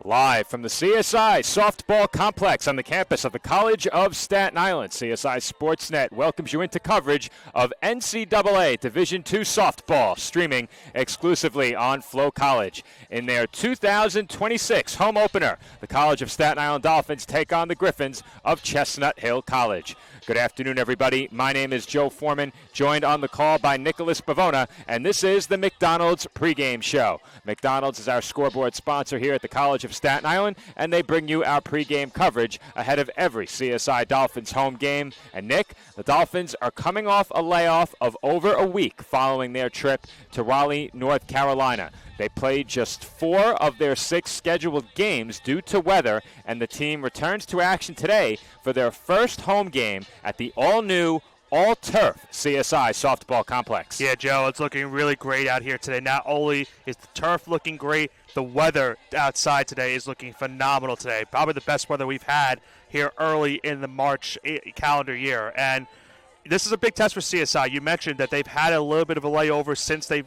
Live from the CSI Softball Complex on the campus of the College of Staten Island, CSI Sportsnet welcomes you into coverage of NCAA Division II softball, streaming exclusively on Flow College. In their 2026 home opener, the College of Staten Island Dolphins take on the Griffins of Chestnut Hill College. Good afternoon, everybody. My name is Joe Foreman, joined on the call by Nicholas Bavona, and this is the McDonald's pregame show. McDonald's is our scoreboard sponsor here at the College of Staten Island, and they bring you our pregame coverage ahead of every CSI Dolphins home game. And Nick, the Dolphins are coming off a layoff of over a week following their trip to Raleigh, North Carolina. They played just 4 of their 6 scheduled games due to weather, and the team returns to action today for their first home game at the all-new, all-turf CSI Softball Complex. Yeah, Joe, it's looking really great out here today. Not only is the turf looking great, the weather outside today is looking phenomenal today. Probably the best weather we've had here early in the March calendar year. And this is a big test for CSI. You mentioned that they've had a little bit of a layover since they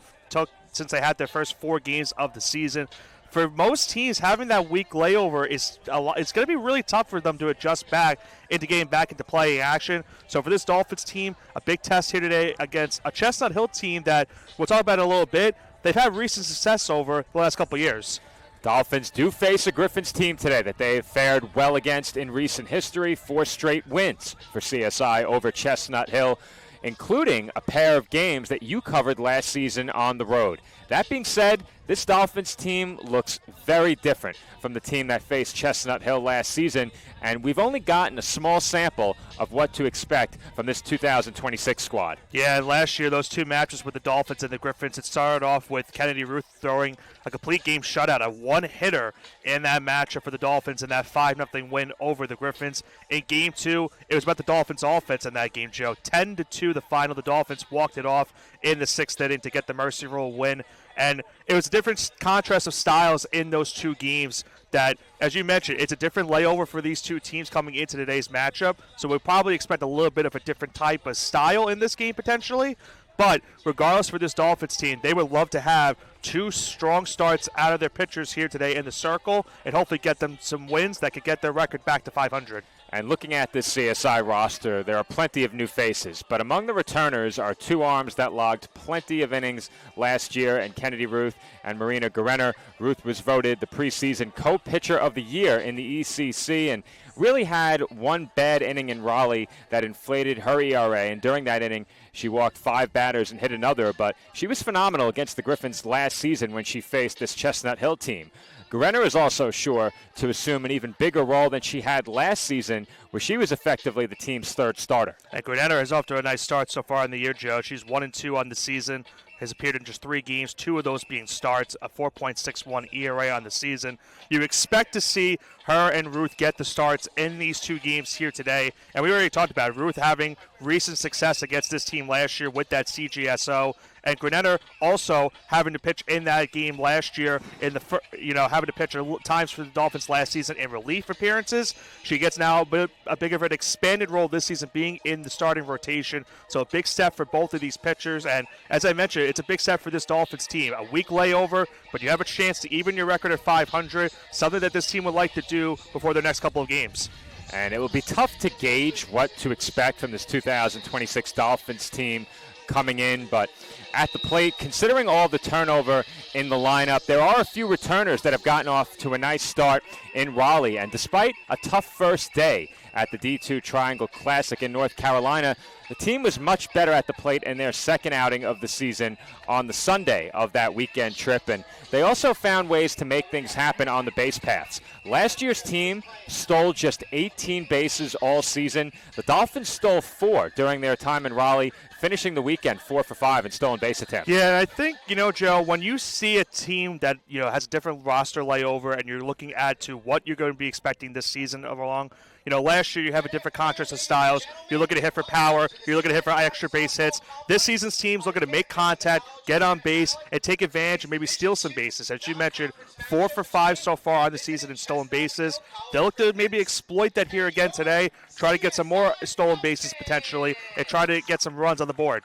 had their first 4 games of the season. For most teams, having that week layover is a lot. It's going to be really tough for them to adjust back into getting back into play action. So for this Dolphins team, a big test here today against a Chestnut Hill team that we'll talk about in a little bit. They've had recent success over the last couple of years. Dolphins do face a Griffins team today that they've fared well against in recent history. 4 straight wins for CSI over Chestnut Hill, including a pair of games that you covered last season on the road. That being said, this Dolphins team looks very different from the team that faced Chestnut Hill last season, and we've only gotten a small sample of what to expect from this 2026 squad. Yeah, and last year, those 2 matches with the Dolphins and the Griffins, it started off with Kennedy Ruth throwing a complete game shutout, a one-hitter in that matchup for the Dolphins in that 5-0 win over the Griffins. In Game 2, it was about the Dolphins' offense in that game, Joe. 10-2 the final. The Dolphins walked it off in the 6th inning to get the mercy rule win. And it was a different contrast of styles in those 2 games that, as you mentioned, it's a different layover for these 2 teams coming into today's matchup. So we'll probably expect a little bit of a different type of style in this game potentially. But regardless for this Dolphins team, they would love to have 2 strong starts out of their pitchers here today in the circle and hopefully get them some wins that could get their record back to 500. And looking at this CSI roster, there are plenty of new faces. But among the returners are 2 arms that logged plenty of innings last year, and Kennedy Ruth and Marina Guerenner. Ruth was voted the preseason co-pitcher of the year in the ECC and really had 1 bad inning in Raleigh that inflated her ERA. And during that inning, she walked 5 batters and hit another. But she was phenomenal against the Griffins last season when she faced this Chestnut Hill team. Guerenner is also sure to assume an even bigger role than she had last season, where she was effectively the team's 3rd starter. And Guerenner is off to a nice start so far in the year, Joe. She's 1-2 on the season, has appeared in just 3 games, 2 of those being starts, a 4.61 ERA on the season. You expect to see her and Ruth get the starts in these 2 games here today. And we already talked about Ruth having recent success against this team last year with that CGSO. And Guerenner also having to pitch in that game last year, having to pitch times for the Dolphins last season in relief appearances. She gets now a big of an expanded role this season being in the starting rotation. So a big step for both of these pitchers. And as I mentioned, it's a big step for this Dolphins team. A week layover, but you have a chance to even your record at 500, something that this team would like to do before their next couple of games. And it will be tough to gauge what to expect from this 2026 Dolphins team coming in, but at the plate, considering all the turnover in the lineup, there are a few returners that have gotten off to a nice start in Raleigh. And despite a tough first day at the D2 Triangle Classic in North Carolina, the team was much better at the plate in their 2nd outing of the season on the Sunday of that weekend trip. And they also found ways to make things happen on the base paths. Last year's team stole just 18 bases all season. The Dolphins stole 4 during their time in Raleigh, finishing the weekend 4 for 5 in stolen base attempts. Yeah, I think, Joe, when you see a team that, has a different roster layover and you're looking at to what you're going to be expecting this season along, last year you have a different contrast of styles. You're looking to hit for power. You're looking to hit for extra base hits. This season's team's looking to make contact, get on base, and take advantage and maybe steal some bases. As you mentioned, 4 for 5 so far on the season in stolen bases. They'll look to maybe exploit that here again today, try to get some more stolen bases potentially, and try to get some runs on the board.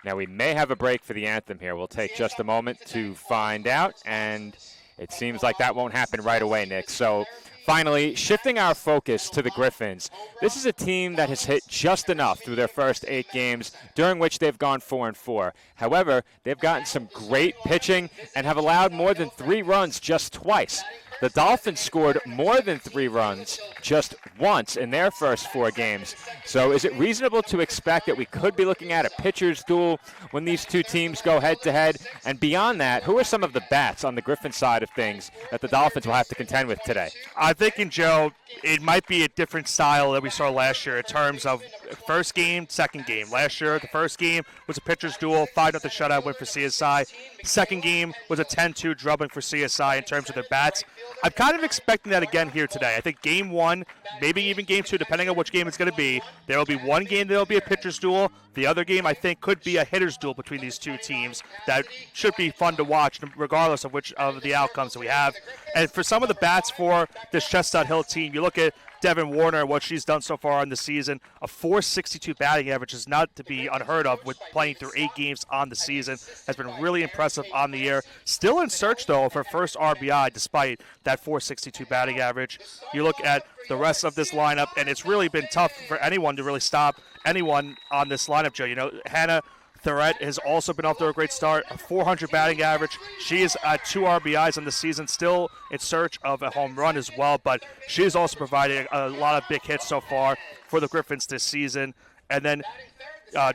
Now we may have a break for the anthem here. We'll take just a moment to find out, and It seems like that won't happen right away, Nick. So finally, shifting our focus to the Griffins, this is a team that has hit just enough through their first 8 games, during which they've gone 4-4. However, they've gotten some great pitching and have allowed more than 3 runs just twice. The Dolphins scored more than 3 runs just once in their first 4 games. So is it reasonable to expect that we could be looking at a pitcher's duel when these two teams go head-to-head? And beyond that, who are some of the bats on the Griffin side of things that the Dolphins will have to contend with today? I'm thinking, Joe, it might be a different style that we saw last year in terms of first game, second game. Last year, the first game was a pitcher's duel, 5-0 shutout win for CSI. Second game was a 10-2 drubbing for CSI in terms of their bats. I'm kind of expecting that again here today. I think game 1, maybe even game 2, depending on which game it's going to be, there will be one game that will be a pitcher's duel. The other game, I think, could be a hitter's duel between these two teams that should be fun to watch regardless of which of the outcomes we have. And for some of the bats for this Chestnut Hill team, you look at Devin Warner and what she's done so far in the season. A .462 batting average is not to be unheard of with playing through 8 games on the season. Has been really impressive on the year. Still in search, though, for first RBI despite that .462 batting average. You look at the rest of this lineup, and it's really been tough for anyone to really stop anyone on this lineup, Joe. You know, Hannah Thorette has also been off to a great start, a .400 batting average. She is at 2 RBIs on the season, still in search of a home run as well, but she has also provided a lot of big hits so far for the Griffins this season. And then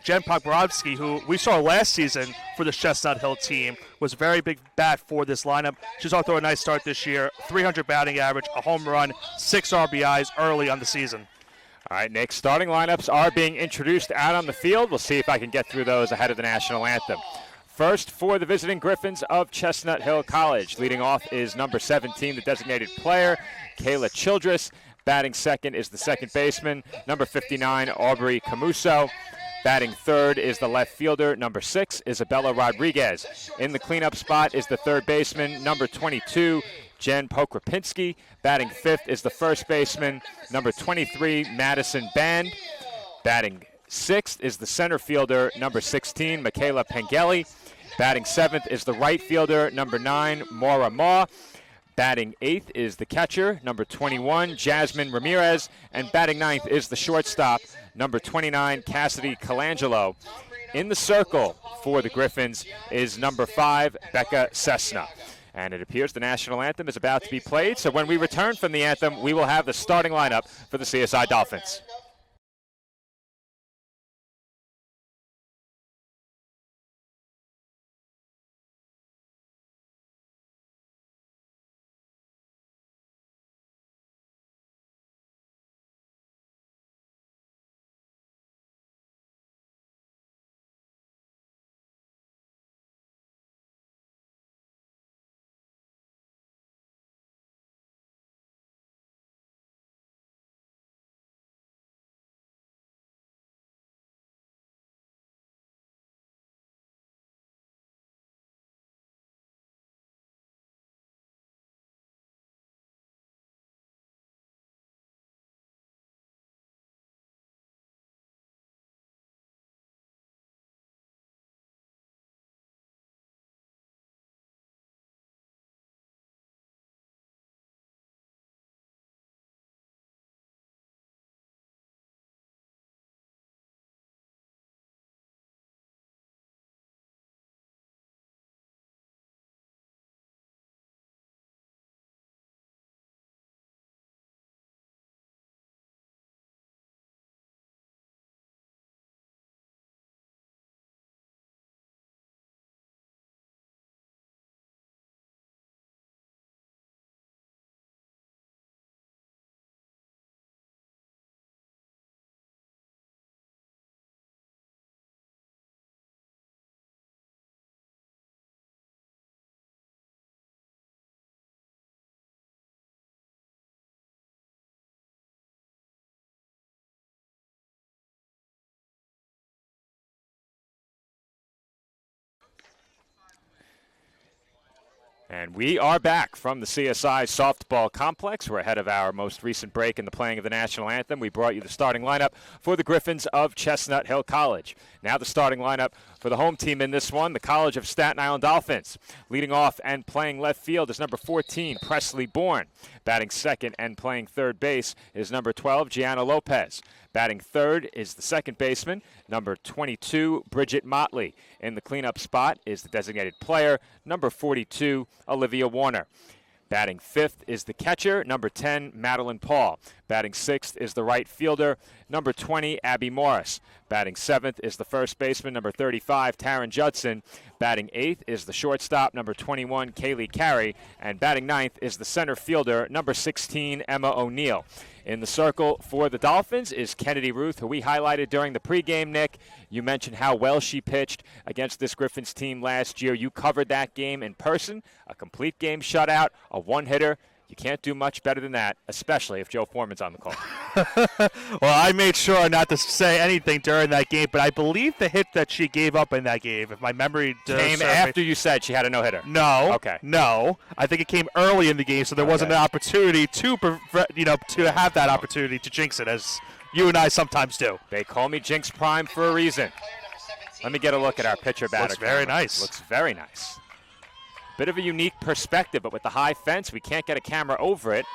Jen Pokrovsky, who we saw last season for the Chestnut Hill team, was a very big bat for this lineup. She's off to a nice start this year, 300 batting average, a home run, 6 RBIs early on the season. All right, Nick, starting lineups are being introduced out on the field. We'll see if I can get through those ahead of the national anthem. First, for the visiting Griffins of Chestnut Hill College. Leading off is number 17, the designated player, Kayla Childress. Batting second is the second baseman, number 59, Aubrey Camuso. Batting third is the left fielder, number 6, Isabella Rodriguez. In the cleanup spot is the third baseman, number 22, Jen Pokropinski. Batting fifth is the first baseman, number 23, Madison Band. Batting sixth is the center fielder, number 16, Michaela Pengeli. Batting seventh is the right fielder, number 9, Maura Ma. Batting eighth is the catcher, number 21, Jasmine Ramirez. And batting ninth is the shortstop, number 29, Cassidy Colangelo. In the circle for the Griffins is number 5, Becca Cessna. And it appears the national anthem is about to be played. So when we return from the anthem, we will have the starting lineup for the CSI Dolphins. And we are back from the CSI softball complex. We're ahead of our most recent break in the playing of the national anthem. We brought you the starting lineup for the Griffins of Chestnut Hill College. Now the starting lineup for the home team in this one, the College of Staten Island Dolphins. Leading off and playing left field is number 14, Presley Bourne. Batting second and playing third base is number 12, Gianna Lopez. Batting third is the second baseman, number 22, Bridget Motley. In the cleanup spot is the designated player, number 42, Olivia Warner. Batting fifth is the catcher, number 10, Madeline Paul. Batting sixth is the right fielder, number 20, Abby Morris. Batting seventh is the first baseman, number 35, Taryn Judson. Batting eighth is the shortstop, number 21, Kaylee Carey. And batting ninth is the center fielder, number 16, Emma O'Neill. In the circle for the Dolphins is Kennedy Ruth, who we highlighted during the pregame, Nick. You mentioned how well she pitched against this Griffins team last year. You covered that game in person, a complete game shutout, a one-hitter. You can't do much better than that, especially if Joe Foreman's on the call. Well, I made sure not to say anything during that game, but I believe the hit that she gave up in that game, if my memory came after you said she had a no-hitter. No. Okay. No. I think it came early in the game, so there wasn't an opportunity to have that opportunity to jinx it, as you and I sometimes do. They call me Jinx Prime for a reason. Let me get a look at our pitcher-batter. Looks very nice. Looks very nice. Bit of a unique perspective, but with the high fence, we can't get a camera over it.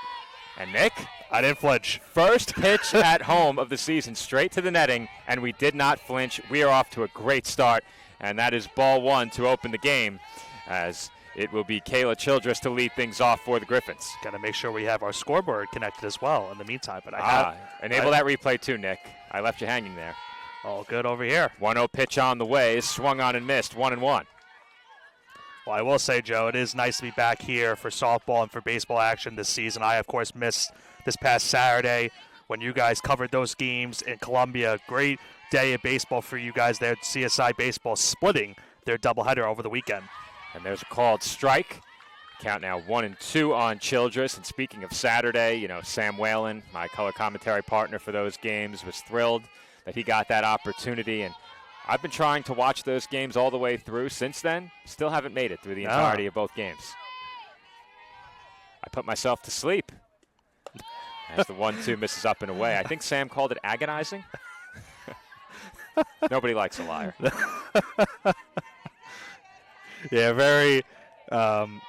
And Nick, I didn't flinch. First pitch at home of the season, straight to the netting, and we did not flinch. We are off to a great start, and that is ball one to open the game, as it will be Kayla Childress to lead things off for the Griffins. Got to make sure we have our scoreboard connected as well in the meantime. But enable that replay too, Nick. I left you hanging there. All good over here. 1-0 pitch on the way, swung on and missed, 1-1. Well, I will say, Joe, it is nice to be back here for softball and for baseball action this season. I, of course, missed this past Saturday when you guys covered those games in Columbia. Great day of baseball for you guys there. CSI Baseball splitting their doubleheader over the weekend. And there's a called strike. Count now 1-2 on Childress. And speaking of Saturday, Sam Whalen, my color commentary partner for those games, was thrilled that he got that opportunity. And I've been trying to watch those games all the way through since then. Still haven't made it through the entirety of both games. I put myself to sleep as the 1-2 misses up and away. I think Sam called it agonizing. Nobody likes a liar. Yeah, very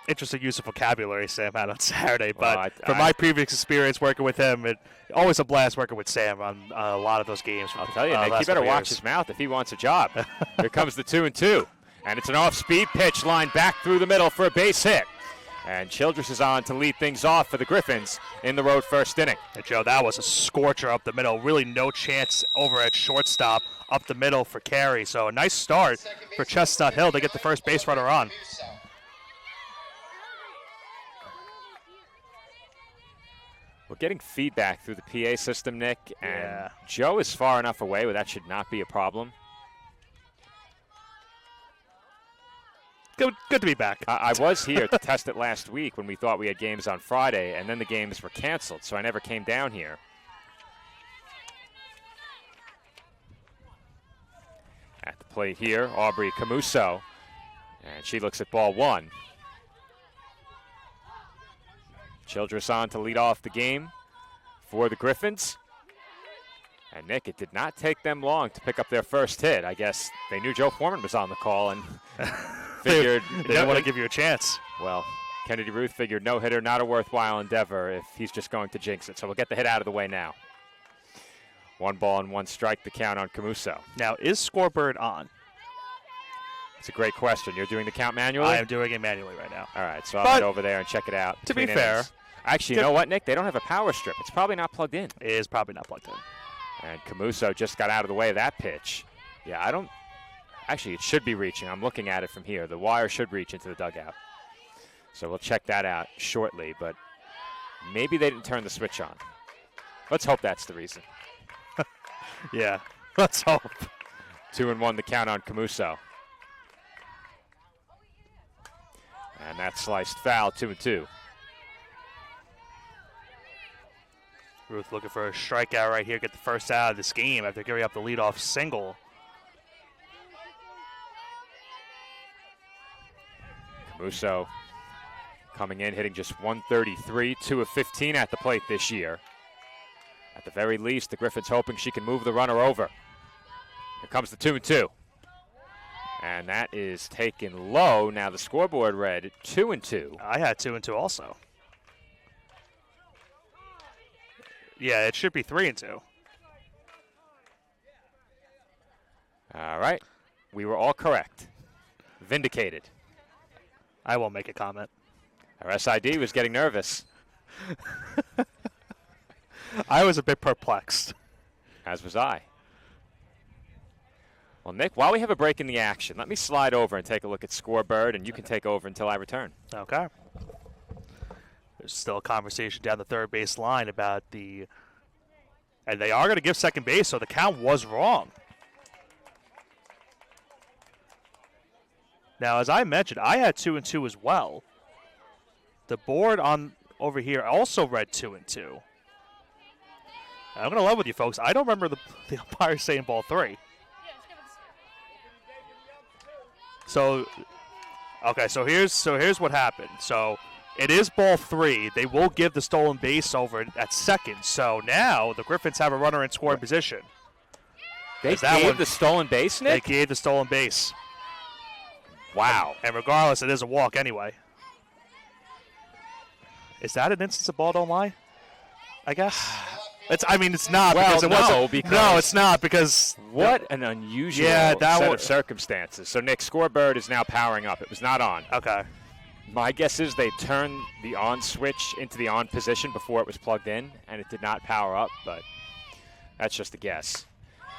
interesting use of vocabulary Sam had on Saturday. But from my previous experience working with him, it's always a blast working with Sam on a lot of those games. I'll tell you, Nick, he better watch his mouth if he wants a job. Here comes the 2-2. And it's an off-speed pitch line back through the middle for a base hit. And Childress is on to lead things off for the Griffins in the road first inning. And Joe, that was a scorcher up the middle. Really no chance over at shortstop up the middle for Carey. So a nice start for Chestnut Hill to get the first base runner on. We're getting feedback through the PA system, Nick, and Joe is far enough away where that should not be a problem. Good to be back. I was here to test it last week when we thought we had games on Friday, and then the games were canceled, so I never came down here. At the plate here, Aubrey Camuso, and she looks at ball one. Childress on to lead off the game for the Griffins. And, Nick, it did not take them long to pick up their first hit. I guess they knew Joe Foreman was on the call and figured they didn't want to give you a chance. Well, Kennedy Ruth figured no hitter, not a worthwhile endeavor if he's just going to jinx it. So we'll get the hit out of the way now. 1-1 the count on Camuso. Now, is scoreboard on? It's a great question. You're doing the count manually? I am doing it manually right now. All right, so I'll head over there and check it out. To be fair. Actually, you know what, Nick? They don't have a power strip. It's probably not plugged in. It is probably not plugged in. And Camuso just got out of the way of that pitch. Yeah, actually, it should be reaching. I'm looking at it from here. The wire should reach into the dugout. So we'll check that out shortly, but maybe they didn't turn the switch on. Let's hope that's the reason. Yeah, let's hope. 2-1 the count on Camuso. And that sliced foul, 2-2. Ruth looking for a strikeout right here, get the first out of this game after giving up the leadoff single. Camuso coming in, hitting just 133, 2 of 15 at the plate this year. At the very least, the Griffins hoping she can move the runner over. Here comes the 2-2. And that is taken low. Now the scoreboard read 2-2. I had 2-2 also. Yeah, it should be 3-2. All right. We were all correct. Vindicated. I won't make a comment. Our SID was getting nervous. I was a bit perplexed. As was I. Well, Nick, while we have a break in the action, let me slide over and take a look at Scoreboard, and you can take over until I return. Okay. There's still a conversation down the third base line about and they are going to give second base, so the count was wrong. Now, as I mentioned, I had 2-2 as well. The board on over here also read 2-2. I'm going to love with you folks. I don't remember the umpire saying ball 3. So, okay, so here's what happened. So it is ball 3. They will give the stolen base over at second. So now the Griffins have a runner in scoring position. They gave the stolen base, Nick? They gave the stolen base. Wow. And regardless, it is a walk anyway. Is that an instance of ball don't lie? I guess. It's not. Well, because it wasn't. Because no, it's not because. What an unusual set of circumstances. So, Nick, Scoreboard is now powering up. It was not on. Okay. My guess is they turned the on switch into the on position before it was plugged in, and it did not power up, but that's just a guess.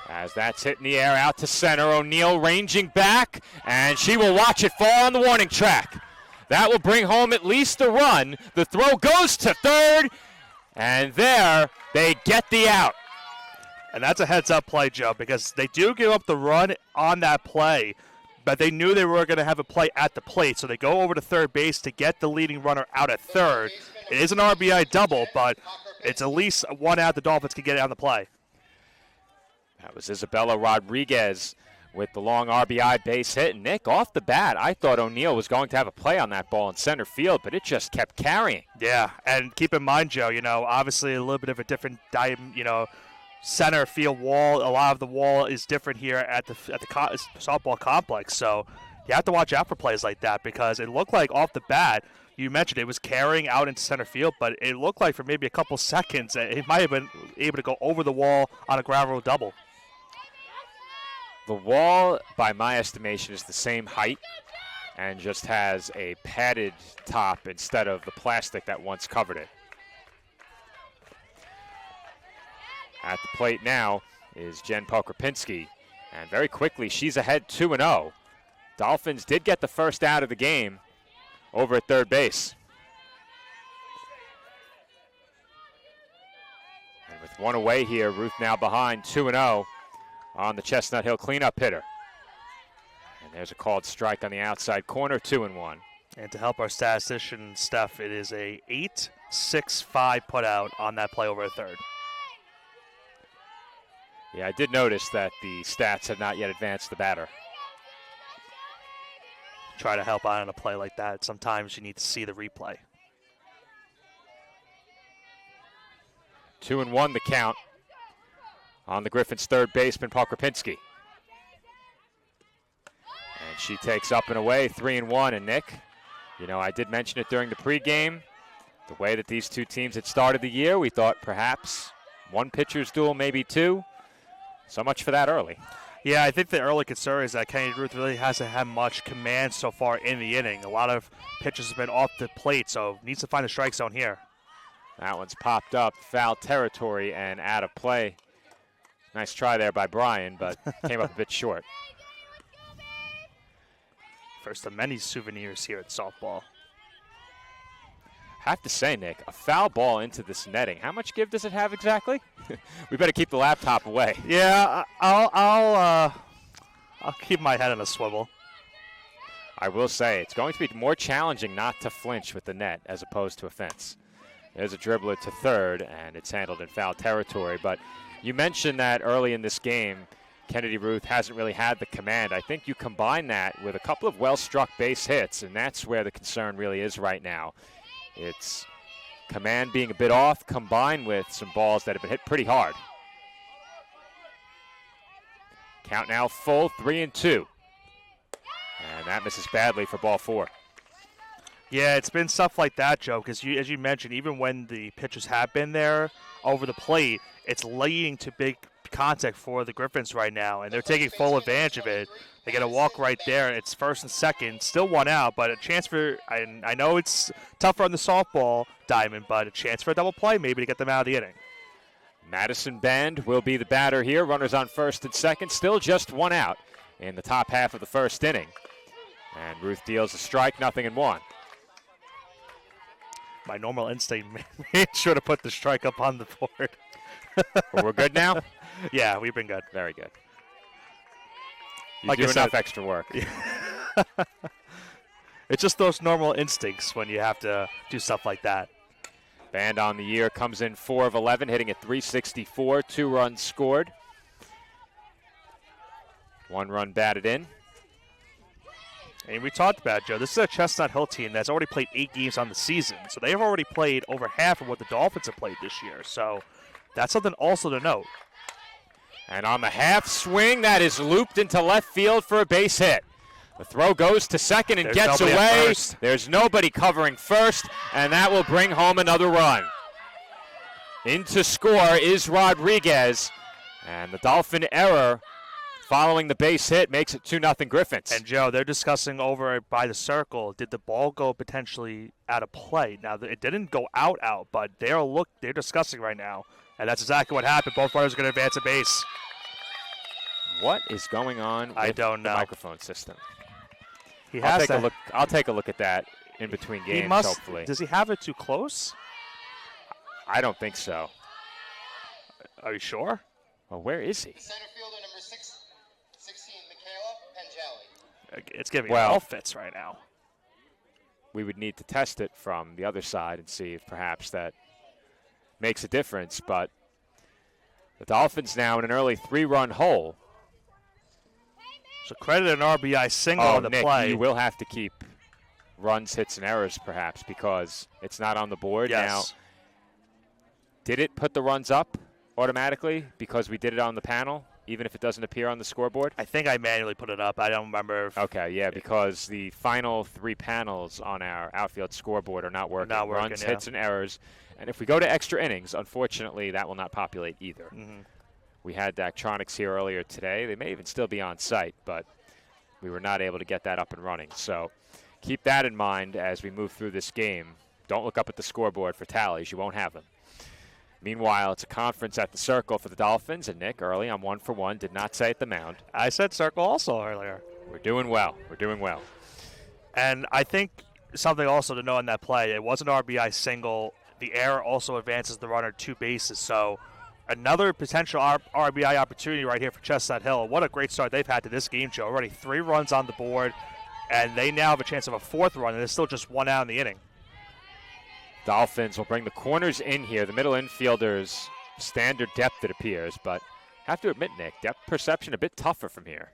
As that's hit in the air out to center, O'Neal ranging back, and she will watch it fall on the warning track. That will bring home at least a run. The throw goes to third, and there they get the out. And that's a heads-up play, Joe, because they do give up the run on that play, but they knew they were going to have a play at the plate, so they go over to third base to get the leading runner out at third. It is an RBI double, but it's at least one out the Dolphins can get it on the play. That was Isabella Rodriguez with the long RBI base hit. And Nick, off the bat, I thought O'Neal was going to have a play on that ball in center field, but it just kept carrying. Yeah, and keep in mind, Joe, obviously a little bit of a different center field wall. A lot of the wall is different here at the softball complex, so you have to watch out for plays like that because it looked like off the bat, you mentioned it was carrying out into center field, but it looked like for maybe a couple seconds it might have been able to go over the wall on a ground rule double. The wall, by my estimation, is the same height and just has a padded top instead of the plastic that once covered it. At the plate now is Jen Pokropinski, and very quickly she's ahead 2-0. Dolphins did get the first out of the game over at third base. And with one away here, Ruth now behind 2-0 on the Chestnut Hill cleanup hitter. And there's a called strike on the outside corner, 2-1. And to help our statistician, Steph, it is a 8-6-5 put out on that play over at third. Yeah, I did notice that the stats had not yet advanced the batter. Try to help out on a play like that. Sometimes you need to see the replay. 2-1 the count on the Griffins' third baseman, Pokropinski. And she takes up and away, 3-1. And Nick, I did mention it during the pregame. The way that these two teams had started the year, we thought perhaps one pitcher's duel, maybe two. So much for that early. Yeah, I think the early concern is that Kenny Ruth really hasn't had much command so far in the inning. A lot of pitches have been off the plate, so needs to find a strike zone here. That one's popped up, foul territory and out of play. Nice try there by Brian, but came up a bit short. First of many souvenirs here at softball. Have to say, Nick, a foul ball into this netting. How much give does it have exactly? We better keep the laptop away. Yeah, I'll keep my head on a swivel. I will say it's going to be more challenging not to flinch with the net as opposed to a fence. There's a dribbler to third, and it's handled in foul territory. But you mentioned that early in this game, Kennedy Ruth hasn't really had the command. I think you combine that with a couple of well-struck base hits, and that's where the concern really is right now. It's command being a bit off combined with some balls that have been hit pretty hard. Count now full, 3-2. And that misses badly for ball 4. Yeah, it's been stuff like that, Joe, because as you mentioned, even when the pitchers have been there over the plate, it's leading to big contact for the Griffins right now, and they're taking full advantage of it. They get a walk right there. It's first and second, still one out, but a chance for, I know it's tougher on the softball diamond, but a chance for a double play maybe to get them out of the inning. Madison Bend will be the batter here. Runners on first and second, still just one out in the top half of the first inning. And Ruth deals a strike, 0-1. My normal instinct made sure to put the strike up on the board. Well, we're good now? Yeah, we've been good. Very good. You like do I enough said, extra work. It's just those normal instincts when you have to do stuff like that. Band on the year comes in 4 of 11, hitting at .364, 2 runs scored. 1 run batted in. And we talked about it, Joe. This is a Chestnut Hill team that's already played 8 games on the season. So they've already played over half of what the Dolphins have played this year. So that's something also to note. And on the half swing, that is looped into left field for a base hit. The throw goes to second and gets away. There's nobody covering first, and that will bring home another run. In to score is Rodriguez, and the Dolphin error following the base hit makes it 2-0 Griffins. And, Joe, they're discussing over by the circle, did the ball go potentially out of play? Now, it didn't go out, but they're discussing right now, and that's exactly what happened. Both runners are going to advance a base. What is going on with the microphone system? I'll take a look at that in between games, hopefully. Does he have it too close? I don't think so. Are you sure? Well, where is he? Center fielder number 16, Michaela Pengelli. It's giving all fits right now. We would need to test it from the other side and see if perhaps that makes a difference. But the Dolphins now in an early 3-run hole. So credit an RBI single on the Nick, play. You will have to keep runs, hits, and errors perhaps because it's not on the board. Yes. Now, did it put the runs up automatically because we did it on the panel, even if it doesn't appear on the scoreboard? I think I manually put it up. I don't remember. Okay, yeah, because the final 3 panels on our outfield scoreboard are not working. Runs, hits, and errors. And if we go to extra innings, unfortunately, that will not populate either. Mm-hmm. We had Daktronics here earlier today. They may even still be on site, but we were not able to get that up and running. So keep that in mind as we move through this game. Don't look up at the scoreboard for tallies. You won't have them. Meanwhile, it's a conference at the circle for the Dolphins, and Nick, early on 1 for 1, did not say at the mound. I said circle also earlier. We're doing well. We're doing well. And I think something also to know in that play, it was an RBI single. The error also advances the runner 2 bases, so another potential RBI opportunity right here for Chestnut Hill. What a great start they've had to this game, Joe. Already 3 runs on the board, and they now have a chance of a 4th run, and there's still just 1 out in the inning. Dolphins will bring the corners in here. The middle infielders, standard depth it appears, but have to admit, Nick, depth perception a bit tougher from here.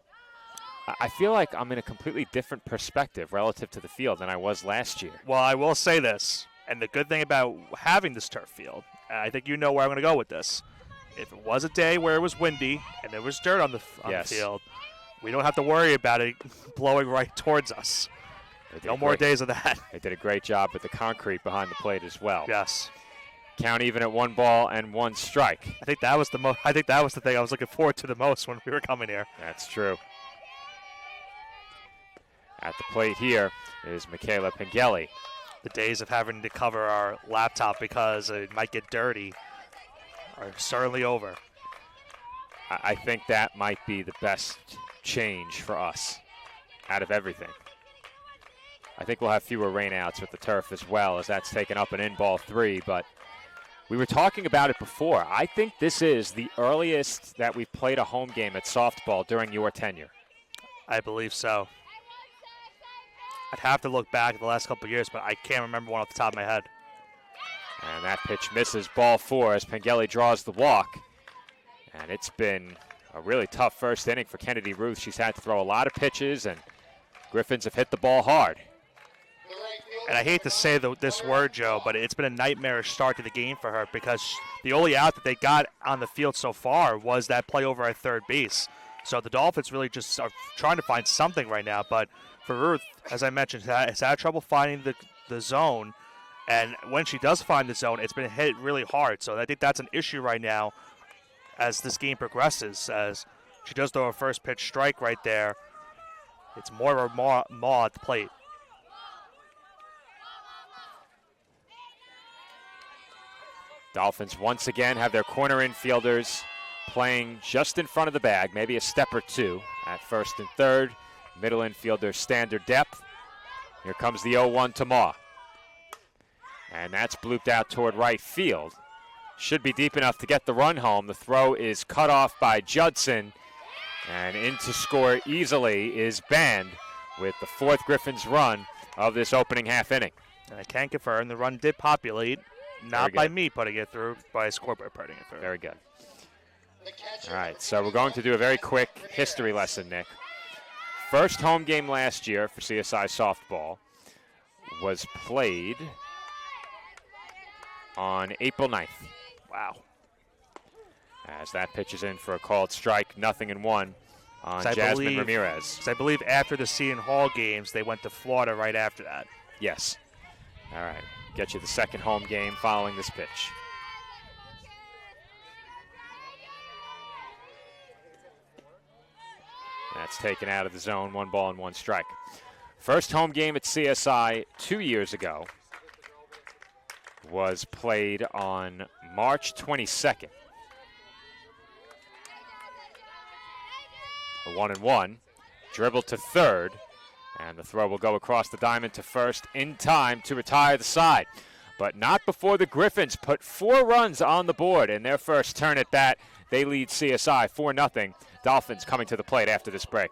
I feel like I'm in a completely different perspective relative to the field than I was last year. Well, I will say this, and the good thing about having this turf field, I think you know where I'm going to go with this. If it was a day where it was windy and there was dirt on the field, we don't have to worry about it blowing right towards us. No more days of that. They did a great job with the concrete behind the plate as well. Yes. Count even at 1 ball and 1 strike. I think that was the thing I was looking forward to the most when we were coming here. That's true. At the plate here is Michaela Pengelli. The days of having to cover our laptop because it might get dirty are certainly over. I think that might be the best change for us out of everything. I think we'll have fewer rainouts with the turf as well, as that's taken up and in ball 3, but we were talking about it before. I think this is the earliest that we've played a home game at softball during your tenure. I believe so. I'd have to look back at the last couple of years, but I can't remember one off the top of my head. And that pitch misses ball 4 as Pengelli draws the walk. And it's been a really tough first inning for Kennedy Ruth. She's had to throw a lot of pitches, and Griffins have hit the ball hard. And I hate to say this word, Joe, but it's been a nightmarish start to the game for her because the only out that they got on the field so far was that play over at third base. So the Dolphins really just are trying to find something right now. But for Ruth, as I mentioned, has had trouble finding the zone. And when she does find the zone, it's been hit really hard. So I think that's an issue right now as this game progresses. As she does throw a first pitch strike right there, it's more of a maw at the plate. Dolphins once again have their corner infielders playing just in front of the bag, maybe a step or two at first and third. Middle infielder standard depth. Here comes the 0-1 to Maw. And that's blooped out toward right field. Should be deep enough to get the run home. The throw is cut off by Judson. And in to score easily is Band with the fourth Griffins run of this opening half inning. And I can confirm the run did populate. Not by me putting it through, by a scoreboard putting it through. Very good. All right, so we're going to do a very quick history lesson, Nick. First home game last year for CSI softball was played on April 9th. Wow. As that pitch is in for a called strike, 0-1 on Jasmine Ramirez. Because I believe after the Seton Hall games, they went to Florida right after that. Yes. All right. Get you the second home game following this pitch. That's taken out of the zone, 1-1 strike. First home game at CSI 2 years ago was played on March 22nd. A 1-1, dribbled to third. And the throw will go across the diamond to first in time to retire the side. But not before the Griffins put 4 runs on the board in their first turn at bat. They lead CSI 4-0. Dolphins coming to the plate after this break.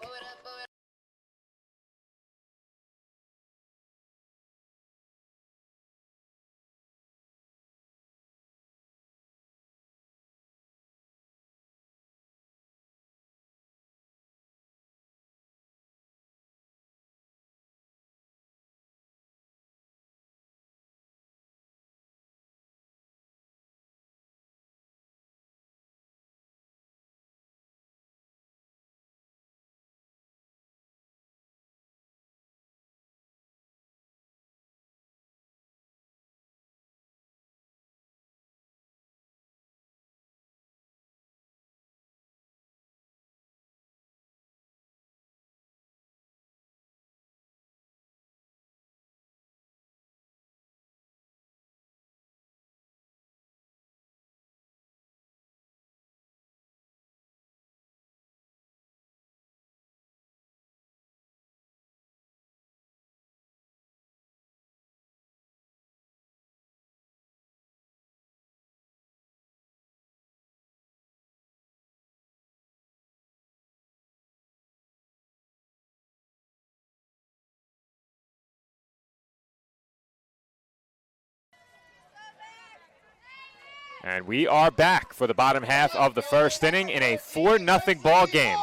And we are back for the bottom half of the first inning in a 4-0 ball game.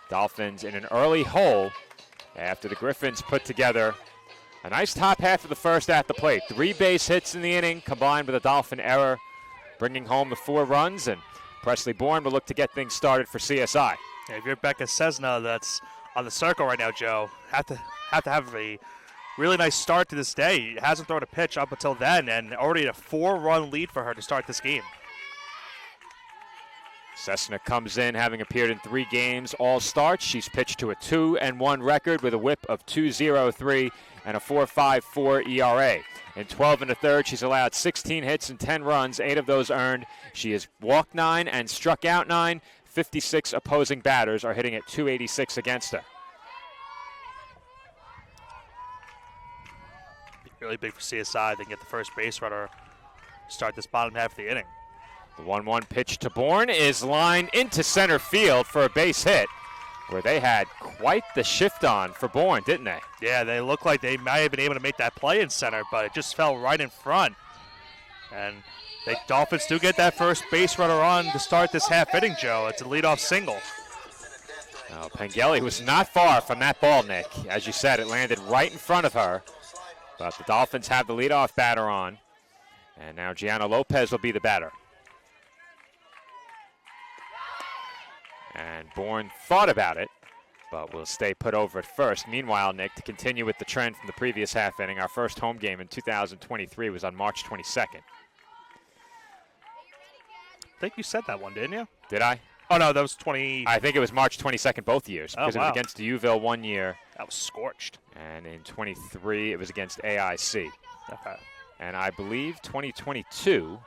Dolphins in an early hole after the Griffins put together a nice top half of the first at the plate. 3 base hits in the inning combined with a Dolphin error, bringing home the 4 runs. And Presley Bourne will look to get things started for CSI. Yeah, if you're Becca Cessna that's on the circle right now, Joe, have to have a really nice start to this day. Hasn't thrown a pitch up until then, and already a 4-run lead for her to start this game. Cessna comes in having appeared in 3 games, all starts. She's pitched to a 2-1 record with a whip of 2.03 and a 4.54 ERA. In 12 1/3, she's allowed 16 hits and 10 runs, 8 of those earned. She has walked 9 and struck out 9. 56 opposing batters are hitting at 286 against her. Really big for CSI. They can get the first base runner, start this bottom half of the inning. The 1-1 pitch to Bourne is lined into center field for a base hit, where they had quite the shift on for Bourne, didn't they? Yeah, they look like they might have been able to make that play in center, but it just fell right in front. And the Dolphins do get that first base runner on to start this half inning, Joe. It's a leadoff single. Now, Pengelly was not far from that ball, Nick. As you said, it landed right in front of her. But the Dolphins have the leadoff batter on. And now Gianna Lopez will be the batter. And Bourne thought about it, but will stay put over at first. Meanwhile, Nick, to continue with the trend from the previous half inning, our first home game in 2023 was on March 22nd. I think you said that one, didn't you? Did I? Oh, no, that was 20. I think it was March 22nd both years, because Oh, it was wow. against Uville one year, That was scorched. and in 23 it was against AIC. Okay. And I believe 2022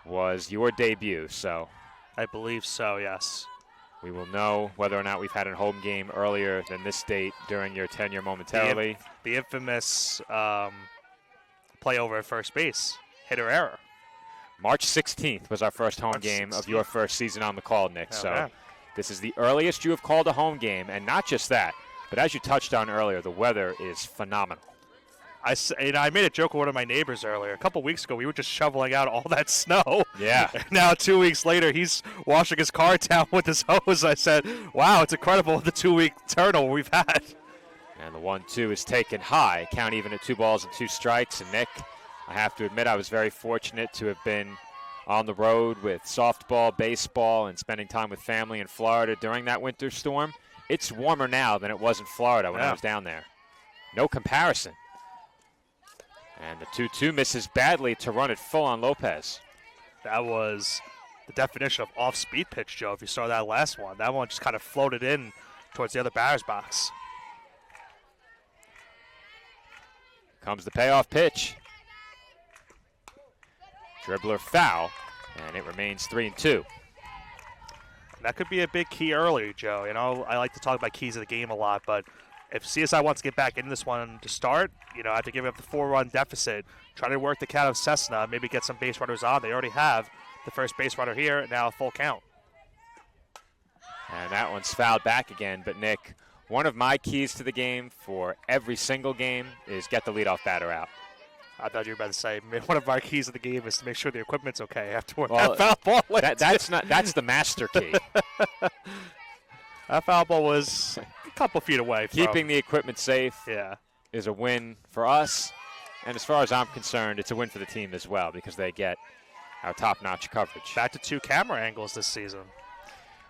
was your debut, so I believe so, yes. we will know whether or not we've had a home game earlier than this date during your tenure momentarily. The infamous play over at first base, hitter error. March 16th was our first home March game of 16th. your first season on the call, Nick. So Okay. this is the earliest you have called a home game, and not just that, but as you touched on earlier, the weather is phenomenal. I made a joke with one of my neighbors earlier. A couple weeks ago, we were just shoveling out all that snow. Yeah. And now 2 weeks later, he's washing his car down with his hose. I said, wow, it's incredible the 2-week turnover we've had. And the 1-2 is taken high, count even at 2 balls and 2 strikes. And Nick, I have to admit I was very fortunate to have been on the road with softball, baseball, and spending time with family in Florida during that winter storm. It's warmer now than it was in Florida when I was down there. No comparison. And the 2-2 misses badly to run it full on Lopez. That was the definition of off-speed pitch, Joe, if you saw that last one. That one just kind of floated in towards the other batter's box. Comes the payoff pitch. Dribbler foul, and it remains 3-2. That could be a big key early, Joe. You know, I like to talk about keys of the game a lot, but if CSI wants to get back into this one to start, you know, after giving up the 4-run deficit, try to work the count of Chestnut, maybe get some base runners on. They already have the first base runner here, now a full count. And that one's fouled back again. But, Nick, one of my keys to the game for every single game is get the leadoff batter out. I thought you were about to say one of our keys of the game is to make sure the equipment's okay afterward. Well, that foul ball that's the master key. That foul ball was a couple feet away. Keeping the equipment safe yeah. is a win for us. And as far as I'm concerned, it's a win for the team as well because they get our top-notch coverage. Back to 2 camera angles this season.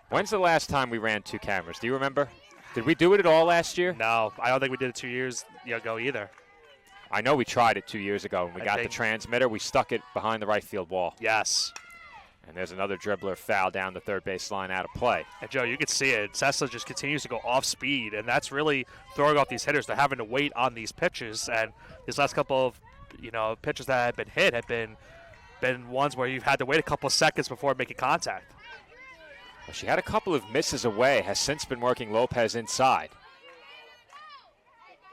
When's the last time we ran 2 cameras? Do you remember? Did we do it at all last year? No, I don't think we did it 2 years ago either. I know we tried it 2 years ago when we I got the think- transmitter. We stuck it behind the right field wall. Yes. And there's another dribbler foul down the third base line out of play. And, Joe, you can see it. Cessna just continues to go off speed, and that's really throwing off these hitters. They're having to wait on these pitches, and these last couple of, pitches that have been hit have been ones where you've had to wait a couple of seconds before making contact. Well, she had a couple of misses away, has since been working Lopez inside.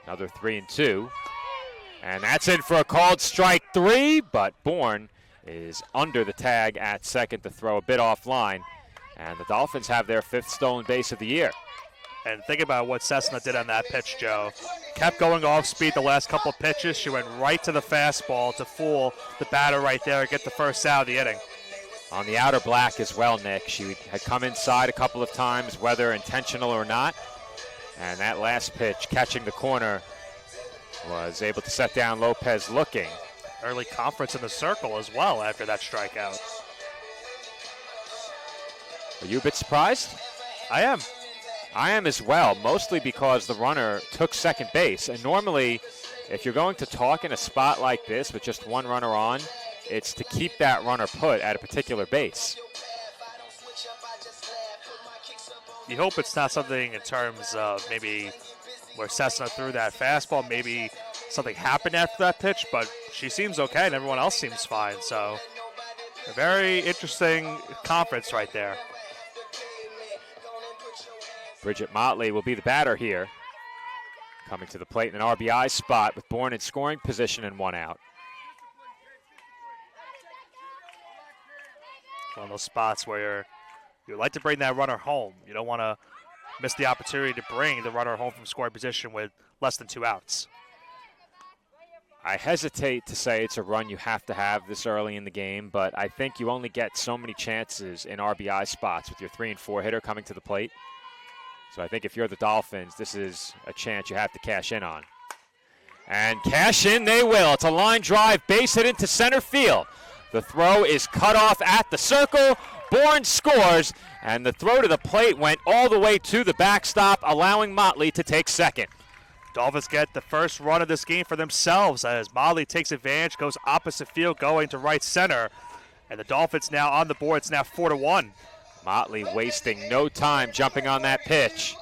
Another 3-2. And that's in for a called strike 3, but Bourne is under the tag at second to throw a bit offline. And the Dolphins have their 5th stolen base of the year. And think about what Cessna did on that pitch, Joe. Kept going off speed the last couple of pitches. She went right to the fastball to fool the batter right there and get the first out of the inning. On the outer black as well, Nick. She had come inside a couple of times, whether intentional or not. And that last pitch, catching the corner, was able to set down Lopez looking. Early conference in the circle as well after that strikeout. Are you a bit surprised? I am. I am as well, mostly because the runner took second base. And normally, if you're going to talk in a spot like this with just one runner on, it's to keep that runner put at a particular base. You hope it's not something in terms of maybe where Cessna threw that fastball, maybe something happened after that pitch, but she seems okay and everyone else seems fine. So a very interesting conference right there. Bridget Motley will be the batter here. Coming to the plate in an RBI spot with Bourne in scoring position and 1 out. One of those spots where you like to bring that runner home. You don't want to miss the opportunity to bring the runner home from scoring position with less than 2 outs. I hesitate to say it's a run you have to have this early in the game, but I think you only get so many chances in RBI spots with your 3 and 4 hitter coming to the plate. So I think if you're the Dolphins, this is a chance you have to cash in on. And cash in they will. It's a line drive, base hit into center field. The throw is cut off at the circle. Bourne scores, and the throw to the plate went all the way to the backstop, allowing Motley to take second. Dolphins get the first run of this game for themselves as Motley takes advantage, goes opposite field, going to right center. And the Dolphins now on the board. It's now 4-1. Motley wasting no time jumping on that pitch.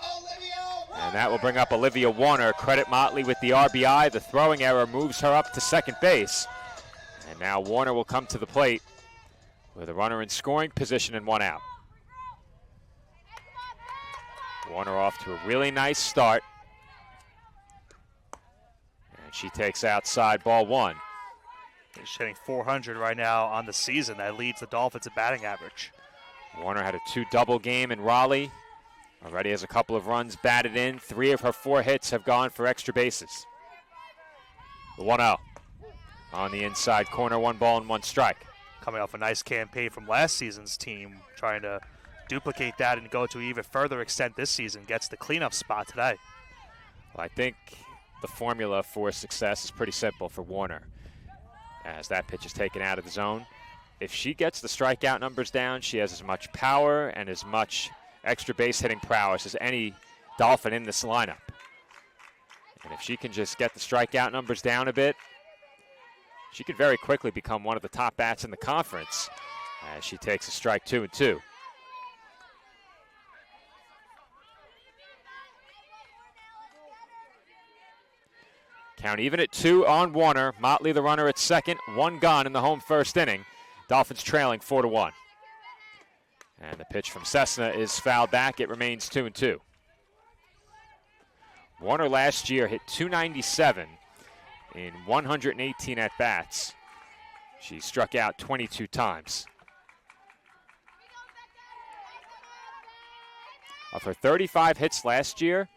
And that will bring up Olivia Warner. Credit Motley with the RBI. The throwing error moves her up to second base. And now Warner will come to the plate with a runner in scoring position and 1 out. Warner off to a really nice start. And she takes outside ball 1. She's hitting 400 right now on the season. That leads the Dolphins in batting average. Warner had a 2-double game in Raleigh. Already has a couple of runs batted in. 3 of her 4 hits have gone for extra bases. The 1-0 on the inside corner, 1 ball and 1 strike. Coming off a nice campaign from last season's team, trying to duplicate that and go to even further extent this season. Gets the cleanup spot today. Well, I think the formula for success is pretty simple for Warner. As that pitch is taken out of the zone, if she gets the strikeout numbers down, she has as much power and as much extra base hitting prowess as any Dolphin in this lineup. And if she can just get the strikeout numbers down a bit, she could very quickly become one of the top bats in the conference as she takes a strike 2 and 2. Count even at 2 on Warner. Motley the runner at second, 1 gone in the home first inning. Dolphins trailing 4-1. And the pitch from Chestnut is fouled back. It remains 2 and 2. Warner last year hit .297 in 118 at-bats. She struck out 22 times. Of her 35 hits last year,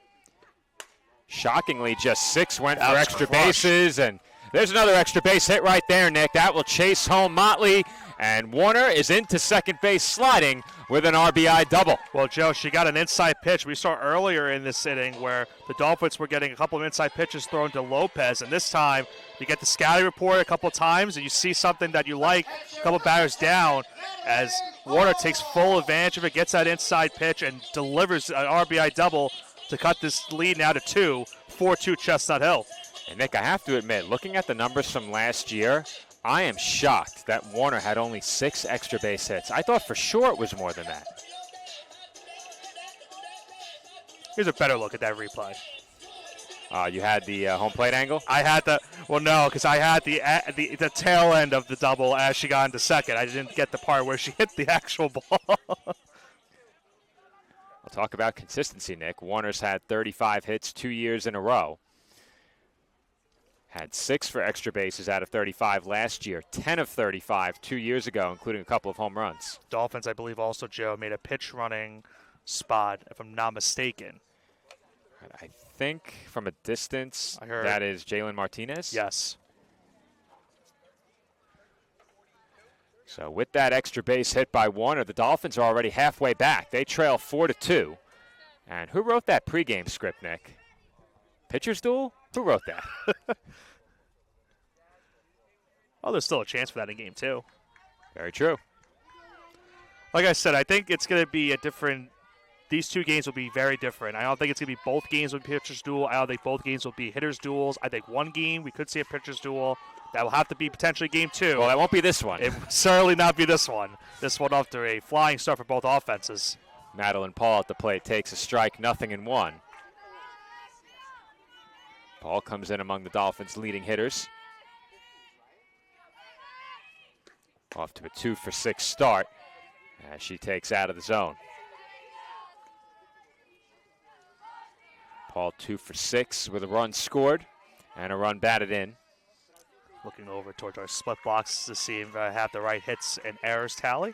shockingly, just 6 went for extra bases, and there's another extra base hit right there, Nick. That will chase home Motley, and Warner is into second base sliding with an RBI double. Well, Joe, she got an inside pitch. We saw earlier in this inning where the Dolphins were getting a couple of inside pitches thrown to Lopez, and this time you get the scouting report a couple of times, and you see something that you like a couple batters down as Warner takes full advantage of it, gets that inside pitch, and delivers an RBI double to cut this lead now to 2, 4-2 Chestnut Hill. And Nick, I have to admit, looking at the numbers from last year, I am shocked that Warner had only 6 extra base hits. I thought for sure it was more than that. Here's a better look at that replay. You had the home plate angle? I had the, well, no, because I had the tail end of the double as she got into second. I didn't get the part where she hit the actual ball. I'll talk about consistency, Nick. Warner's had 35 hits 2 years in a row. Had 6 for extra bases out of 35 last year, 10 of 35 2 years ago, including a couple of home runs. Dolphins, I believe, also, Joe, made a pitch running spot, if I'm not mistaken. I think from a distance, that is Jalen Martinez. Yes. So with that extra base hit by Warner, the Dolphins are already halfway back. They trail 4-2. And who wrote that pregame script, Nick? Pitcher's duel? Who wrote that? Oh, there's still a chance for that in game 2. Very true. Like I said, I think it's going to be a different – these 2 games will be very different. I don't think it's going to be both games will be pitcher's duel. I don't think both games will be hitter's duels. I think one game we could see a pitcher's duel. That will have to be potentially game 2. Well, that won't be this one. It will certainly not be this one. This one after a flying start for both offenses. Madeline Paul at the plate takes a strike, 0-1. Paul comes in among the Dolphins' leading hitters. Off to a 2-for-6 start as she takes out of the zone. Paul 2-for-6 with a run scored and a run batted in. Looking over towards our split box to see if I have the right hits and errors tally.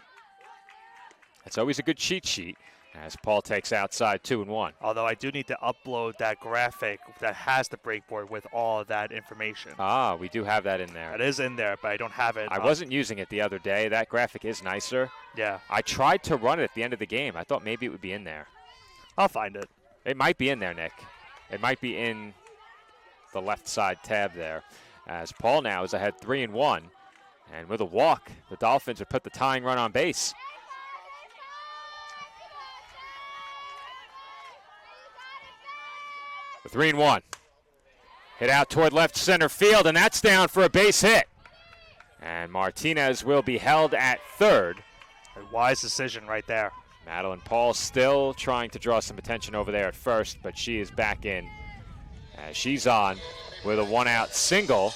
That's always a good cheat sheet. as Paul takes outside 2-1. Although I do need to upload that graphic that has the breakboard with all of that information. Ah, we do have that in there. That is in there, but I don't have it. I wasn't using it the other day. That graphic is nicer. Yeah. I tried to run it at the end of the game. I thought maybe it would be in there. I'll find it. It might be in there, Nick. It might be in the left side tab there, as Paul now is ahead 3-1. And with a walk, the Dolphins would put the tying run on base. The 3-1. Hit out toward left center field, and that's down for a base hit. And Martinez will be held at third. A wise decision right there. Madeline Paul still trying to draw some attention over there at first, but she is back in as she's on with a one-out single.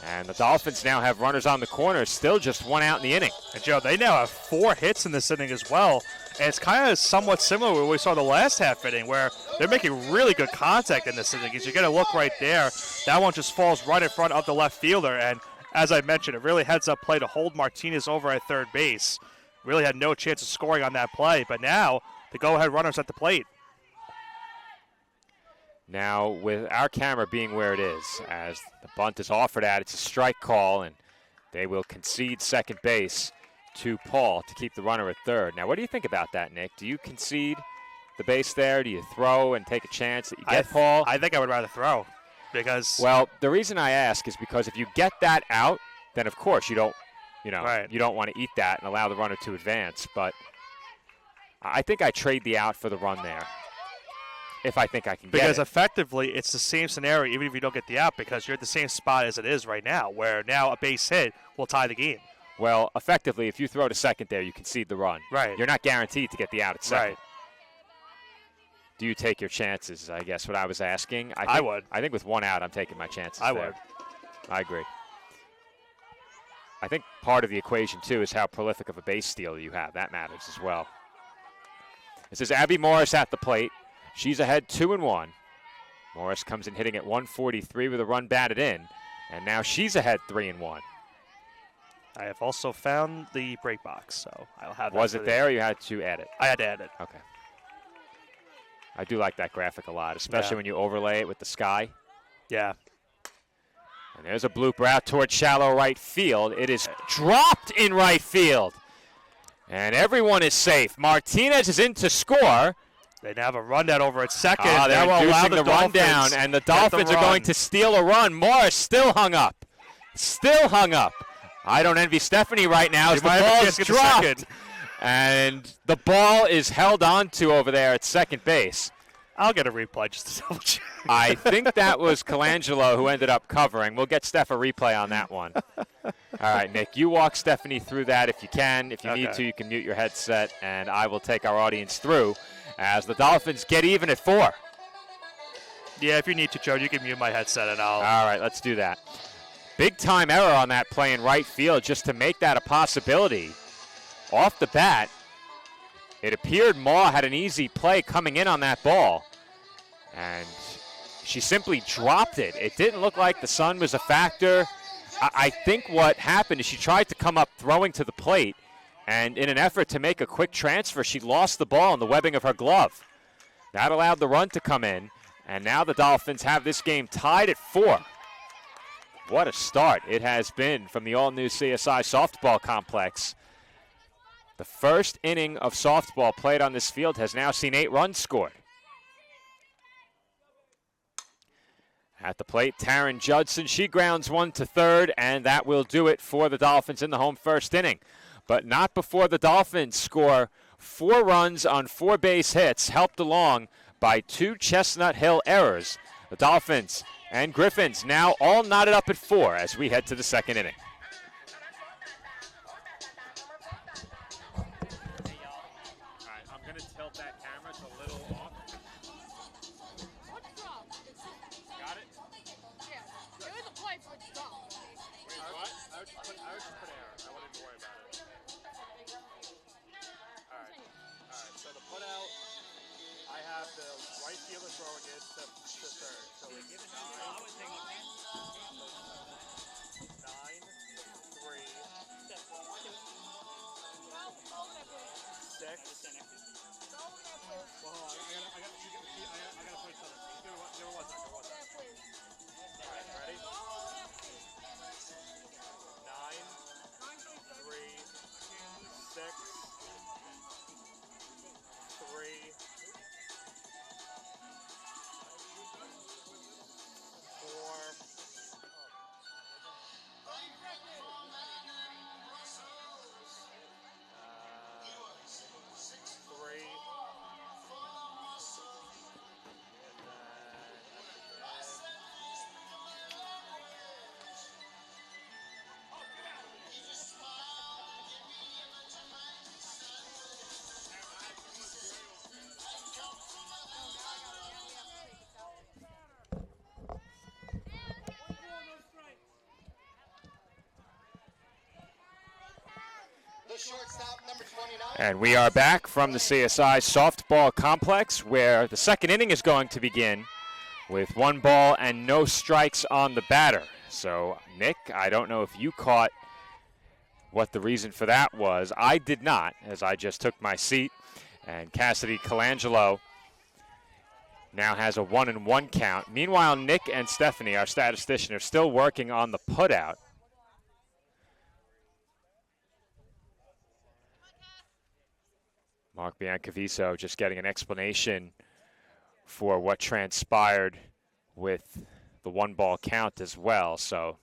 And the Dolphins now have runners on the corner, still just one out in the inning. And Joe, they now have 4 hits in this inning as well. And it's kind of somewhat similar to what we saw the last half inning, where they're making really good contact in this inning. As you get a look right there, that one just falls right in front of the left fielder. And as I mentioned, it really heads-up play to hold Martinez over at third base. Really had no chance of scoring on that play, but now the go-ahead runner's at the plate. Now, with our camera being where it is, as the bunt is offered at, it's a strike call, and they will concede second base to Paul to keep the runner at third. Now, what do you think about that, Nick? Do you concede the base there? Do you throw and take a chance that you get Paul? I think I would rather throw because... Well, the reason I ask is because if you get that out, then of course you don't want to eat that and allow the runner to advance. But I think I trade the out for the run there, if I think I can get it. Because effectively, it's the same scenario even if you don't get the out, because you're at the same spot as it is right now, where now a base hit will tie the game. Well, effectively, if you throw to second there, you concede the run. Right. You're not guaranteed to get the out at second. Right. Do you take your chances, I guess, what I was asking? I would. I think with one out, I'm taking my chances I there. would. I agree. I think part of the equation, too, is how prolific of a base stealer you have. That matters as well. This is Abby Morris at the plate. She's ahead 2-1. Morris comes in hitting at 143 with a run batted in, and now she's ahead 3-1. I have also found the break box, so I'll have that. Was it there, or you had to add it? I had to add it. Okay. I do like that graphic a lot, especially when you overlay it with the sky. Yeah. And there's a blooper out toward shallow right field. It is dropped in right field. And everyone is safe. Martinez is in to score. They now have a rundown over at second. They're that will allow reducing the rundown, and the Dolphins are going to steal a run. Morris still hung up. Still hung up. I don't envy Stephanie right now as the ball is dropped. And the ball is held on to over there at second base. I'll get a replay just to double check. I think that was Colangelo who ended up covering. We'll get Steph a replay on that one. All right, Nick, you walk Stephanie through that if you can. If you need to, you can mute your headset, and I will take our audience through as the Dolphins get even at 4. Yeah, if you need to, Joe, you can mute my headset, and I'll... All right, let's do that. Big time error on that play in right field just to make that a possibility. Off the bat, it appeared Ma had an easy play coming in on that ball, and she simply dropped it. It didn't look like the sun was a factor. I think what happened is she tried to come up throwing to the plate, and in an effort to make a quick transfer, she lost the ball in the webbing of her glove. That allowed the run to come in, and now the Dolphins have this game tied at 4. What a start it has been from the all-new CSI softball complex. The first inning of softball played on this field has now seen 8 runs scored. At the plate, Taryn Judson, she grounds one to third, and that will do it for the Dolphins in the home first inning. But not before the Dolphins score 4 runs on 4 base hits, helped along by 2 Chestnut Hill errors. The Dolphins and Griffins now all knotted up at 4 as we head to the second inning. the shortstop, number 29. And we are back from the CSI softball complex where the second inning is going to begin with 1 ball and no strikes on the batter. So, Nick, I don't know if you caught what the reason for that was. I did not, as I just took my seat. And Cassidy Colangelo now has a 1-1 count. Meanwhile, Nick and Stephanie, our statistician, are still working on the putout. Mark Biancaviso just getting an explanation for what transpired with the 1 ball count as well. So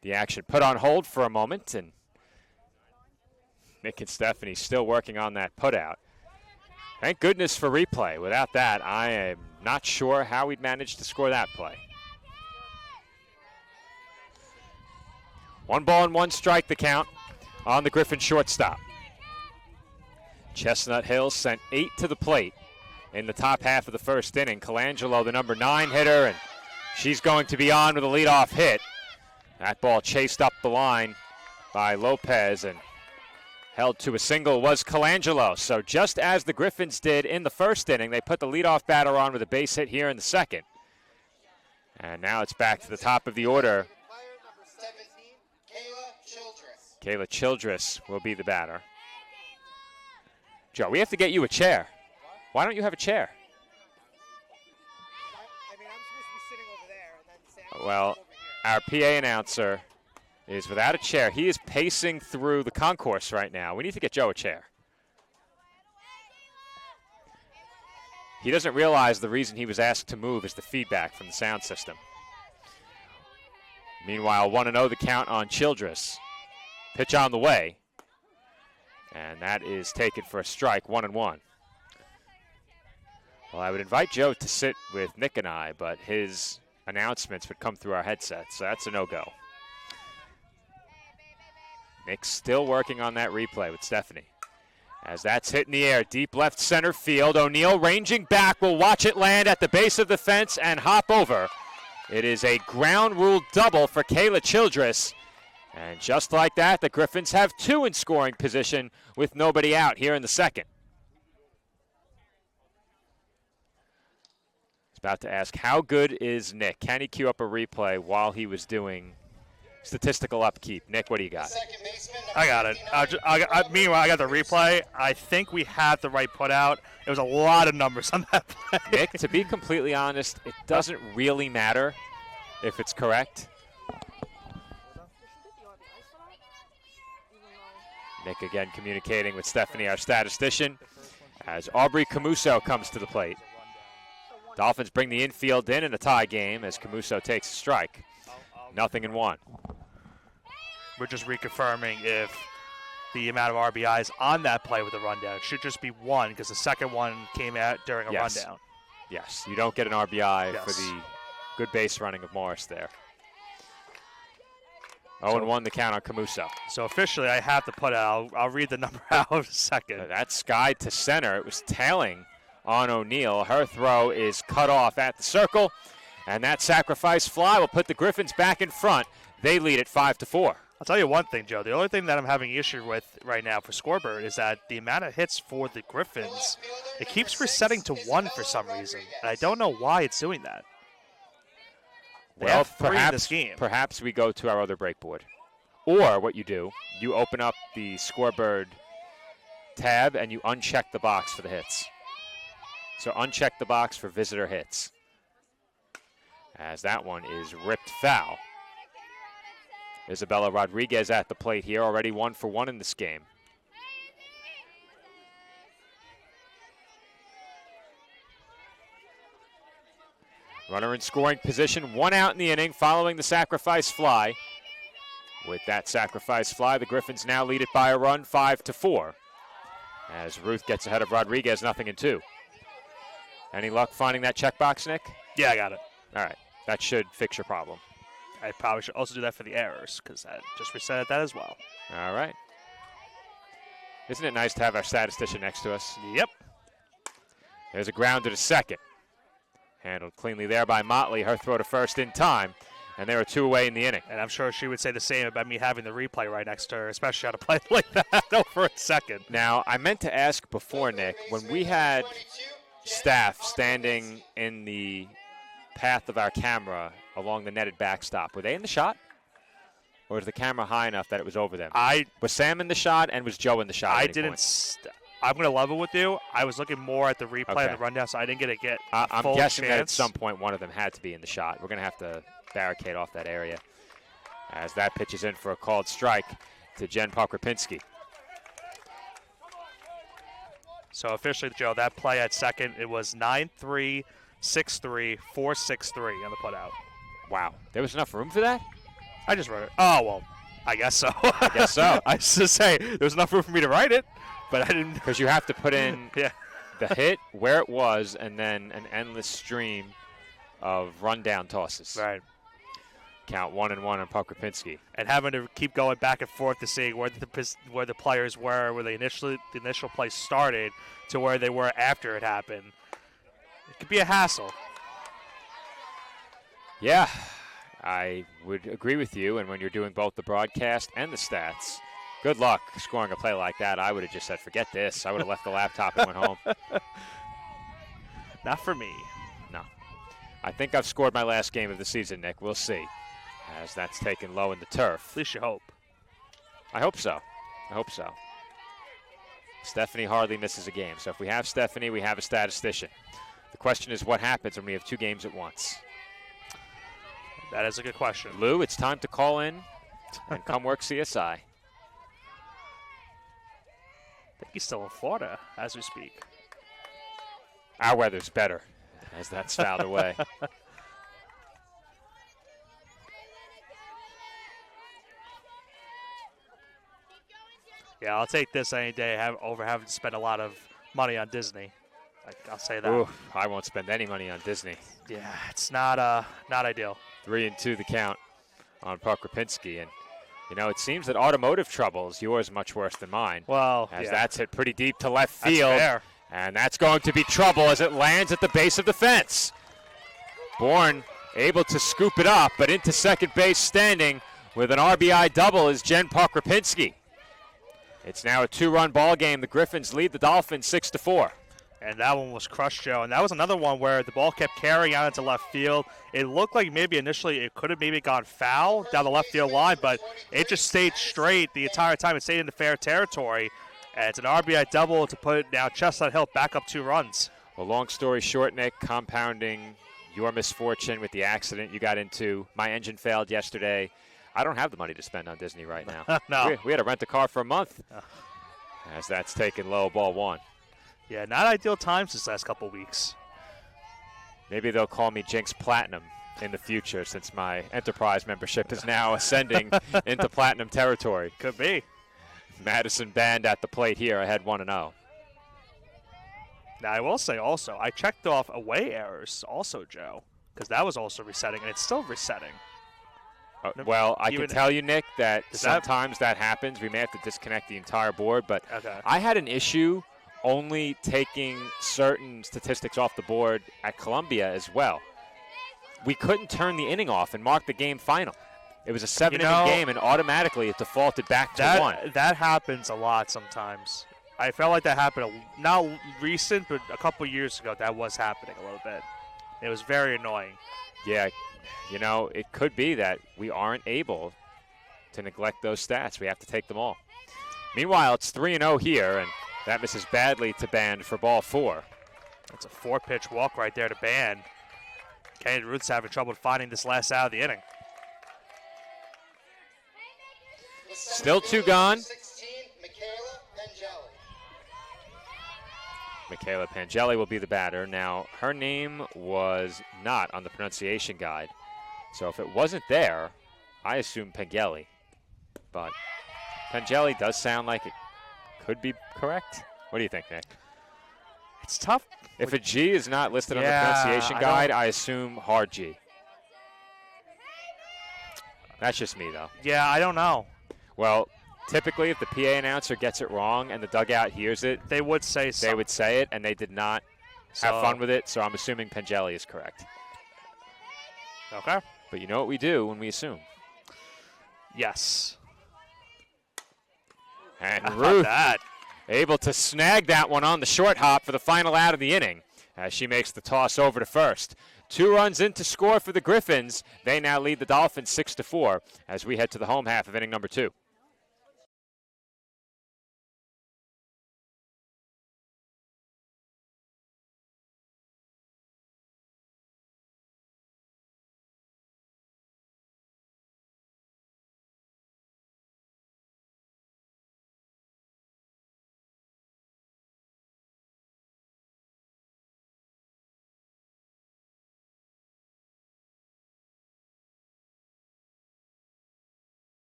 the action put on hold for a moment, and Nick and Stephanie still working on that putout. Thank goodness for replay. Without that, I am not sure how we'd manage to score that play. 1 ball and 1 strike the count on the Griffin shortstop. Chestnut Hills sent 8 to the plate in the top half of the first inning. Colangelo, the number 9 hitter, and she's going to be on with a leadoff hit. That ball chased up the line by Lopez, and held to a single was Colangelo. So just as the Griffins did in the first inning, they put the leadoff batter on with a base hit here in the second. And now it's back to the top of the order. Kayla Childress will be the batter. Joe, we have to get you a chair. Why don't you have a chair? I mean, I'm supposed to be sitting over there, and then Sam Well, over here. our PA announcer is without a chair. He is pacing through the concourse right now. We need to get Joe a chair. He doesn't realize the reason he was asked to move is the feedback from the sound system. Meanwhile, 1-0 the count on Childress. Pitch on the way. And that is taken for a strike, 1-1. Well, I would invite Joe to sit with Nick and I, but his announcements would come through our headsets, so that's a no-go. Nick's still working on that replay with Stephanie. As that's hit in the air, deep left center field. O'Neal ranging back, will watch it land at the base of the fence and hop over. It is a ground rule double for Kayla Childress. And just like that, the Griffins have 2 in scoring position with nobody out here in the second. He's about to ask, how good is Nick? Can he cue up a replay while he was doing statistical upkeep? Nick, what do you got? I got it. Meanwhile, I got the replay. I think we had the right putout. It was a lot of numbers on that play. Nick, to be completely honest, it doesn't really matter if it's correct. Nick again communicating with Stephanie, our statistician, as Aubrey Camuso comes to the plate. Dolphins bring the infield in a tie game as Camuso takes a strike. 0-1. We're just reconfirming if the amount of RBIs on that play with the rundown. It should just be 1 because the second one came out during a rundown. Yes, you don't get an RBI Yes. for the good base running of Morris there. 0-1 the count on Camuso. So officially, I have to put out. I'll read the number out in a second. That skied to center. It was tailing on O'Neal. Her throw is cut off at the circle, and that sacrifice fly will put the Griffins back in front. They lead it 5-4. I'll tell you one thing, Joe. The only thing that I'm having issue with right now for scoreboard is that the amount of hits for the Griffins, it keeps resetting to 1 for some reason, and I don't know why it's doing that. They Well, have 3 in this game. perhaps we go to our other break board. Or what you do, you open up the scoreboard tab and you uncheck the box for the hits. So uncheck the box for visitor hits. As that one is ripped foul. Isabella Rodriguez at the plate here, already 1 for 1 in this game. Runner in scoring position, 1 out in the inning following the sacrifice fly. With that sacrifice fly, the Griffins now lead it by a run, 5-4. As Ruth gets ahead of Rodriguez, 0-2. Any luck finding that checkbox, Nick? Yeah, I got it. All right, that should fix your problem. I probably should also do that for the errors because that just reset that as well. All right. Isn't it nice to have our statistician next to us? Yep. There's a grounder to second. Handled cleanly there by Motley. Her throw to first in time. And they were 2 away in the inning. And I'm sure she would say the same about me having the replay right next to her, especially on a play like that over a second. Now, I meant to ask before, Nick, when we had staff standing in the path of our camera along the netted backstop, were they in the shot? Or was the camera high enough that it was over them? Was Sam in the shot and was Joe in the shot? I'm going to level with you. I was looking more at the replay and the rundown, so I didn't get I'm full guessing chance. that at some point one of them had to be in the shot. We're going to have to barricade off that area as that pitch is in for a called strike to Jen Pokropinski. So officially, Joe, that play at second, it was 9-3, 6-3, 4-6-3 on the putout. Wow. There was enough room for that? I just wrote it. Oh, well, I guess so. I guess so. I was just say there was enough room for me to write it, but I didn't. Because you have to put in the hit, where it was, and then an endless stream of rundown tosses. Right. Count 1-1 on Pokropinski. And having to keep going back and forth to see where the players were, where the initial play started, to where they were after it happened. It could be a hassle. Yeah, I would agree with you. And when you're doing both the broadcast and the stats, good luck scoring a play like that. I would have just said, forget this. I would have left the laptop and went home. Not for me. No. I think I've scored my last game of the season, Nick. We'll see. As that's taken low in the turf. At least you hope. I hope so. I hope so. Stephanie hardly misses a game. So if we have Stephanie, we have a statistician. The question is what happens when we have 2 games at once? That is a good question. Lou, it's time to call in and come work CSI. I think he's still in Florida as we speak. Our weather's better as that's fouled away. Yeah, I'll take this any day over having to spend a lot of money on Disney. I'll say that. Ooh, I won't spend any money on Disney. Yeah, it's not ideal. 3-2 the count on Pokropinski. And, you know, it seems that automotive trouble is yours much worse than mine. Well, as that's hit pretty deep to left field. That's fair. And that's going to be trouble as it lands at the base of the fence. Bourne able to scoop it up, but into second base standing with an RBI double is Jen Pokropinski. It's now a 2-run ball game. The Griffins lead the Dolphins 6-4. And that one was crushed, Joe. And that was another one where the ball kept carrying out into left field. It looked like maybe initially it could have maybe gone foul down the left field line, but it just stayed straight the entire time. It stayed in the fair territory. And it's an RBI double to put now Chestnut Hill back up 2 runs. Well, long story short, Nick, compounding your misfortune with the accident you got into. My engine failed yesterday. I don't have the money to spend on Disney right now. No. We had to rent a car for a month. As that's taken low, ball 1. Yeah, not ideal times this last couple weeks. Maybe they'll call me Jinx Platinum in the future since my Enterprise membership is now ascending into Platinum territory. Could be. Madison Band at the plate here, ahead 1-0. Now, I will say also, I checked off away errors also, Joe, because that was also resetting, and it's still resetting. Well, I can tell you, Nick, that sometimes that happens. We may have to disconnect the entire board, but I had an issue only taking certain statistics off the board at Columbia as well. We couldn't turn the inning off and mark the game final. It was a 7-inning game, and automatically it defaulted back to 1. That happens a lot sometimes. I felt like that happened, not recent, but a couple years ago that was happening a little bit. It was very annoying. Yeah, you know, it could be that we aren't able to neglect those stats. We have to take them all. Meanwhile, it's 3-0 here, and that misses badly to Band for ball 4. That's a 4-pitch walk right there to Band. Kennedy Ruth's having trouble finding this last out of the inning. Still 2 gone. 16, Michaela Angeli. Michaela Pangeli will be the batter. Now, her name was not on the pronunciation guide. So if it wasn't there, I assume Pangeli. But Pangeli does sound like it could be correct. What do you think, Nick? It's tough. If a G is not listed on the pronunciation guide, I assume hard G. That's just me, though. Yeah, I don't know. Well, typically, if the PA announcer gets it wrong and the dugout hears it, they would say so. They would say it, and they did not have fun with it, so I'm assuming Pangeli is correct. Okay. But you know what we do when we assume. Yes. And How about Ruth that? able to snag that one on the short hop for the final out of the inning as she makes the toss over to first. 2 runs in to score for the Griffins. They now lead the Dolphins 6-4 as we head to the home half of inning number 2.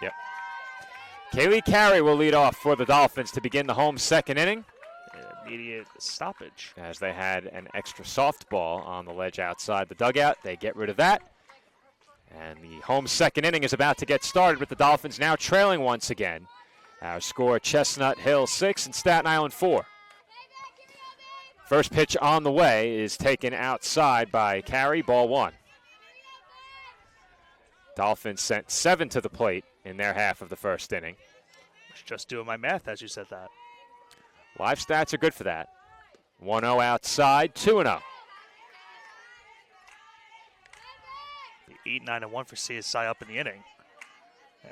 Yep. Kaylee Carey will lead off for the Dolphins to begin the home second inning. Immediate stoppage. As they had an extra softball on the ledge outside the dugout, they get rid of that. And the home second inning is about to get started with the Dolphins now trailing once again. Our score, Chestnut Hill 6 and Staten Island 4. First pitch on the way is taken outside by Carey, ball 1. Dolphins sent 7 to the plate in their half of the first inning. Just doing my math as you said that. Live stats are good for that. 1-0 outside, 2-0. 8-9-1 for CSI up in the inning.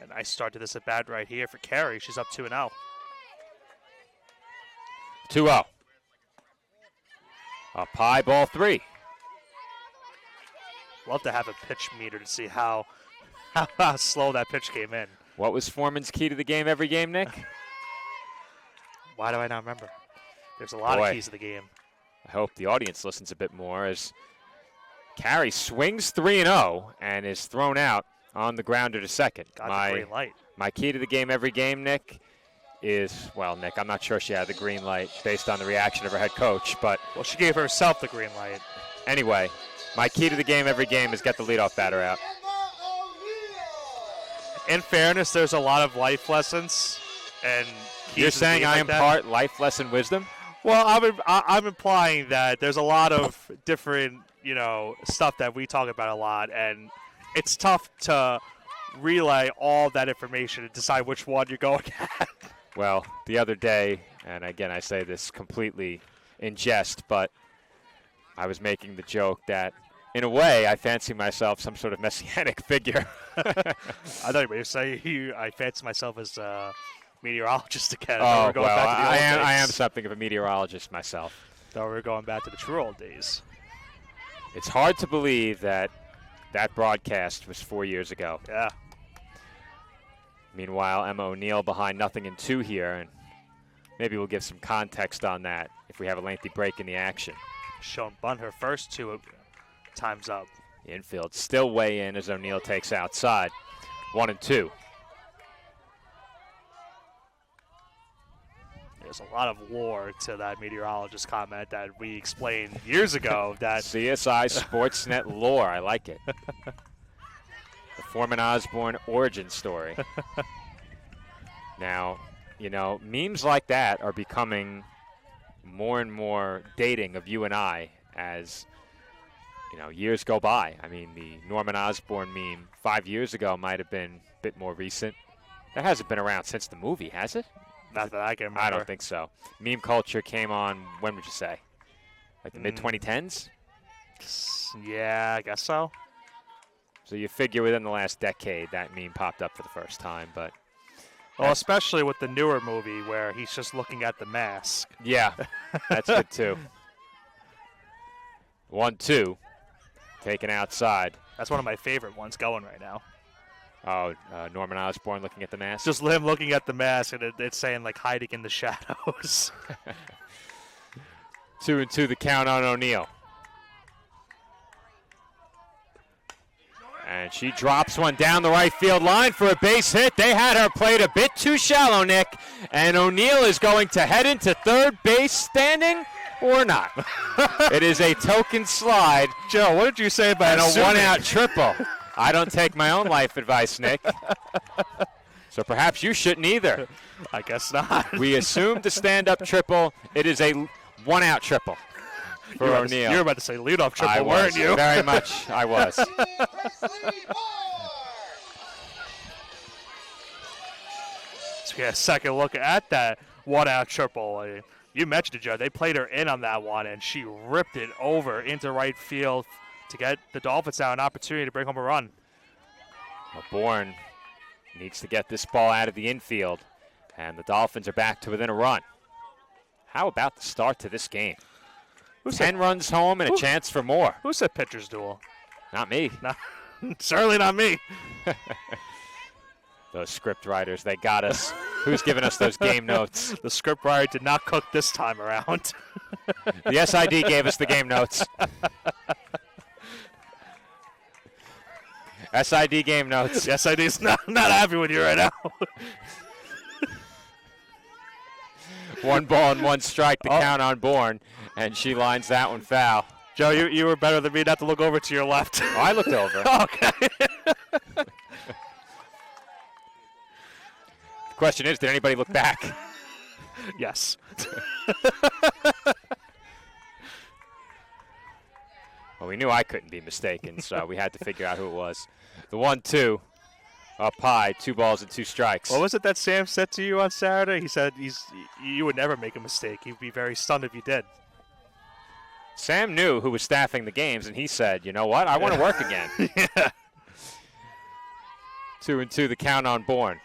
And I started this at bat right here for Carey. She's up 2-0. 2-0. Up high, ball 3. Love to have a pitch meter to see how slow that pitch came in. What was Foreman's key to the game every game, Nick? Why do I not remember? There's a lot of keys to the game. I hope the audience listens a bit more as Carey swings 3-0 and is thrown out on the grounder to second. Got the green light. My key to the game every game, Nick, is, well, Nick, I'm not sure she had the green light based on the reaction of her head coach, but... Well, she gave herself the green light. Anyway, my key to the game every game is get the leadoff batter out. In fairness, there's a lot of life lessons and You're saying I impart life lesson wisdom? Well, I'm implying that there's a lot of different, stuff that we talk about a lot, and it's tough to relay all that information and decide which one you're going at. Well, the other day, and again, I say this completely in jest, but I was making the joke that, in a way, I fancy myself some sort of messianic figure. I thought you were saying I fancy myself as a meteorologist again. Oh, well, I am something of a meteorologist myself. Thought we were going back to the true old days. It's hard to believe that broadcast was 4 years ago. Yeah. Meanwhile, Emma O'Neill behind 0-2 here, and maybe we'll give some context on that if we have a lengthy break in the action. Shown bunt her first 2 times up. Infield still way in as O'Neill takes outside. 1-2. There's a lot of lore to that meteorologist comment that we explained years ago. That CSI Sportsnet lore. I like it. The Foreman Osborne origin story. Now, memes like that are becoming more and more dating of you and I as, years go by. I mean, the Norman Osborn meme 5 years ago might have been a bit more recent. That hasn't been around since the movie, has it? Not that I can remember. I don't think so. Meme culture came on, when would you say? Like the mid-2010s? Yeah, I guess so. So you figure within the last decade that meme popped up for the first time, but Well, especially with the newer movie where he's just looking at the mask. yeah, that's good too. 1-2, taken outside. That's one of my favorite ones going right now. Oh, Norman Osborn looking at the mask. Just him looking at the mask, and it's saying, like, hiding in the shadows. 2-2 the count on O'Neal. And she drops one down the right field line for a base hit. They had her played a bit too shallow, Nick. And O'Neal is going to head into third base standing or not. It is a token slide. Joe, what did you say about and a one-out triple? I don't take my own life advice, Nick. So perhaps you shouldn't either. I guess not. We assumed the stand-up triple. It is a one-out triple for O'Neal. You were about to say leadoff triple, I weren't you? Very much, I was. So we had a second look at that one-out triple. You mentioned it, Joe. They played her in on that one, and she ripped it over into right field to get the Dolphins now an opportunity to bring home a run. Bourne needs to get this ball out of the infield, and the Dolphins are back to within a run. How about the start to this game? 10 runs home and a chance for more. Who said pitcher's duel? Not me. Certainly not me. Those script writers, they got us. Who's giving us those game notes? The script writer did not cook this time around. The SID gave us the game notes. SID game notes. The SID's not happy with you right now. 1 ball and 1 strike to count on Bourne, and she lines that one foul. Joe, you were better than me not to look over to your left. Oh, I looked over. Okay. The question is, did anybody look back? Yes. Well, we knew I couldn't be mistaken, so we had to figure out who it was. The 1-2, up high, 2 balls and 2 strikes. What was it that Sam said to you on Saturday? He said you would never make a mistake. He'd be very stunned if you did. Sam knew who was staffing the games, and he said, you know what, I want to work again. Yeah. 2-2 the count on Bourne.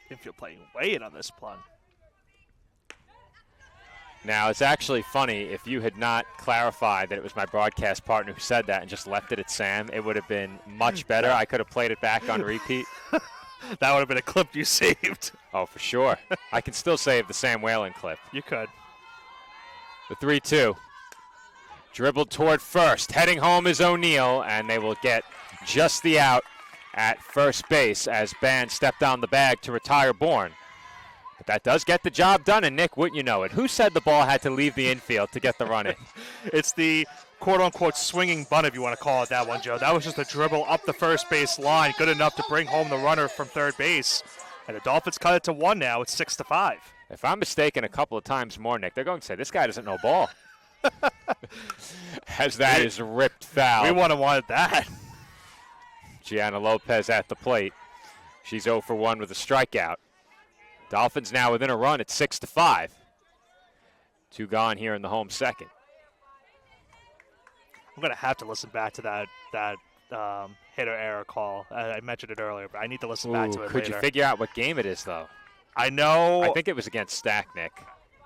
If you're playing way in on this plun. Now, it's actually funny, if you had not clarified that it was my broadcast partner who said that and just left it at Sam, it would have been much better. I could have played it back on repeat. That would have been a clip you saved. Oh, for sure. I can still save the Sam Whalen clip. You could. The 3-2. Dribbled toward first. Heading home is O'Neal, and they will get just the out at first base as Ban stepped on the bag to retire Bourne. But that does get the job done, and Nick, wouldn't you know it? Who said the ball had to leave the infield to get the run in? It's the quote-unquote swinging bunt, if you want to call it that one, Joe. That was just a dribble up the first base line, good enough to bring home the runner from third base. And the Dolphins cut it to 1 now. It's 6-5. If I'm mistaken a couple of times more, Nick, they're going to say, this guy doesn't know ball. As that is ripped foul. We wouldn't have wanted that. Gianna Lopez at the plate. She's 0 for 1 with a strikeout. Dolphins now within a run at 6-5. 2 gone here in the home second. I'm going to have to listen back to that hitter error call. I mentioned it earlier, but I need to listen back to it Could later. you figure out what game it is, though? I know. I think it was against Stack, Nick.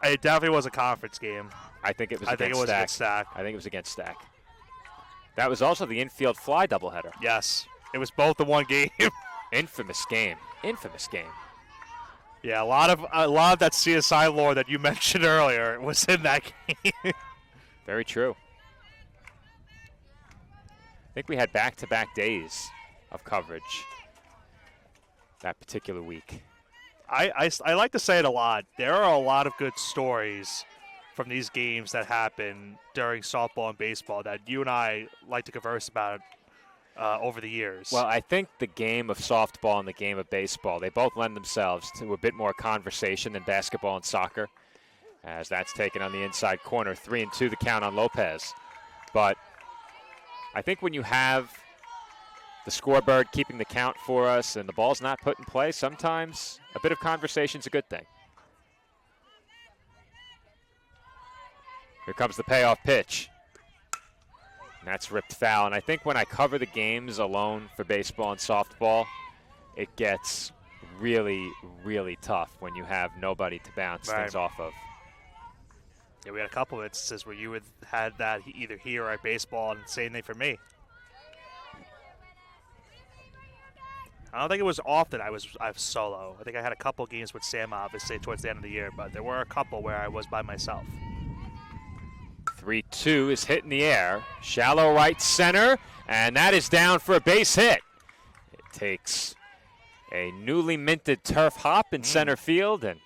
It definitely was a conference game. I think it was against Stack. I think it was against Stack. That was also the infield fly doubleheader. Yes. It was both the one game. Infamous game. Infamous game. Yeah, a lot of that CSI lore that you mentioned earlier was in that game. Very true. I think we had back-to-back days of coverage that particular week. I like to say it a lot. There are a lot of good stories from these games that happen during softball and baseball that you and I like to converse about over the years. Well, I think the game of softball and the game of baseball, they both lend themselves to a bit more conversation than basketball and soccer, as that's taken on the inside corner. 3-2 the count on Lopez. But I think when you have the scoreboard keeping the count for us and the ball's not put in play, sometimes a bit of conversation's a good thing. Here comes the payoff pitch. That's ripped foul. And I think when I cover the games alone for baseball and softball, it gets really, really tough when you have nobody to bounce things off of. Yeah, we had a couple of instances where you had that either here or at baseball, and same thing for me. I don't think it was often I was solo. I think I had a couple games with Sam, obviously, towards the end of the year, but there were a couple where I was by myself. 3-2 is hit in the air. Shallow right center, and that is down for a base hit. It takes a newly minted turf hop in center field, and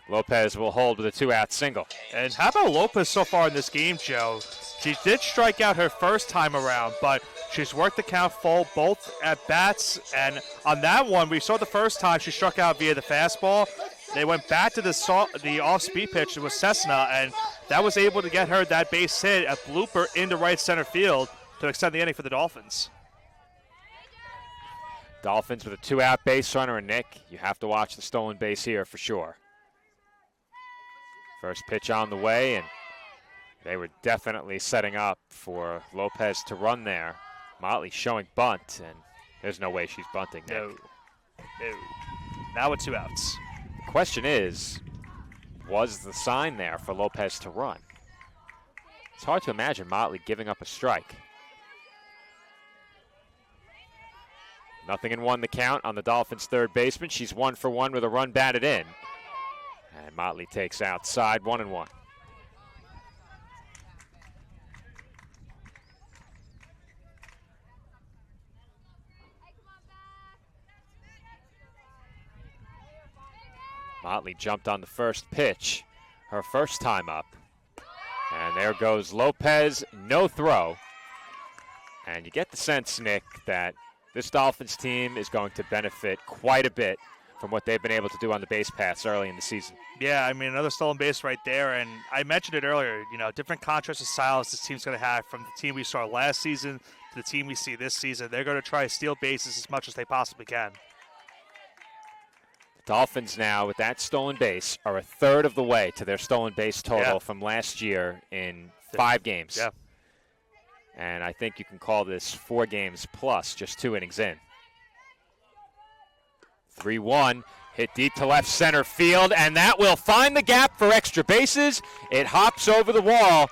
Lopez will hold with a 2-out single. And how about Lopez so far in this game, Joe? She did strike out her first time around, but she's worked the count full both at bats. And on that one, we saw the first time she struck out via the fastball. They went back to the off-speed pitch with Chestnut, and that was able to get her that base hit, a blooper into right center field to extend the inning for the Dolphins. Dolphins with a 2-out base runner, and Nick, you have to watch the stolen base here for sure. First pitch on the way, and they were definitely setting up for Lopez to run there. Motley showing bunt, and there's no way she's bunting there. No. Now with 2 outs. The question is, was the sign there for Lopez to run? It's hard to imagine Motley giving up a strike. 0-1 the count on the Dolphins' third baseman. She's 1 for 1 with a run batted in. And Motley takes outside, 1-1. Motley jumped on the first pitch, her first time up. And there goes Lopez, no throw. And you get the sense, Nick, that this Dolphins team is going to benefit quite a bit from what they've been able to do on the base paths early in the season. Yeah, I mean, another stolen base right there. And I mentioned it earlier, different contrasts of styles this team's going to have from the team we saw last season to the team we see this season. They're going to try to steal bases as much as they possibly can. Dolphins now, with that stolen base, are a third of the way to their stolen base total from last year in 5 games. Yeah. And I think you can call this 4 games plus, just 2 innings in. 3-1, hit deep to left center field, and that will find the gap for extra bases. It hops over the wall,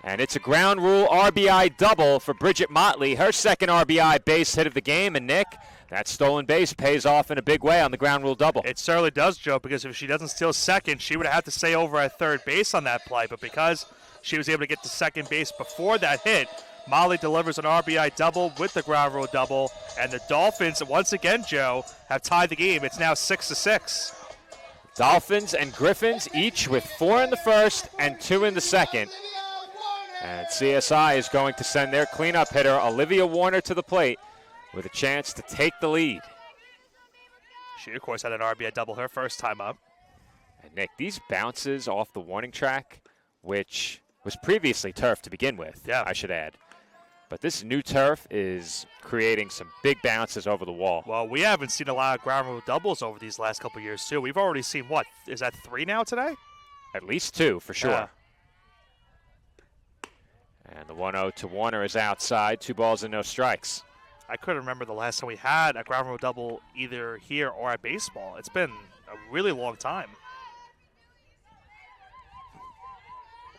and it's a ground rule RBI double for Bridget Motley, her second RBI base hit of the game. And Nick, that stolen base pays off in a big way on the ground rule double. It certainly does, Joe, because if she doesn't steal second, she would have to stay over at third base on that play. But because she was able to get to second base before that hit, Motley delivers an RBI double with the ground rule double. And the Dolphins, once again, Joe, have tied the game. It's now 6-6. Dolphins and Griffins each with 4 in the first and 2 in the second. And CSI is going to send their cleanup hitter, Olivia Warner, to the plate with a chance to take the lead. She, of course, had an RBI double her first time up. And Nick, these bounces off the warning track, which was previously turf to begin with, I should add. But this new turf is creating some big bounces over the wall. Well, we haven't seen a lot of ground rule doubles over these last couple of years, too. We've already seen, what, is that 3 now today? At least 2, for sure. Yeah. And the 1-0 to Warner is outside, 2 balls and no strikes. I couldn't remember the last time we had a ground rule double either here or at baseball. It's been a really long time.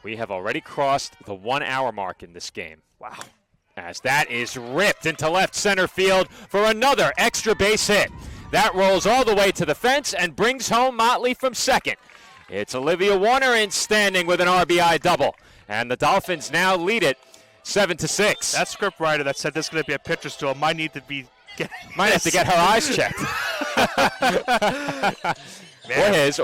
We have already crossed the 1 hour mark in this game. Wow. As that is ripped into left center field for another extra base hit. That rolls all the way to the fence and brings home Motley from second. It's Olivia Warner in standing with an RBI double. And the Dolphins now lead it 7-6. That script writer that said this is going to be a pitcher's duel might need to be might have to get her eyes checked. Or his.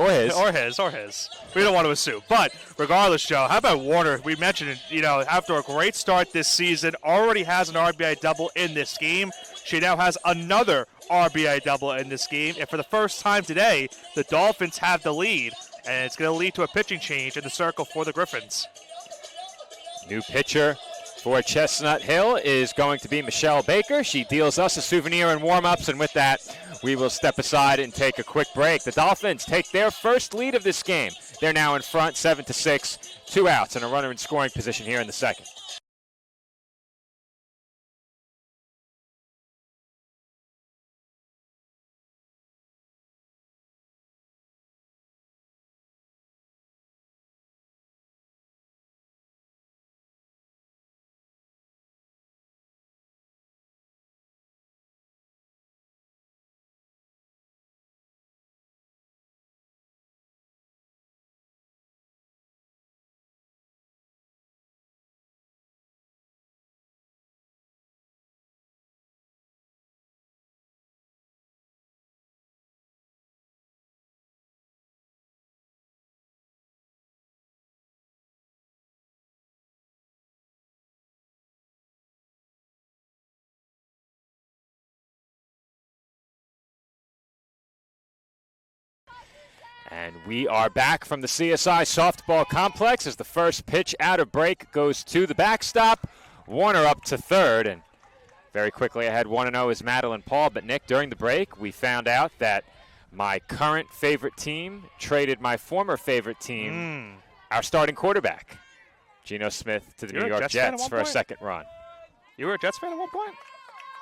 We don't want to assume. But regardless, Joe, how about Warner? We mentioned it, after a great start this season, already has an RBI double in this game. She now has another RBI double in this game. And for the first time today, the Dolphins have the lead. And it's going to lead to a pitching change in the circle for the Griffins. New pitcher for Chestnut Hill is going to be Michelle Baker. She deals us a souvenir in warm-ups, and with that, we will step aside and take a quick break. The Dolphins take their first lead of this game. They're now in front, 7-6, 2 outs, and a runner in scoring position here in the second. And we are back from the CSI softball complex as the first pitch out of break goes to the backstop. Warner up to third, and very quickly ahead 1-0 is Madeline Paul. But Nick, during the break, we found out that my current favorite team traded my former favorite team, our starting quarterback, Geno Smith, to the New York Jets for a second run. You were a Jets fan at one point?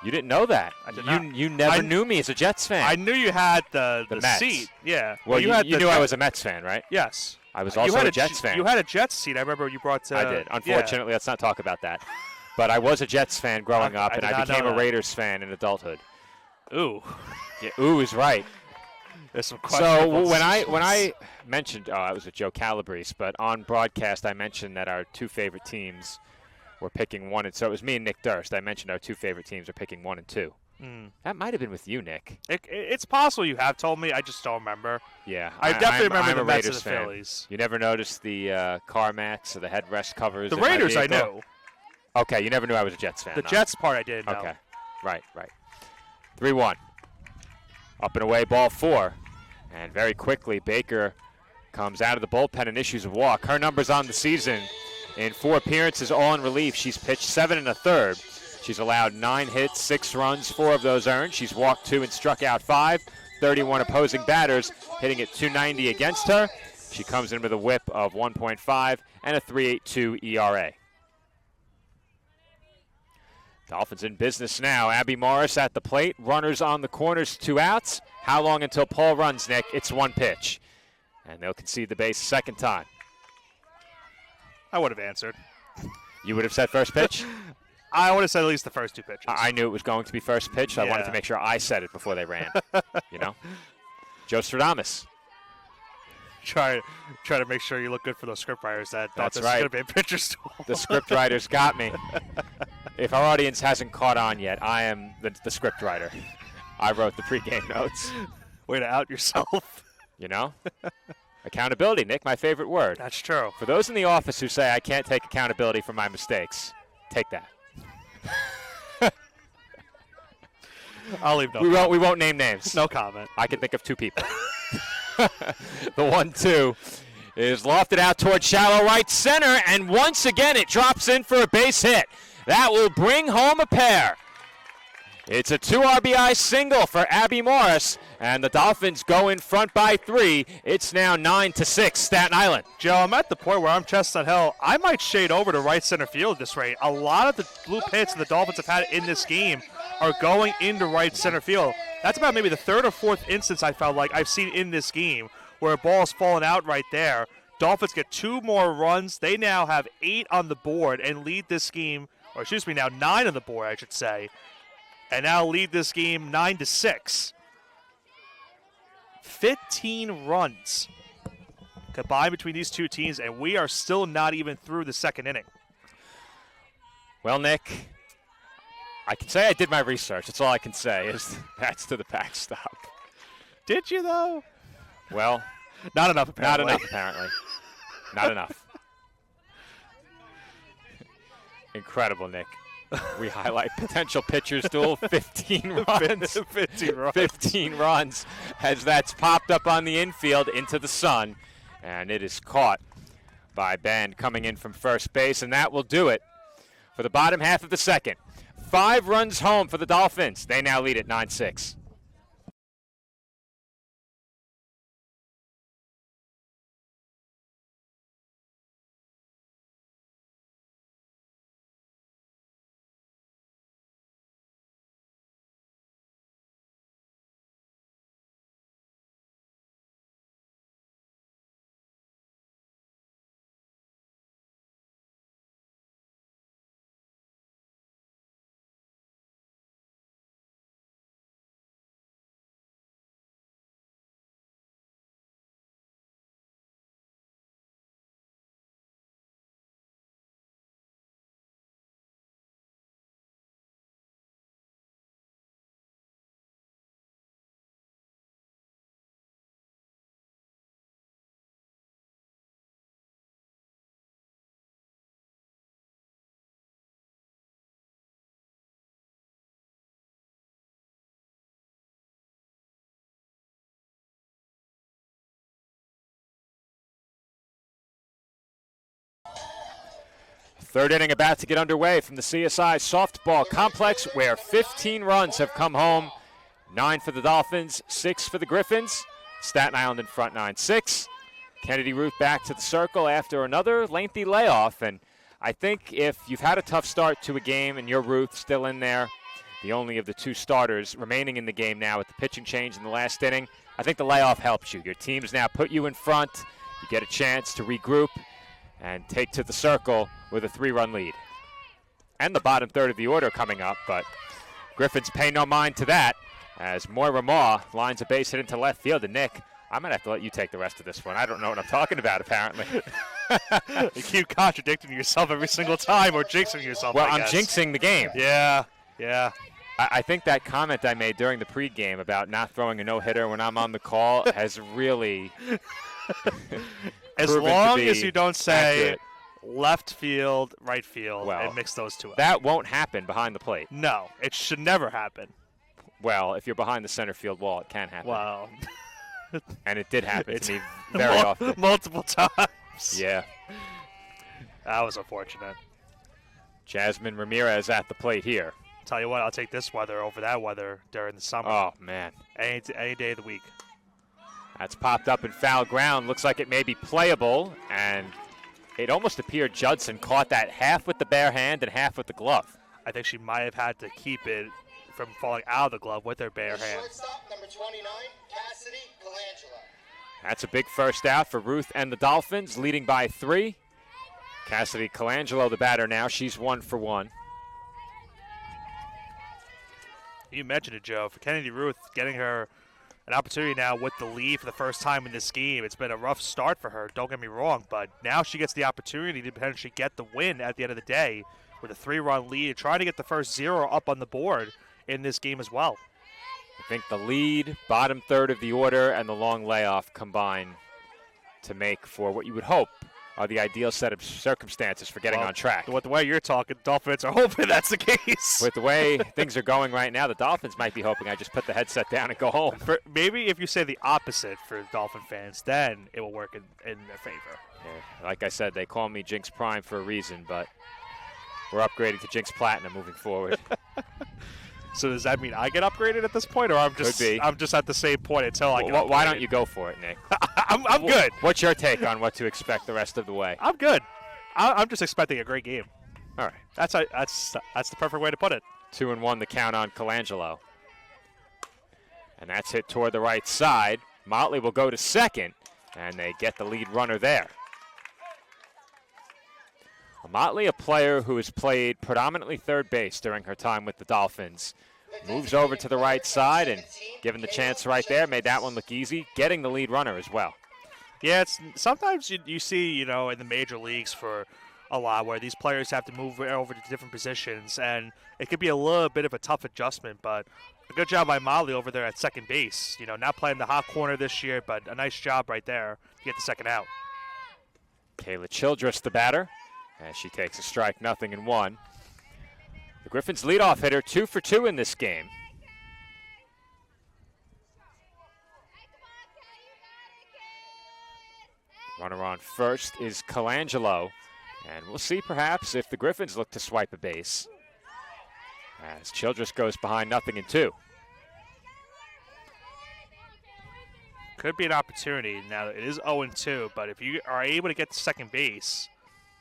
You didn't know that. I did not. You never knew me as a Jets fan. I knew you had the Mets. seat. Yeah. Well, you knew I was a Mets fan, right? Yes. I was also a Jets fan. You had a Jets seat. I remember you brought to. I did. Unfortunately, let's not talk about that. But I was a Jets fan growing up, and I became a Raiders fan in adulthood. Ooh. Yeah, ooh is right. There's some questions. So when I mentioned, I was with Joe Calabrese, but on broadcast I mentioned that our two favorite teams were picking 1 and so it was me and Nick Durst. I mentioned our two favorite teams are picking 1 and 2. That might have been with you, Nick. It's possible you have told me. I just don't remember. Yeah, I definitely remember I'm the a Mets Raiders and the fan. Phillies. You never noticed the car mats or the headrest covers? The in my Raiders I vehicle? know. Okay, you never knew I was a Jets fan. The though. Jets part I didn't know. Okay, right. 3-1. Up and away, ball 4. And very quickly, Baker comes out of the bullpen and issues a walk. Her numbers on the season in 4 appearances, all in relief. She's pitched 7 1/3. She's allowed 9 hits, 6 runs, 4 of those earned. She's walked 2 and struck out 5. 31 opposing batters, hitting at .290 against her. She comes in with a whip of 1.5 and a 3.82 ERA. Dolphins in business now. Abby Morris at the plate. Runners on the corners, 2 outs. How long until Paul runs, Nick? It's 1 pitch. And they'll concede the base second time. I would have answered. You would have said first pitch? I would have said at least the first 2 pitches. I knew it was going to be first pitch, so I wanted Yeah. to make sure I said it before they ran. You know? Joe Stradamus. Try to make sure you look good for those scriptwriters that thought That's this right. was going to be a pitcher's duel. The script writers got me. If our audience hasn't caught on yet, I am the script writer. I wrote the pregame notes. Way to out yourself. You know? Accountability, Nick, my favorite word. That's true. For those in the office who say I can't take accountability for my mistakes, take that. I'll leave no We comment. won't name names. No comment. I can think of 2 people. The 1-2 is lofted out toward shallow right center, and once again it drops in for a base hit. That will bring home a pair. It's a 2 RBI single for Abby Morris, and the Dolphins go in front by 3. It's now 9-6, Staten Island. Joe, I'm at the point where I'm Chestnut Hill. I might shade over to right center field at this rate. A lot of the blue hits the Dolphins have had in this game are going into right center field. That's about maybe the 3rd or 4th instance I felt like I've seen in this game where a ball's fallen out right there. Dolphins get 2 more runs. They now have 8 on the board and lead this game, or excuse me, now 9 on the board, I should say, and now lead this game 9-6. 15 runs combined between these 2 teams, and we are still not even through the 2nd inning. Well, Nick, I can say I did my research. That's all I can say is that's to the backstop. Did you, though? Well, Not enough, apparently. not enough, apparently. Not enough. Incredible, Nick. We highlight potential pitchers duel, 15 runs. 15 runs. 15 runs as that's popped up on the infield into the sun. And it is caught by Ben coming in from first base, and that will do it for the bottom half of the second. 5 runs home for the Dolphins. They now lead at 9-6. Third inning about to get underway from the CSI softball complex, where 15 runs have come home. 9 for the Dolphins, 6 for the Griffins. Staten Island in front 9-6. Kennedy Ruth back to the circle after another lengthy layoff. And I think if you've had a tough start to a game and you're Ruth still in there, the only of the 2 starters remaining in the game now with the pitching change in the last inning, I think the layoff helps you. Your team's now put you in front. You get a chance to regroup and take to the circle with a 3-run lead. And the bottom third of the order coming up, but Griffins pay no mind to that as Moira Maw lines a base hit into left field. And Nick, I'm going to have to let you take the rest of this one. I don't know what I'm talking about, apparently. You keep contradicting yourself every single time or jinxing yourself. Well, I'm jinxing the game. Yeah. I think that comment I made during the pregame about not throwing a no-hitter when I'm on the call has really as long as you don't say accurate. Left field, right field, and mix those two up. That won't happen behind the plate. No, it should never happen. Well, if you're behind the center field wall, it can happen. Wow. And it did happen to me very often. Multiple times. Yeah. That was unfortunate. Jasmine Ramirez at the plate here. Tell you what, I'll take this weather over that weather during the summer. Oh, man. Any day of the week. That's popped up in foul ground. Looks like it may be playable, and it almost appeared Judson caught that half with the bare hand and half with the glove. I think she might have had to keep it from falling out of the glove with her bare hand. Shortstop, number 29, Cassidy Colangelo. That's a big first out for Ruth and the Dolphins, leading by 3. Cassidy Colangelo, the batter now. She's 1 for 1. You mentioned it, Joe. For Kennedy Ruth, getting her an opportunity now with the lead for the first time in this game. It's been a rough start for her, don't get me wrong, but now she gets the opportunity to potentially get the win at the end of the day with a 3-run lead, trying to get the first 0 up on the board in this game as well. I think the lead, bottom third of the order, and the long layoff combine to make for what you would hope are the ideal set of circumstances for getting on track. With the way you're talking, Dolphins are hoping that's the case. With the way things are going right now, the Dolphins might be hoping I just put the headset down and go home. Maybe if you say the opposite for Dolphin fans, then it will work in their favor. Yeah, like I said, they call me Jinx Prime for a reason, but we're upgrading to Jinx Platinum moving forward. So does that mean I get upgraded at this point, or I'm just at the same point until I get upgraded? Why don't you go for it, Nick? I'm good. What's your take on what to expect the rest of the way? I'm good. I'm just expecting a great game. All right. That's the perfect way to put it. 2-1 the count on Colangelo. And that's hit toward the right side. Motley will go to second, and they get the lead runner there. Motley, a player who has played predominantly third base during her time with the Dolphins, moves over to the right side, and given the chance right there, made that one look easy, getting the lead runner as well. Yeah, sometimes you see, in the major leagues for a lot where these players have to move over to different positions, and it could be a little bit of a tough adjustment, but a good job by Motley over there at second base. Not playing the hot corner this year, but a nice job right there to get the second out. Kayla Childress, the batter, as she takes a strike, 0-1. The Griffins' leadoff hitter, 2 for 2 in this game. Runner on first is Colangelo, and we'll see perhaps if the Griffins look to swipe a base as Childress goes behind 0-2. Could be an opportunity. Now, it is 0-2, but if you are able to get to second base,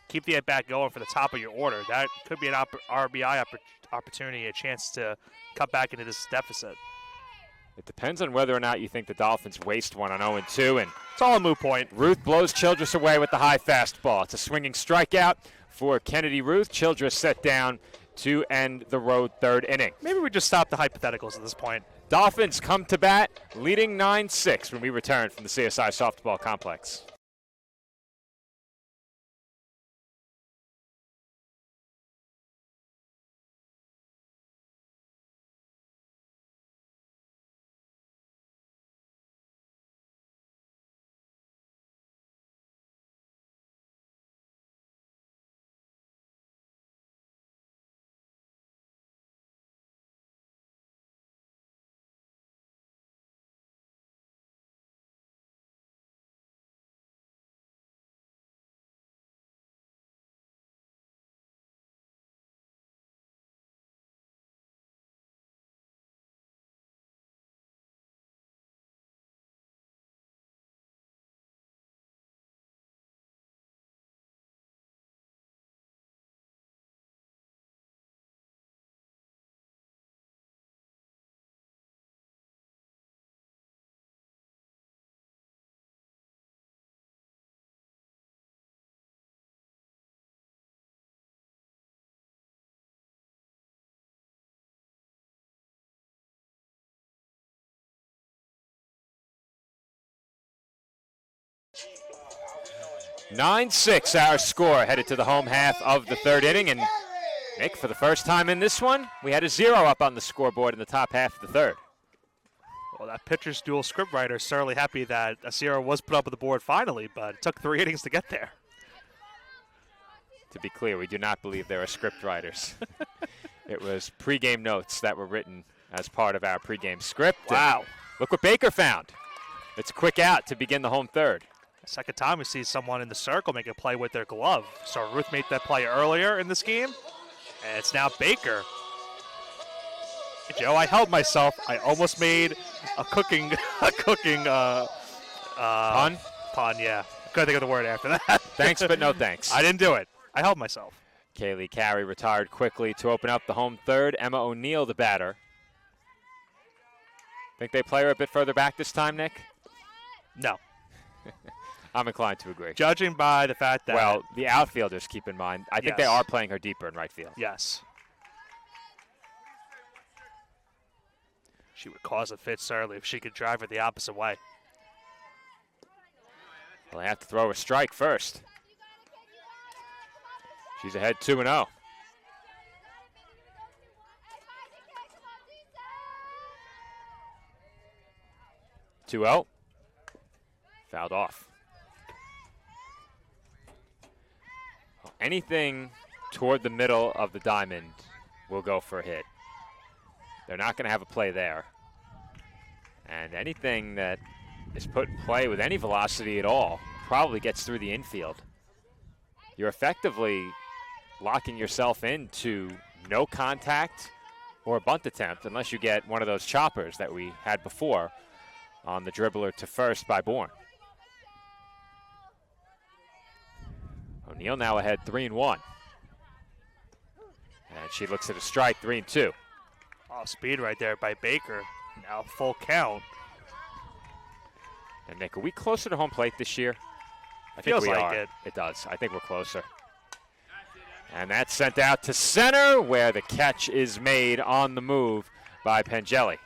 keep the at-bat going for the top of your order. That could be an RBI opportunity, a chance to cut back into this deficit. It depends on whether or not you think the Dolphins waste one on 0-2. And it's all a moot point. Ruth blows Childress away with the high fastball. It's a swinging strikeout for Kennedy Ruth. Childress set down to end the road third inning. Maybe we just stop the hypotheticals at this point. Dolphins come to bat, leading 9-6 when we return from the CSI softball complex. 9-6 our score, headed to the home half of the third inning. And Nick, for the first time in this one, we had a 0 up on the scoreboard in the top half of the third. Well, that pitcher's dual scriptwriter is certainly happy that a 0 was put up on the board finally, but it took 3 innings to get there. To be clear, we do not believe there are script writers. It was pregame notes that were written as part of our pregame script. Wow. And look what Baker found. It's a quick out to begin the home third. Second time we see someone in the circle make a play with their glove. So Ruth made that play earlier in this game, and it's now Baker. Joe, I held myself. I almost made a cooking pun. Pun, yeah. Couldn't think of the word after that. Thanks, but no thanks. I didn't do it. I held myself. Kaylee Carey retired quickly to open up the home third. Emma O'Neill, the batter. Think they play her a bit further back this time, Nick? No. I'm inclined to agree. Judging by the fact that... Well, the outfielders, keep in mind. I think they are playing her deeper in right field. Yes. She would cause a fit, certainly, if she could drive it the opposite way. Well, they have to throw a strike first. She's ahead 2-0. Two-0. Fouled off. Anything toward the middle of the diamond will go for a hit. They're not going to have a play there. And anything that is put in play with any velocity at all probably gets through the infield. You're effectively locking yourself into no contact or a bunt attempt unless you get one of those choppers that we had before on the dribbler to first by Bourne. O'Neill now ahead 3-1. And she looks at a strike, 3-2. Oh, speed right there by Baker. Now full count. And Nick, are we closer to home plate this year? I think Feels we like are. it. It does. I think we're closer. And that's sent out to center, where the catch is made on the move by Pangeli.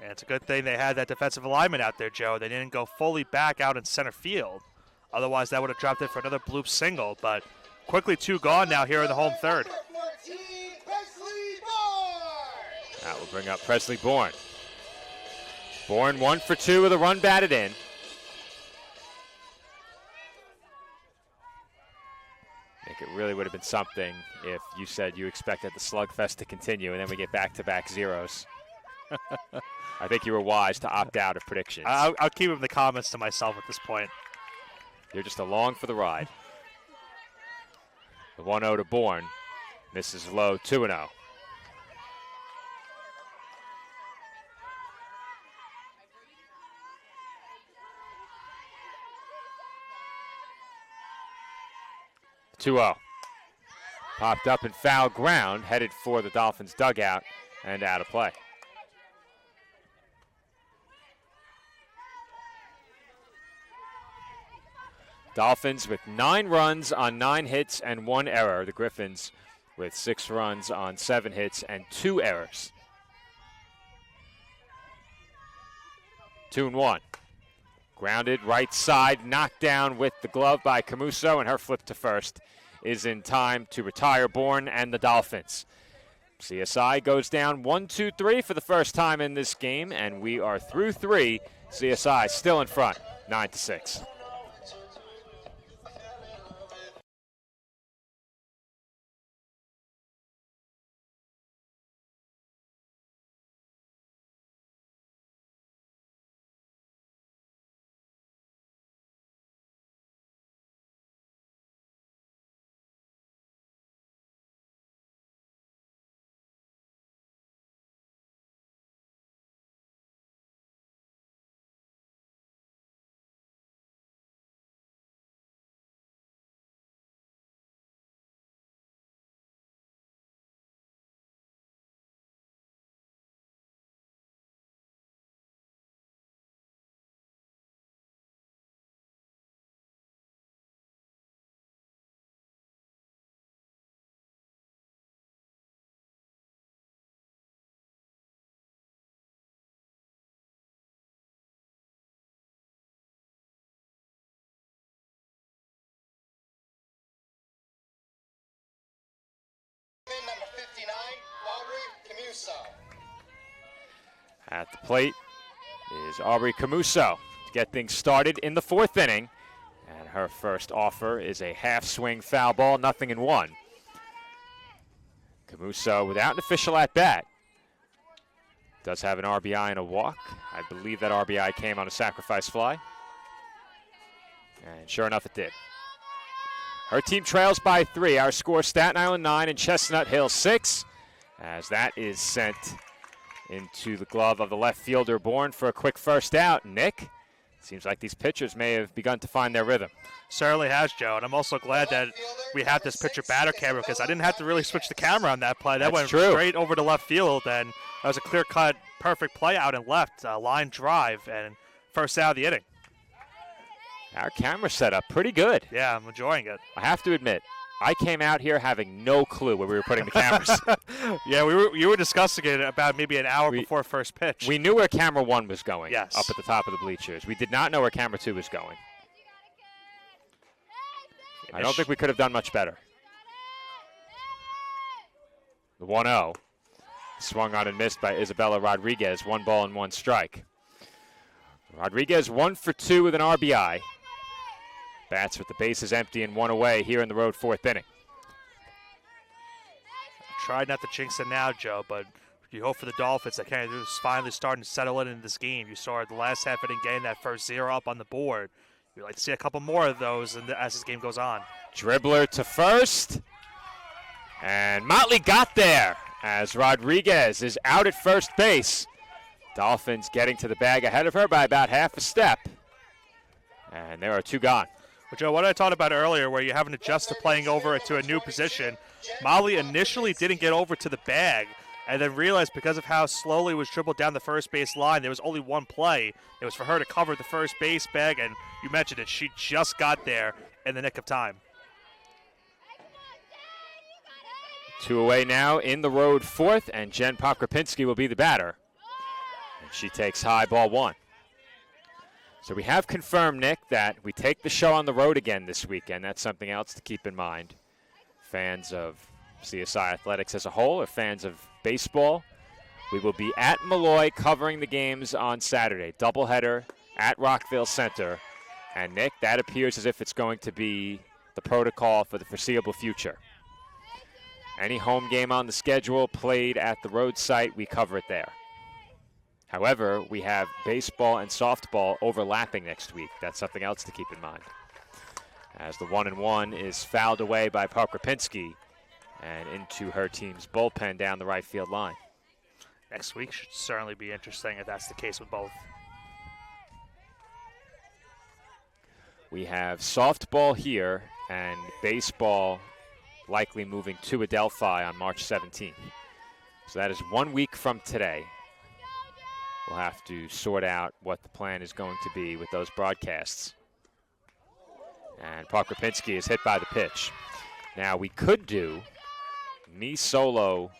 And it's a good thing they had that defensive alignment out there, Joe. They didn't go fully back out in center field. Otherwise, that would have dropped it for another bloop single. But quickly 2 gone now here in the home third. That will bring up Presley Bourne. Bourne 1 for 2 with a run batted in. I think it really would have been something if you said you expected the slugfest to continue and then we get back-to-back zeros. I think you were wise to opt out of predictions. I'll keep them in the comments to myself at this point. You're just along for the ride. The 1-0 to Bourne. Misses low, 2-0. Popped up in foul ground, headed for the Dolphins dugout and out of play. Dolphins with 9 runs on 9 hits and 1 error. The Griffins with 6 runs on 7 hits and 2 errors. 2-1. Grounded right side, knocked down with the glove by Camuso, and her flip to first is in time to retire Bourne and the Dolphins. CSI goes down 1-2-3 for the first time in this game, and we are through 3. CSI still in front, 9-6. Camuso. At the plate is Aubrey Camuso to get things started in the 4th inning. And her first offer is a half-swing foul ball, 0-1. Camuso without an official at-bat. Does have an RBI and a walk. I believe that RBI came on a sacrifice fly. And sure enough, it did. Her team trails by 3. Our score, Staten Island 9 and Chestnut Hill 6. As that is sent into the glove of the left fielder Bourne for a quick first out. Nick, seems like these pitchers may have begun to find their rhythm. Certainly has, Joe, and I'm also glad that we have this pitcher-batter camera because I didn't have to really switch the camera on that play. That went straight over to left field, and that was a clear-cut, perfect play out and left, line drive, and first out of the inning. Our camera setup, pretty good. Yeah, I'm enjoying it. I have to admit, I came out here having no clue where we were putting the cameras. Yeah, you were discussing it about maybe an hour before first pitch. We knew where camera 1 was going, yes, up at the top of the bleachers. We did not know where camera 2 was going. I don't think we could have done much better. The 1-0. Swung on and missed by Isabella Rodriguez. 1 ball and 1 strike. Rodriguez 1 for 2 with an RBI. Bats with the bases empty and 1 away here in the road 4th inning. Tried not to jinx it now, Joe, but you hope for the Dolphins that kind of is finally starting to settle in this game. You saw the last half inning getting that first 0 up on the board. We'd like to see a couple more of those as this game goes on. Dribbler to first. And Motley got there as Rodriguez is out at first base. Dolphins getting to the bag ahead of her by about half a step. And there are 2 gone. Well, Joe, what I talked about earlier where you haven't adjusted playing over to a new position, Molly initially didn't get over to the bag and then realized because of how slowly it was dribbled down the first base line, there was only one play. It was for her to cover the first base bag, and you mentioned it. She just got there in the nick of time. 2 away now in the road 4th, and Jen Pokropinski will be the batter. And she takes high, ball 1. So we have confirmed, Nick, that we take the show on the road again this weekend. That's something else to keep in mind. Fans of CSI Athletics as a whole or fans of baseball, we will be at Malloy covering the games on Saturday. Doubleheader at Rockville Center. And, Nick, that appears as if it's going to be the protocol for the foreseeable future. Any home game on the schedule played at the road site, we cover it there. However, we have baseball and softball overlapping next week. That's something else to keep in mind. As the 1-1 is fouled away by Pokropinski and into her team's bullpen down the right field line. Next week should certainly be interesting if that's the case with both. We have softball here and baseball likely moving to Adelphi on March 17th. So that is 1 week from today. We'll have to sort out what the plan is going to be with those broadcasts. And Pokropinski is hit by the pitch. Now we could do me solo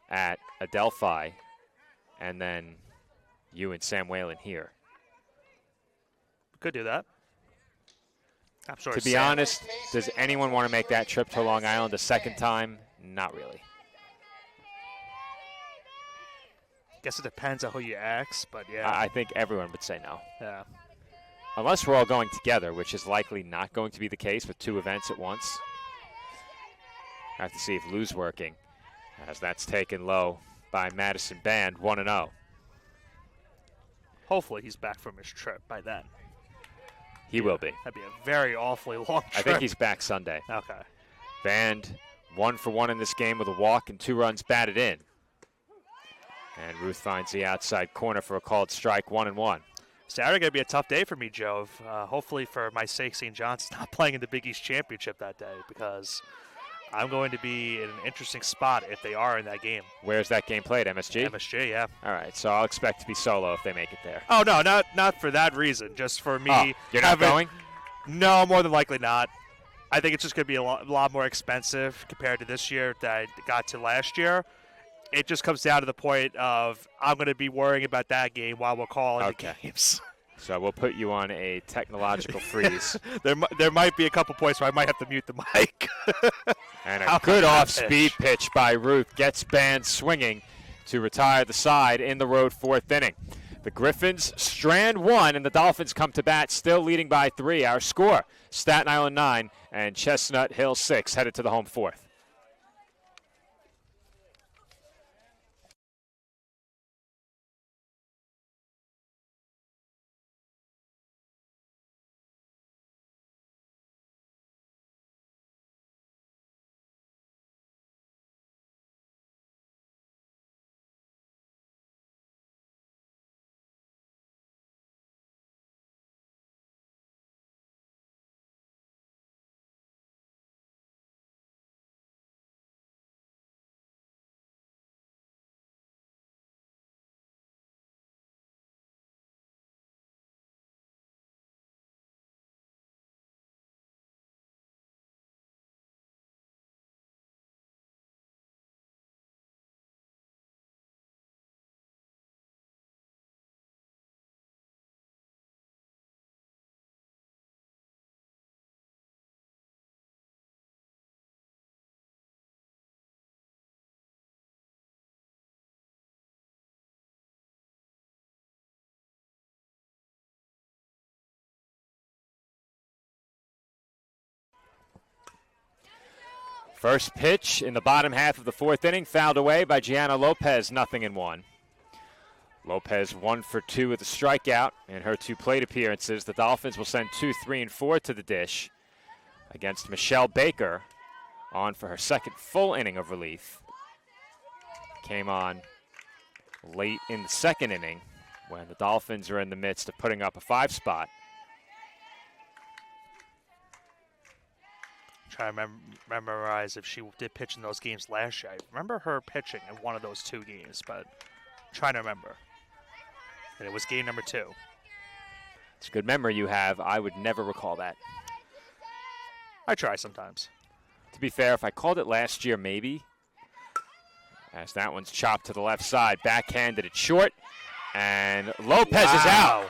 at Adelphi and then you and Sam Whalen here. We could do that. I'm sure. To be honest, does anyone want to make that trip to Long Island a second time? Not really. Guess it depends on who you ask, but yeah. I think everyone would say no. Yeah. Unless we're all going together, which is likely not going to be the case with 2 events at once. Have to see if Lou's working, as that's taken low by Madison Band, 1-0. Hopefully he's back from his trip by then. He will be. That'd be a very awfully long trip. I think he's back Sunday. Okay. Band 1 for 1 in this game with a walk and 2 runs batted in. And Ruth finds the outside corner for a called strike, 1-1. Saturday going to be a tough day for me, Joe. Hopefully for my sake, St. John's not playing in the Big East Championship that day because I'm going to be in an interesting spot if they are in that game. Where's that game played, MSG? MSG, yeah. All right, so I'll expect to be solo if they make it there. Oh, no, not for that reason. Just for me. Oh, you're not going? No, more than likely not. I think it's just going to be a lot more expensive compared to this year that I got to last year. It just comes down to the point of I'm going to be worrying about that game while we're calling the games. So we'll put you on a technological freeze. There might be a couple points where I might have to mute the mic. And a good off-speed pitch by Ruth gets Band swinging. to retire the side in the road 4th inning. The Griffins strand 1, and the Dolphins come to bat, still leading by 3. Our score, Staten Island 9 and Chestnut Hill 6, headed to the home 4th. First pitch in the bottom half of the 4th inning, fouled away by Gianna Lopez, 0-1. Lopez 1 for 2 with a strikeout in her 2 plate appearances. The Dolphins will send 2, 3, and 4 to the dish against Michelle Baker, on for her 2nd full inning of relief. Came on late in the 2nd inning when the Dolphins are in the midst of putting up a 5 spot. Trying to memorize if she did pitch in those games last year. I remember her pitching in one of those 2 games, but I'm trying to remember. And it was game number 2. It's a good memory you have. I would never recall that. I try sometimes. To be fair, if I called it last year, maybe. As that one's chopped to the left side, backhanded it short, and Lopez is out.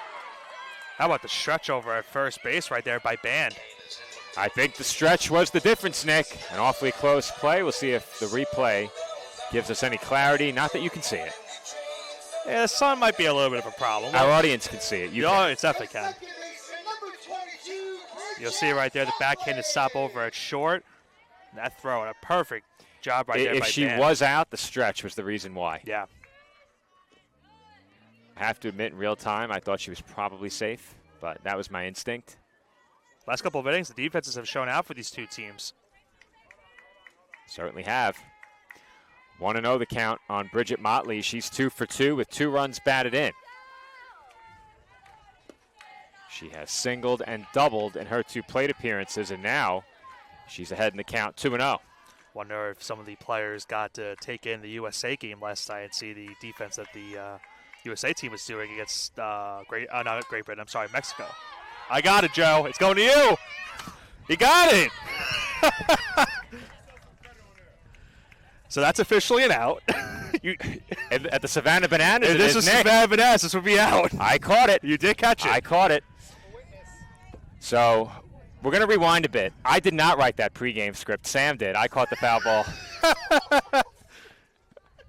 How about the stretch over at first base right there by Band? I think the stretch was the difference, Nick. An awfully close play. We'll see if the replay gives us any clarity. Not that you can see it. Yeah, the sun might be a little bit of a problem. Our audience can see it. You can. It definitely can. You'll see right there the backhanded stop over at short. That throw, a perfect job right there by Band. If she was out, the stretch was the reason why. Yeah. I have to admit, in real time, I thought she was probably safe, but that was my instinct. Last couple of innings, the defenses have shown out for these 2 teams. Certainly have. 1-0 the count on Bridget Motley. She's 2 for 2 with 2 runs batted in. She has singled and doubled in her 2 plate appearances, and now she's ahead in the count, 2-0. Wonder if some of the players got to take in the USA game last night and see the defense that the USA team was doing against not Great Britain, I'm sorry, Mexico. I got it, Joe. It's going to you. You got it. So that's officially an out. At the Savannah Bananas, if this is Savannah Bananas, this would be out. I caught it. You did catch it. I caught it. So we're going to rewind a bit. I did not write that pregame script. Sam did. I caught the foul ball.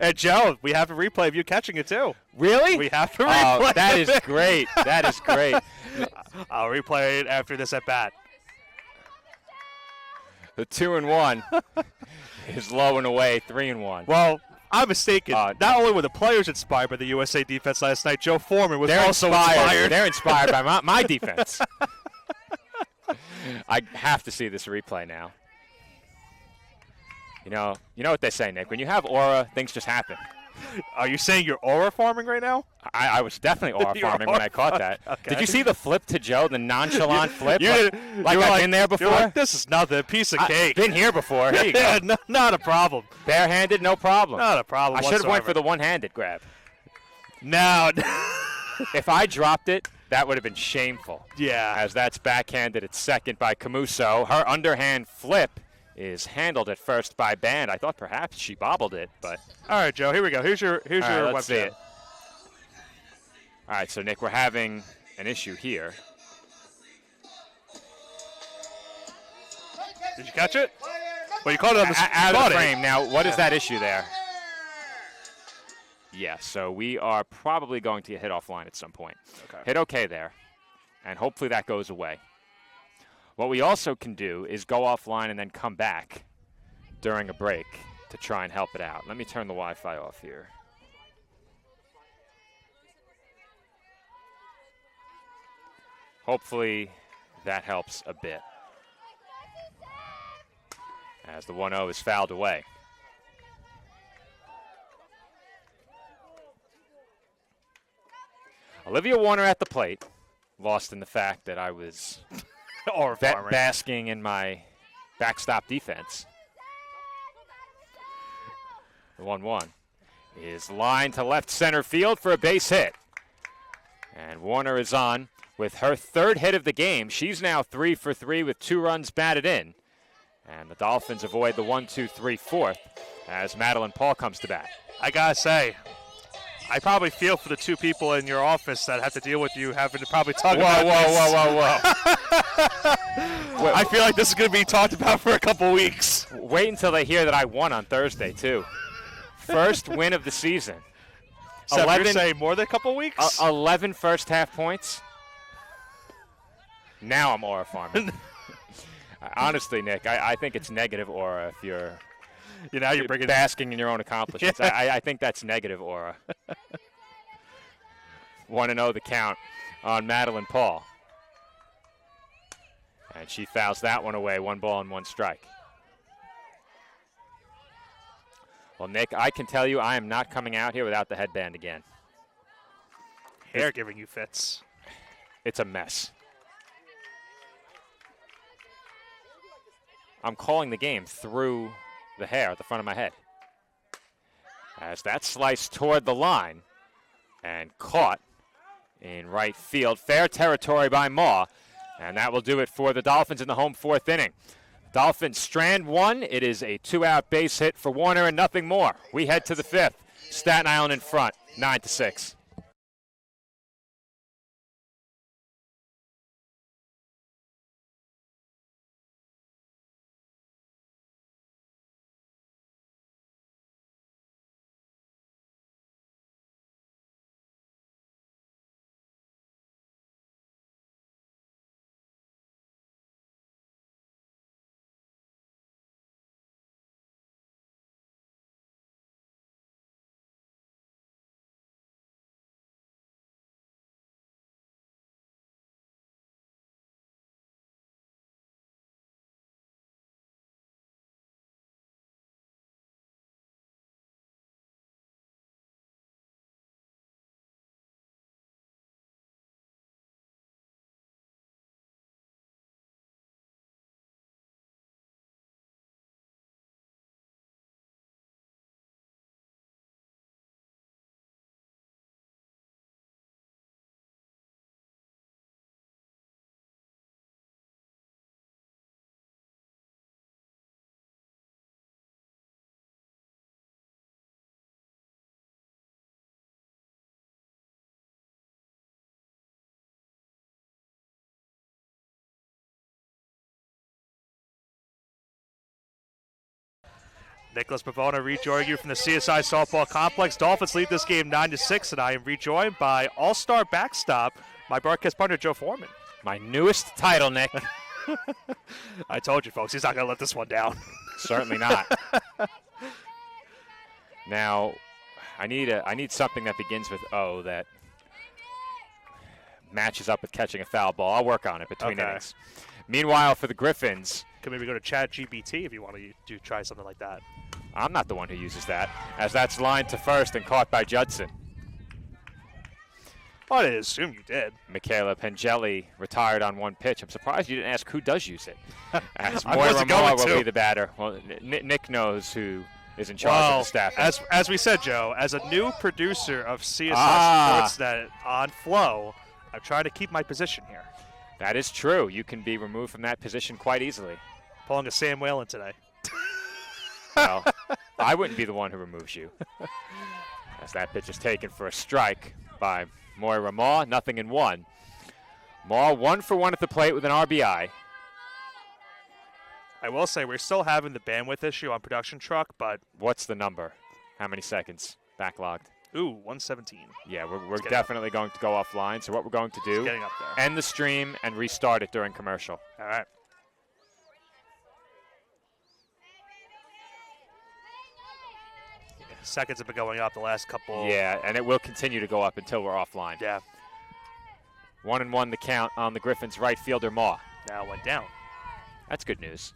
And Joe, we have a replay of you catching it too. Really? We have to replay. Oh, that is great. That is great. I'll replay it after this at bat. The 2-1 is low and away, 3-1. Well, I'm mistaken. Not only were the players inspired by the USA defense last night, Joe Foreman was also inspired. They're inspired by my defense. I have to see this replay now. You know what they say, Nick. When you have aura, things just happen. Are you saying you're aura farming right now? I was definitely aura farming when I caught that. Okay. Did you see the flip to Joe, the nonchalant flip? Like I've been there before? You're like, this is nothing, a piece of cake. I've been here before. Here you go. No, not a problem. Barehanded, no problem. Not a problem I should have went for the one-handed grab. No. If I dropped it, that would have been shameful. Yeah. As that's backhanded at second by Camuso. Her underhand flip is handled at first by Band. I thought perhaps she bobbled it, but all right, Joe. Here we go. Here's your let's see it. All right, so Nick, we're having an issue here. Did you catch it? Well, you caught it on the out of the frame. Now, what is that issue there? Yeah, so we are probably going to hit offline at some point. Okay. Hit OK there, and hopefully that goes away. What we also can do is go offline and then come back during a break to try and help it out. Let me turn the Wi-Fi off here. Hopefully that helps a bit. As the 1-0 is fouled away. Olivia Warner at the plate, lost in the fact that I was basking in my backstop defense. The 1-1 is lined to left center field for a base hit. And Warner is on with her third hit of the game. She's now 3 for 3 with 2 runs batted in. And the Dolphins avoid the 1-2-3 fourth as Madeline Paul comes to bat. I gotta say, I probably feel for the 2 people in your office that have to deal with you having to probably talk about Whoa. I feel like this is going to be talked about for a couple weeks. Wait until they hear that I won on Thursday, too. First win of the season. So you're saying more than a couple weeks? 11 first half points. Now I'm aura farming. Honestly, Nick, I think it's negative aura if you're bringing basking in your own accomplishments. Yeah. I think that's negative aura. 1-0 the count on Madeline Paul. And she fouls that one away, 1 ball and 1 strike. Well, Nick, I can tell you I am not coming out here without the headband again. Hair giving you fits. It's a mess. I'm calling the game through the hair at the front of my head. As that sliced toward the line and caught in right field. Fair territory by Maw. And that will do it for the Dolphins in the home 4th inning. Dolphins strand 1. It is a 2-out base hit for Warner and nothing more. We head to the 5th. Staten Island in front, 9-6. Nicholas Pavona rejoining you from the CSI Softball Complex. Dolphins lead this game 9-6, and I am rejoined by all-star backstop, my broadcast partner, Joe Foreman. My newest title, Nick. I told you, folks, he's not going to let this one down. Certainly not. Now, I need something that begins with O that matches up with catching a foul ball. I'll work on it between innings. Meanwhile, for the Griffins, could maybe go to ChatGPT if you want to try something like that. I'm not the one who uses that, as that's lined to first and caught by Judson. Well, I assume you did. Michaela Pengelli retired on 1 pitch. I'm surprised you didn't ask who does use it. As I Moira wasn't Moore going will to. be the batter. Well, Nick knows who is in charge of the staff. As we said, Joe, as a new producer of CSI Sportsnet on Flow, I'm trying to keep my position here. That is true. You can be removed from that position quite easily. Pulling a Sam Whalen today. Well, I wouldn't be the one who removes you. As that pitch is taken for a strike by Moira Maw, 0-1. Maw 1 for 1 at the plate with an RBI. I will say we're still having the bandwidth issue on production truck, but What's the number? How many seconds backlogged? Ooh, 117. Yeah, we're definitely going to go offline. So what we're going to do, Getting up there. end the stream and restart it during commercial. All right. Seconds have been going up the last couple. Yeah, and it will continue to go up until we're offline. Yeah. 1-1 the count on the Griffins right fielder Maw. Now went down. That's good news.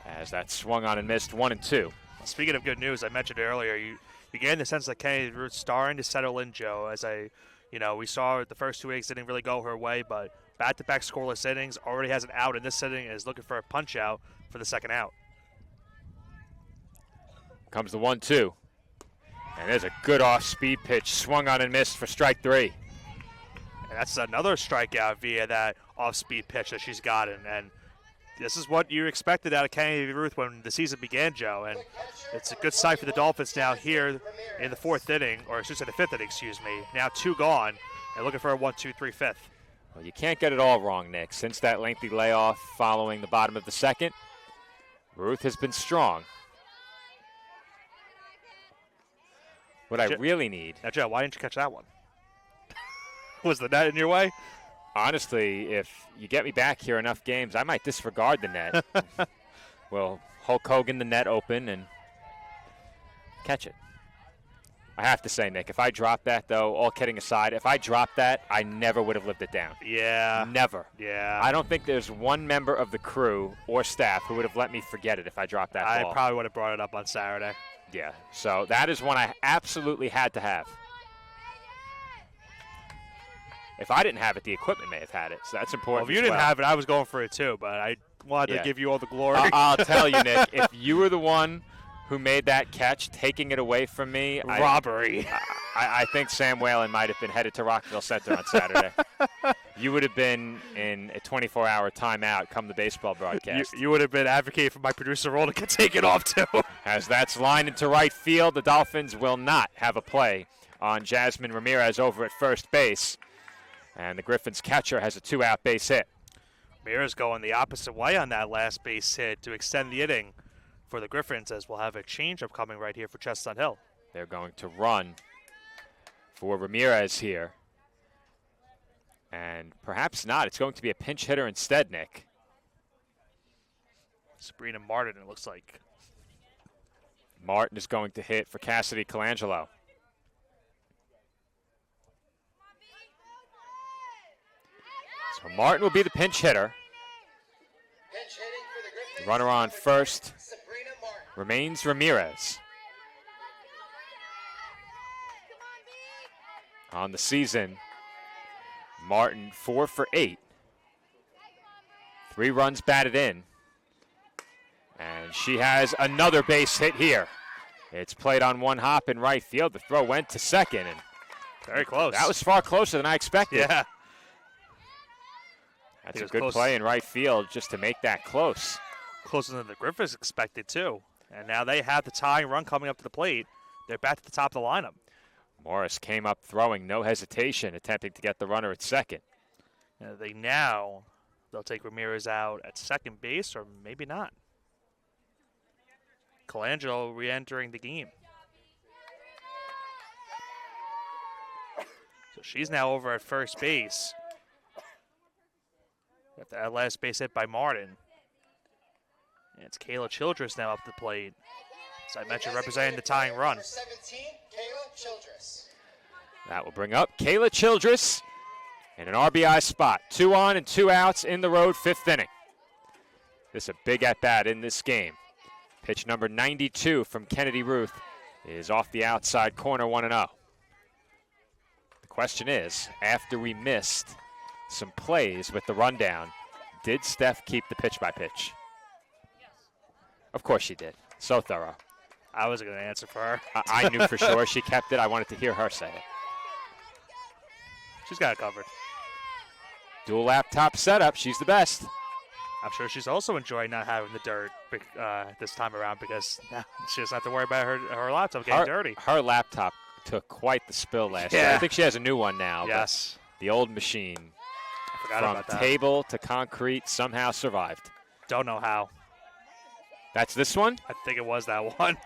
As that swung on and missed 1-2. Well, speaking of good news, I mentioned earlier, you get the sense that Kennedy Ruth's starting to settle in, Joe. As we saw the first 2 innings didn't really go her way, but back-to-back scoreless innings, already has an out in this inning, and is looking for a punch out for the second out. Comes the 1-2. And there's a good off-speed pitch, swung on and missed for strike 3. And that's another strikeout via that off-speed pitch that she's gotten. And this is what you expected out of Kennedy Ruth when the season began, Joe. And it's a good sign for the Dolphins now here in the fourth inning, or I should say the fifth inning, excuse me. Now 2 gone, and looking for a 1-2-3 fifth. Well, you can't get it all wrong, Nick. Since that lengthy layoff following the bottom of the second, Ruth has been strong. What I really need. Now, Joe, why didn't you catch that one? Was the net in your way? Honestly, if you get me back here enough games, I might disregard the net. Well, Hulk Hogan the net open and catch it. I have to say, Nick, if I dropped that, though, all kidding aside, if I dropped that, I never would have lived it down. Yeah. Never. Yeah. I don't think there's one member of the crew or staff who would have let me forget it if I dropped that ball. I probably would have brought it up on Saturday. Yeah, so that is one I absolutely had to have. If I didn't have it, the equipment may have had it, so that's important. Well, if you didn't have it, I was going for it too, but I wanted to give you all the glory. I'll tell you, Nick, if you were the one who made that catch, taking it away from me. Robbery. I think Sam Whalen might have been headed to Rockville Center on Saturday. You would have been in a 24-hour timeout come the baseball broadcast. You would have been advocating for my producer role to take it off, too. As that's lined into right field, the Dolphins will not have a play on Jasmine Ramirez over at first base. And the Griffins catcher has a 2-out base hit. Ramirez going the opposite way on that last base hit to extend the inning for the Griffins, as we'll have a change-up coming right here for Chestnut Hill. They're going to run for Ramirez here. And perhaps not. It's going to be a pinch hitter instead, Nick. Sabrina Martin, it looks like. Martin is going to hit for Cassidy Colangelo. So Martin will be the pinch hitter. Pinch hitting for the Griffins. The runner on first Sabrina Martin. remains Ramirez. On the season, Martin 4 for 8. 3 runs batted in. And she has another base hit here. It's played on one hop in right field. The throw went to second. And very close. That was far closer than I expected. Yeah. That's a good play in right field just to make that close. Closer than the Griffins expected, too. And now they have the tying run coming up to the plate. They're back to the top of the lineup. Morris came up throwing, no hesitation, attempting to get the runner at second. They'll take Ramirez out at second base, or maybe not. Colangelo re-entering the game. So she's now over at first base. Got that last base hit by Martin. And it's Kayla Childress now up the plate. As I mentioned, representing the tying run. Number 17, Kayla Childress. That will bring up Kayla Childress in an RBI spot. 2 on and 2 outs in the road, 5th inning. This is a big at-bat in this game. Pitch number 92 from Kennedy Ruth is off the outside corner, 1-0. The question is, after we missed some plays with the rundown, did Steph keep the pitch-by-pitch? Of course she did. So thorough. I wasn't going to answer for her. I knew for sure she kept it. I wanted to hear her say it. She's got it covered. Dual laptop setup. She's the best. I'm sure she's also enjoying not having the dirt this time around, because now she doesn't have to worry about her laptop getting dirty. Her laptop took quite the spill last year. I think she has a new one now. Yes. The old machine, I forgot about that. From table to concrete, somehow survived. Don't know how. That's this one? I think it was that one.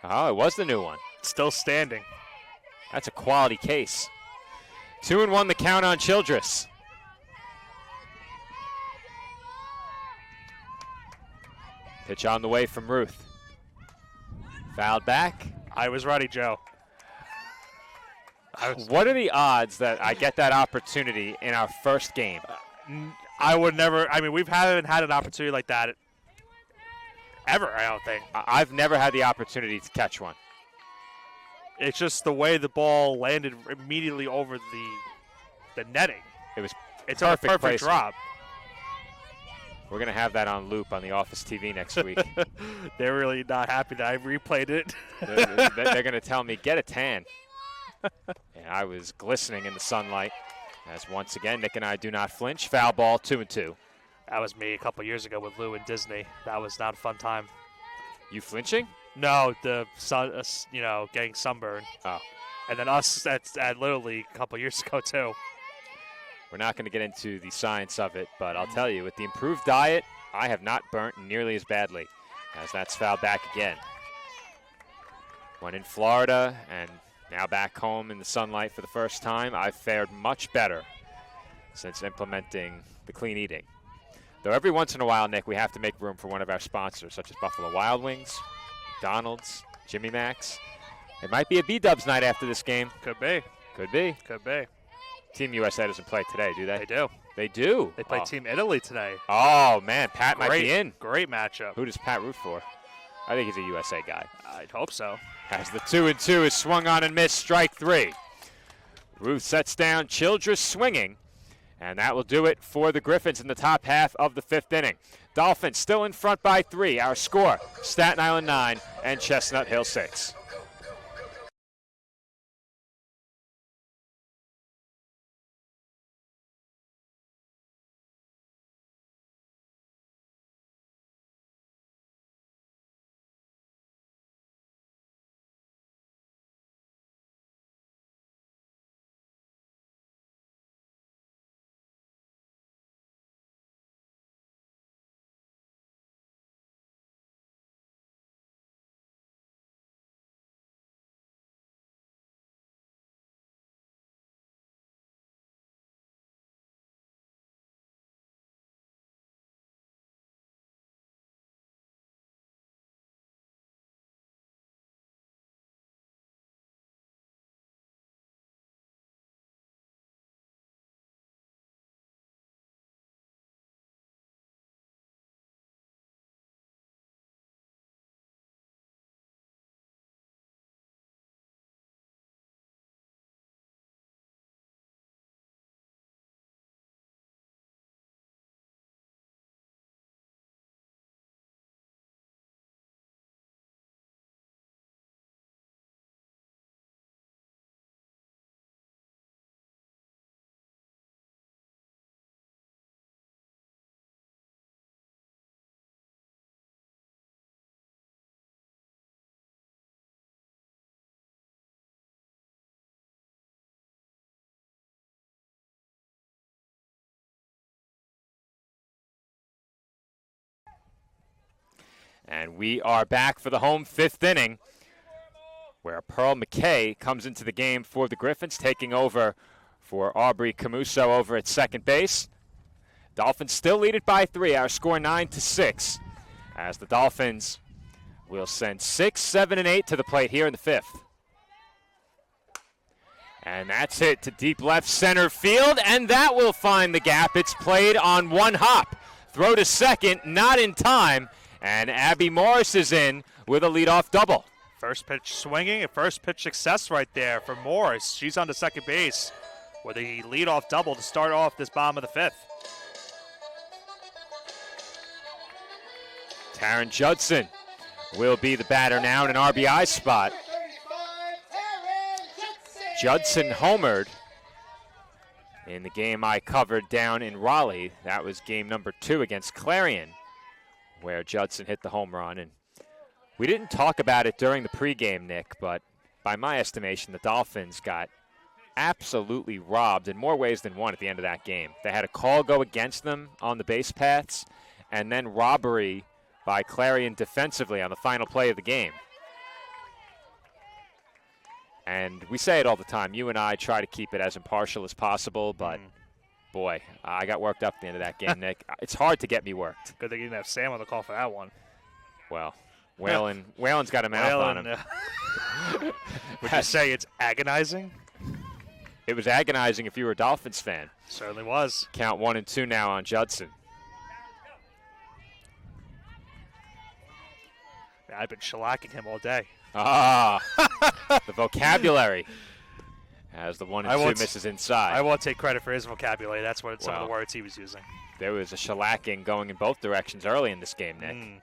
Oh, it was the new one. Still standing. That's a quality case. 2-1 the count on Childress. Pitch on the way from Ruth. Fouled back. I was ready, Joe. What are the odds that I get that opportunity in our first game? I would never. I mean, we haven't had an opportunity like that ever, I don't think. I've never had the opportunity to catch one. It's just the way the ball landed immediately over the netting. It's a perfect placement. drop. We're going to have that on loop on the Office TV next week. They're really not happy that I replayed it. They're going to tell me, get a tan. And I was glistening in the sunlight. As once again, Nick and I do not flinch. Foul ball, 2-2. That was me a couple years ago with Lou and Disney. That was not a fun time. You flinching? No, the sun, getting sunburned. Oh. And then us at Little League a couple years ago, too. We're not going to get into the science of it, but I'll tell you, with the improved diet, I have not burnt nearly as badly, as that's fouled back again. When in Florida and now back home in the sunlight for the first time, I've fared much better since implementing the clean eating. Though every once in a while, Nick, we have to make room for one of our sponsors, such as Buffalo Wild Wings, McDonald's, Jimmy Mac's. It might be a B-Dubs night after this game. Could be. Could be. Could be. Team USA doesn't play today, do they? They do. They do? They play Team Italy today. Oh, man, Pat might be in. Great matchup. Who does Pat root for? I think he's a USA guy. I'd hope so. As the 2-2 is swung on and missed, strike three. Ruth sets down Childress swinging, and that will do it for the Griffins in the top half of the fifth inning. Dolphins still in front by 3. Our score, Staten Island 9 and Chestnut Hill 6. And we are back for the home fifth inning, where Pearl McKay comes into the game for the Griffins, taking over for Aubrey Camuso over at second base. Dolphins still lead it by 3. Our score 9-6, as the Dolphins will send 6, 7, and 8 to the plate here in the fifth. And that's hit to deep left center field, and that will find the gap. It's played on one hop. Throw to second, not in time, and Abby Morris is in with a leadoff double. First pitch swinging, and first pitch success right there for Morris. She's on to second base with a leadoff double to start off this bottom of the fifth. Taryn Judson will be the batter now in an RBI spot. Judson homered in the game I covered down in Raleigh. That was game number 2 against Clarion, where Judson hit the home run. And we didn't talk about it during the pregame, Nick, but by my estimation, the Dolphins got absolutely robbed in more ways than one at the end of that game. They had a call go against them on the base paths, and then robbery by Clarion defensively on the final play of the game. And we say it all the time. You and I try to keep it as impartial as possible, but boy, I got worked up at the end of that game, Nick. It's hard to get me worked. Good thing you didn't have Sam on the call for that one. Well, Whalen's got a mouth on him. Would you say it's agonizing? It was agonizing if you were a Dolphins fan. Certainly was. Count 1 and 2 now on Judson. I've been shellacking him all day. The vocabulary as the 1 and 2 misses inside. I won't take credit for his vocabulary. That's what some of the words he was using. There was a shellacking going in both directions early in this game, Nick.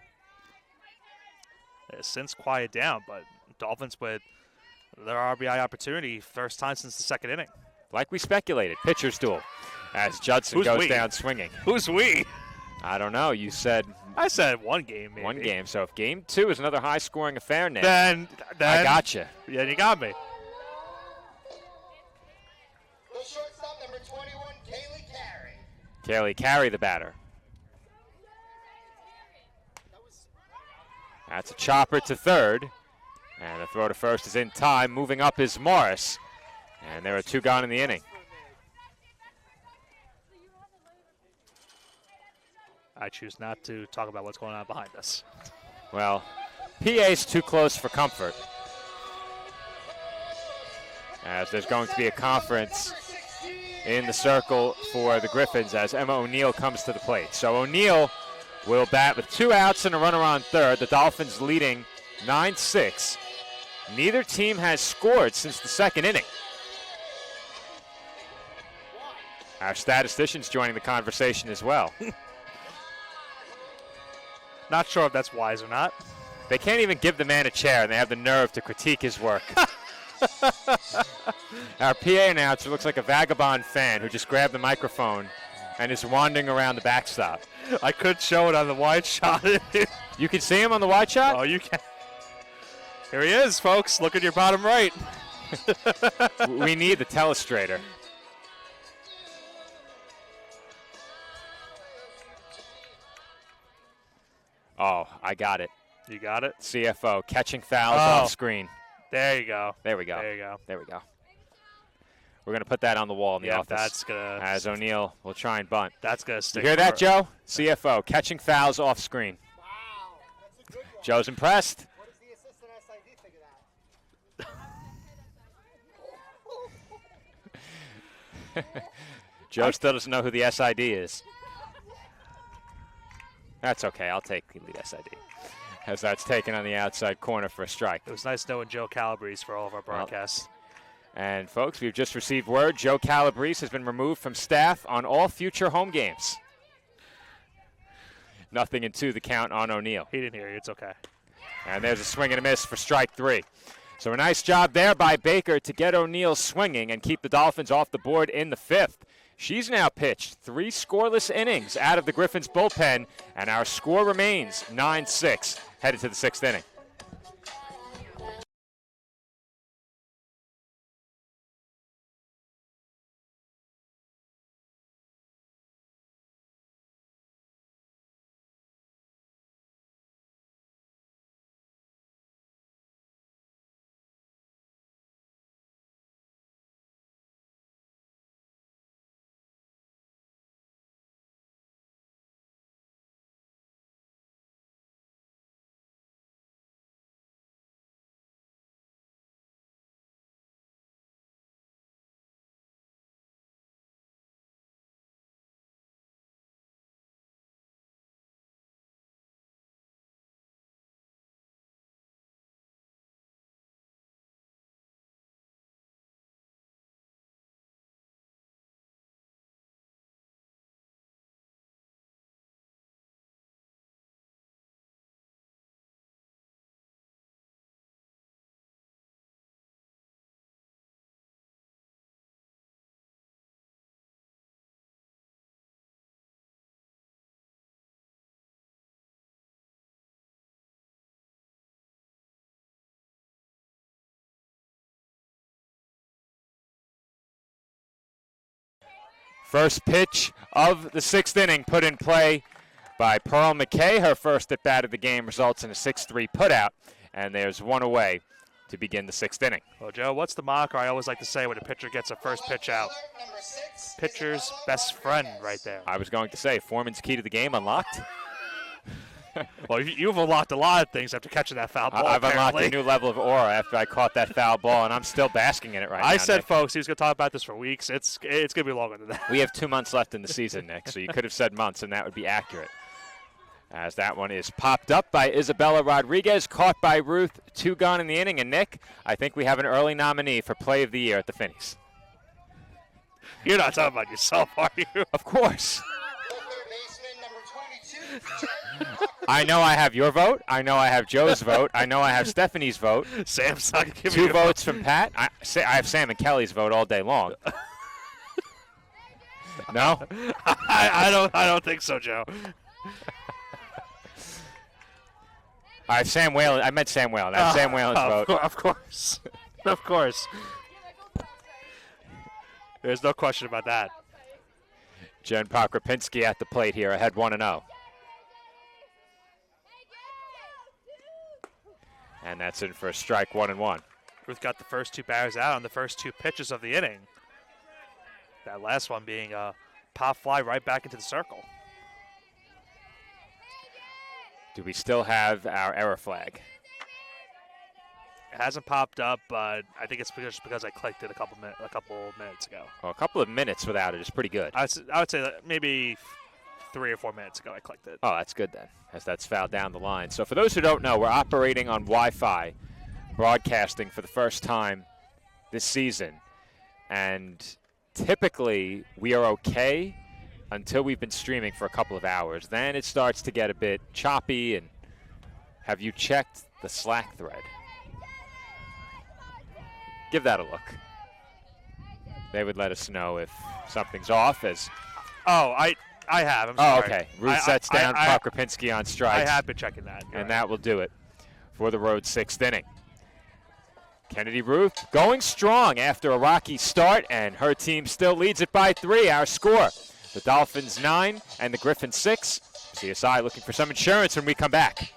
It's since quieted down, but Dolphins with their RBI opportunity, first time since the second inning. Like we speculated, pitcher's duel as Judson goes down swinging. Who's we? I don't know. You said. I said one game, maybe. One game. So if game 2 is another high-scoring affair, Nick, then I got you. Yeah, you got me. The shortstop, number 21, Kaylee Carey. Kaylee Carey, the batter. That's a chopper to third. And the throw to first is in time. Moving up is Morris. And there are 2 gone in the inning. I choose not to talk about what's going on behind us. Well, PA's too close for comfort. As there's going to be a conference in the circle for the Griffins as Emma O'Neill comes to the plate. So O'Neill will bat with 2 outs and a runner on third. The Dolphins leading 9-6. Neither team has scored since the second inning. Our statistician's joining the conversation as well. Not sure if that's wise or not. They can't even give the man a chair, and they have the nerve to critique his work. Our PA announcer looks like a vagabond fan who just grabbed the microphone and is wandering around the backstop. I could show it on the wide shot. You can see him on the wide shot? Oh, you can. Here he is, folks. Look at your bottom right. We need the telestrator. Oh, I got it. You got it? CFO, catching fouls off screen. There you go. There we go. There you go. There we go. We're going to put that on the wall in the office. That's going to. As O'Neill will try and bunt. That's going to stick. You hear that, Joe? CFO, catching fouls off screen. Wow, that's a good one. Joe's impressed. What does the assistant SID think of that? Joe still doesn't know who the SID is. That's okay. I'll take the lead SID. As that's taken on the outside corner for a strike. It was nice knowing Joe Calabrese for all of our broadcasts. And, folks, we've just received word Joe Calabrese has been removed from staff on all future home games. 0-2 the count on O'Neill. He didn't hear you. It's okay. And there's a swing and a miss for strike 3. So a nice job there by Baker to get O'Neill swinging and keep the Dolphins off the board in the 5th. She's now pitched 3 scoreless innings out of the Griffins bullpen, and our score remains 9-6, headed to the 6th inning. First pitch of the 6th inning put in play by Pearl McKay. Her first at bat of the game results in a 6-3 putout, and there's one away to begin the 6th inning. Well, Joe, what's the moniker I always like to say when a pitcher gets a first pitch out? Pitcher's best friend right there. I was going to say, Foreman's key to the game unlocked. Well, you've unlocked a lot of things after catching that foul ball. I've unlocked apparently. a new level of aura after I caught that foul ball, and I'm still basking in it right now. I said, Nick. folks, he was going to talk about this for weeks. It's going to be longer than that. We have 2 months left in the season, Nick, so you could have said months, and that would be accurate. As that one is popped up by Isabella Rodriguez, caught by Ruth, 2 gone in the inning. And, Nick, I think we have an early nominee for Play of the Year at the Finnies. You're not talking about yourself, are you? Of course. Baseman number 22. I know I have your vote. I know I have Joe's vote. I know I have Stephanie's vote. Sam's not going to give 2 me votes from Pat. I have Sam and Kelly's vote all day long. No? I don't think so, Joe. I have Sam Whalen. I meant Sam Whalen. I have Sam Whalen's vote. Of course. Of course. There's no question about that. Jen Pokropinski at the plate here, ahead 1-0. And that's in for a strike, 1-1. Ruth got the first 2 batters out on the first 2 pitches of the inning. That last one being a pop fly right back into the circle. Do we still have our error flag? It hasn't popped up, but I think it's just because I clicked it a couple minutes ago. Well, a couple of minutes without it is pretty good. I would say that maybe 3 or 4 minutes ago I clicked it. Oh, that's good then, as that's fouled down the line. So for those who don't know, we're operating on Wi-Fi, broadcasting for the first time this season. And typically we are okay until we've been streaming for a couple of hours. Then it starts to get a bit choppy. And have you checked the Slack thread? Give that a look. They would let us know if something's off. I have. I'm Oh, sorry. okay. Ruth sets down Pokropinski on I strikes. have been checking that. You're And right. that will do it for the road 6th inning. Kennedy Ruth going strong after a rocky start, and her team still leads it by 3. Our score, the Dolphins 9 and the Griffins 6. CSI looking for some insurance when we come back.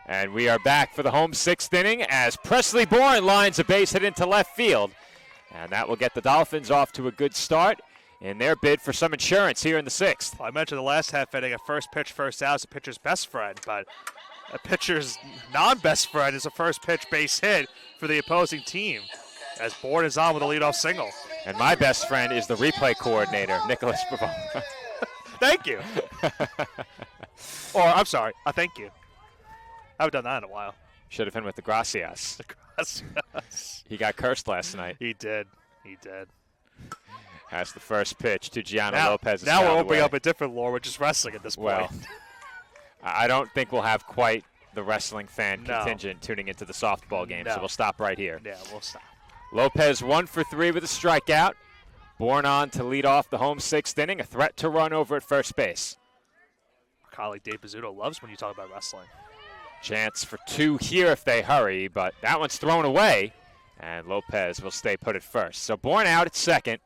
And we are back for the home 6th inning as Presley Bourne lines a base hit into left field. And that will get the Dolphins off to a good start in their bid for some insurance here in the 6th. Well, I mentioned the last half inning, a first pitch, first out is a pitcher's best friend, but a pitcher's non-best friend is a first pitch base hit for the opposing team, as Bourne is on with a leadoff single. And my best friend is the replay coordinator, Nicholas Pavone. Thank you. Or, I'm sorry, thank you. I haven't done that in a while. Should have been with the Gracias. Gracias. He got cursed last night. He did. He did. That's the first pitch to Gianna Now, Lopez. now we're opening up a different lore, which is wrestling at this point. Well, I don't think we'll have quite the wrestling fan No. contingent tuning into the softball game, so No. we'll stop right here. Yeah, we'll stop. Lopez 1 for 3 with a strikeout. Bourne on to lead off the home 6th inning, a threat to run over at first base. Our colleague Dave Bizzuto loves when you talk about wrestling. Chance for 2 here if they hurry, but that one's thrown away, and Lopez will stay put at first. So Bourne out at second,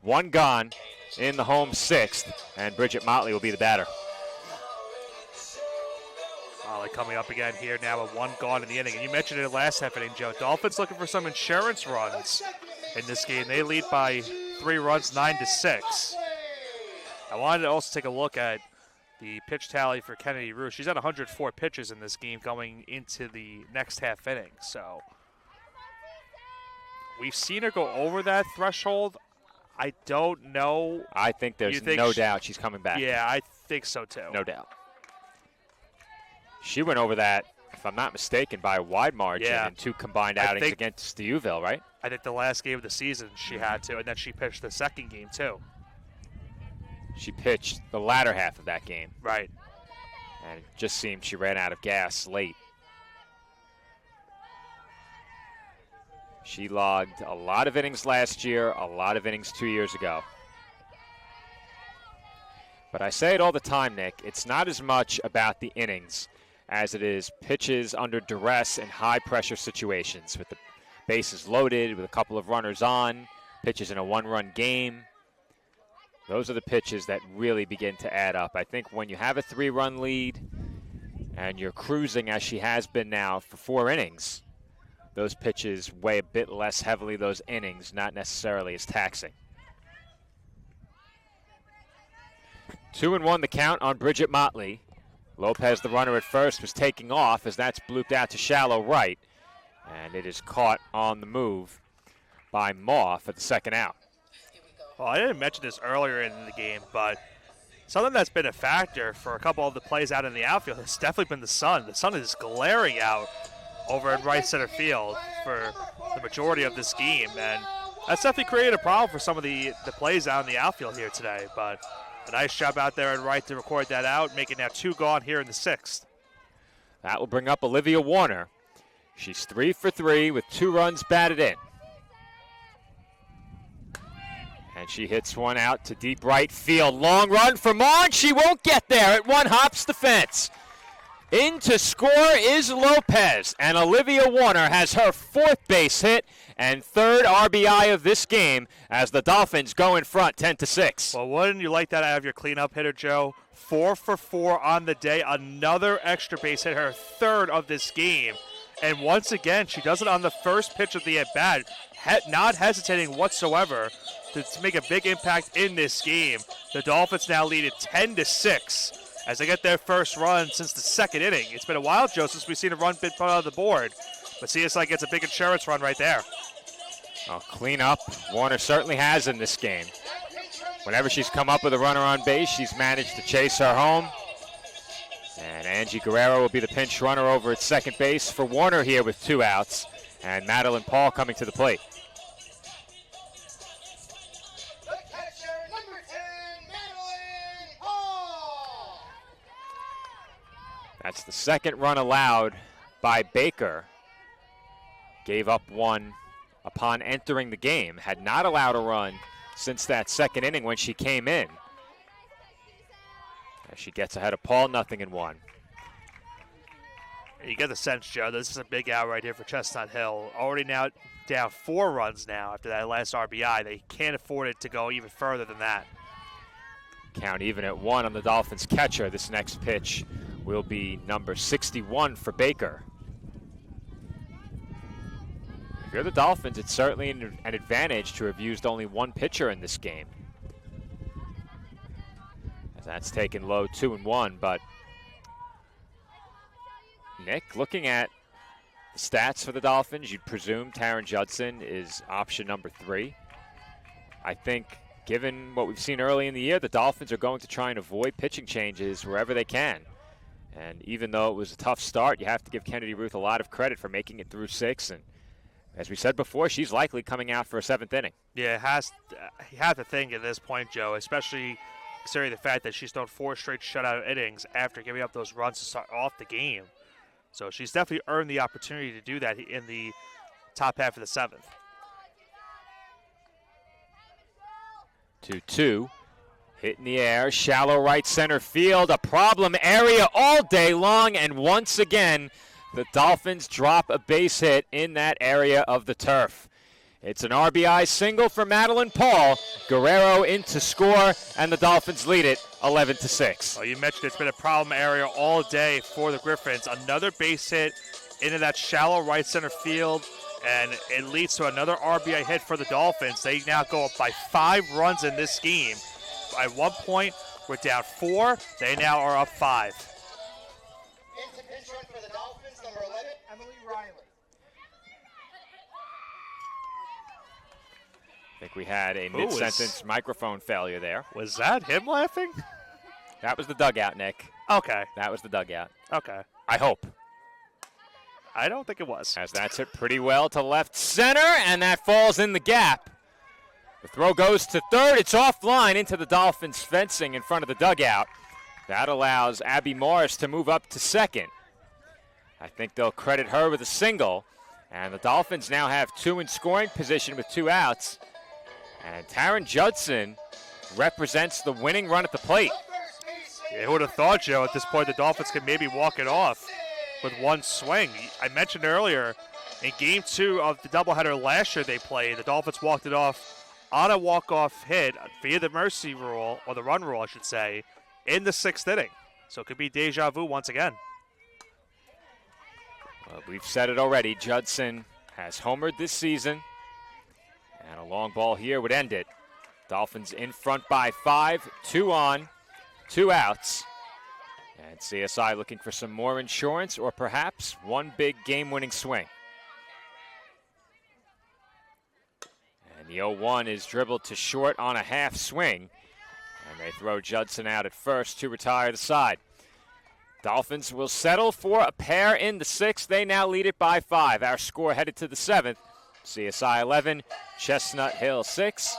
1 gone in the home 6th, and Bridget Motley will be the batter. Coming up again here now with 1 gone in the inning. And you mentioned it last half inning, Joe. Dolphins looking for some insurance runs in this game. They lead by 3 runs, 9-6. I wanted to also take a look at the pitch tally for Kennedy Roos. She's at 104 pitches in this game going into the next half inning. So we've seen her go over that threshold. I don't know. I think there's no doubt she's coming back. Yeah, I think so too. No doubt. She went over that, if I'm not mistaken, by a wide margin in 2 combined outings against the Uville, right? I think the last game of the season she had to, and then she pitched the second game too. She pitched the latter half of that game. Right. And it just seemed she ran out of gas late. She logged a lot of innings last year, a lot of innings 2 years ago. But I say it all the time, Nick, it's not as much about the innings as it is pitches under duress in high-pressure situations with the bases loaded, with a couple of runners on, pitches in a 1-run game. Those are the pitches that really begin to add up. I think when you have a 3-run lead and you're cruising as she has been now for 4 innings, those pitches weigh a bit less heavily, those innings, not necessarily as taxing. 2-1 the count on Bridget Motley. Lopez, the runner at first, was taking off as that's blooped out to shallow right. And it is caught on the move by Maw for the second out. Well, I didn't mention this earlier in the game, but something that's been a factor for a couple of the plays out in the outfield has definitely been the sun. The sun is glaring out over in right center field for the majority of this game, and that's definitely created a problem for some of the plays out in the outfield here today. But a nice job out there in right to record that out, making now 2 gone here in the 6th. That will bring up Olivia Warner. She's 3 for 3 with 2 runs batted in. And she hits one out to deep right field. Long run for Maughan. She won't get there. It 1 hops the fence. In to score is Lopez. And Olivia Warner has her 4th base hit and 3rd RBI of this game as the Dolphins go in front 10-6. Well, wouldn't you like that out of your cleanup hitter, Joe? 4 for 4 on the day. Another extra base hit, her 3rd of this game. And once again, she does it on the first pitch of the at-bat, not hesitating whatsoever to make a big impact in this game. The Dolphins now lead it 10-6 as they get their first run since the 2nd inning. It's been a while, Joe, since we've seen a run been put on the board. But CSI gets a big insurance run right there. Well, clean up, Warner certainly has in this game. Whenever she's come up with a runner on base, she's managed to chase her home. And Angie Guerrero will be the pinch runner over at second base for Warner here with 2 outs. And Madeline Paul coming to the plate. The catcher, number 10, Madeline Paul. That's the 2nd run allowed by Baker. Gave up 1 upon entering the game. Had not allowed a run since that 2nd inning when she came in. As she gets ahead of Paul, 0-1. You get the sense, Joe, this is a big out right here for Chestnut Hill. Already now down 4 runs now after that last RBI. They can't afford it to go even further than that. Count even at 1 on the Dolphins catcher. This next pitch will be number 61 for Baker. If you're the Dolphins, it's certainly an advantage to have used only 1 pitcher in this game. As that's taken low, 2-1, but Nick, looking at the stats for the Dolphins, you'd presume Taryn Judson is option number 3. I think given what we've seen early in the year, the Dolphins are going to try and avoid pitching changes wherever they can. And even though it was a tough start, you have to give Kennedy Ruth a lot of credit for making it through 6. And as we said before, she's likely coming out for a 7th inning. Yeah, you have to think at this point, Joe, especially considering the fact that she's thrown 4 straight shutout innings after giving up those runs to start off the game. So she's definitely earned the opportunity to do that in the top half of the 7th. 2-2. Hit in the air, shallow right center field, a problem area all day long, and once again, the Dolphins drop a base hit in that area of the turf. It's an RBI single for Madeline Paul, Guerrero in to score, and the Dolphins lead it 11-6. Well, you mentioned it's been a problem area all day for the Griffins. Another base hit into that shallow right center field, and it leads to another RBI hit for the Dolphins. They now go up by 5 runs in this game. At one point, we're down 4. They now are up 5. Into pinch run for the Dolphins, number 11, Emily Riley. I think we had a mid-sentence microphone failure there. Was that him laughing? That was the dugout, Nick. Okay. That was the dugout. Okay. I hope. I don't think it was. As that's hit pretty well to left center, and that falls in the gap. The throw goes to third. It's offline into the Dolphins' fencing in front of the dugout. That allows Abby Morris to move up to second. I think they'll credit her with a single. And the Dolphins now have 2 in scoring position with 2 outs. And Taryn Judson represents the winning run at the plate. Yeah, who would have thought, Joe, at this point the Dolphins could maybe walk it off with one swing. I mentioned earlier, in Game 2 of the doubleheader last year they played, the Dolphins walked it off on a walk-off hit via the mercy rule, or the run rule, I should say, in the 6th inning. So it could be deja vu once again. Well, we've said it already. Judson has homered this season. And a long ball here would end it. Dolphins in front by 5, 2 on, 2 outs. And CSI looking for some more insurance or perhaps one big game-winning swing. And the 0-1 is dribbled to short on a half swing. And they throw Judson out at first to retire the side. Dolphins will settle for a pair in the 6th. They now lead it by 5. Our score headed to the 7th. CSI 11, Chestnut Hill 6.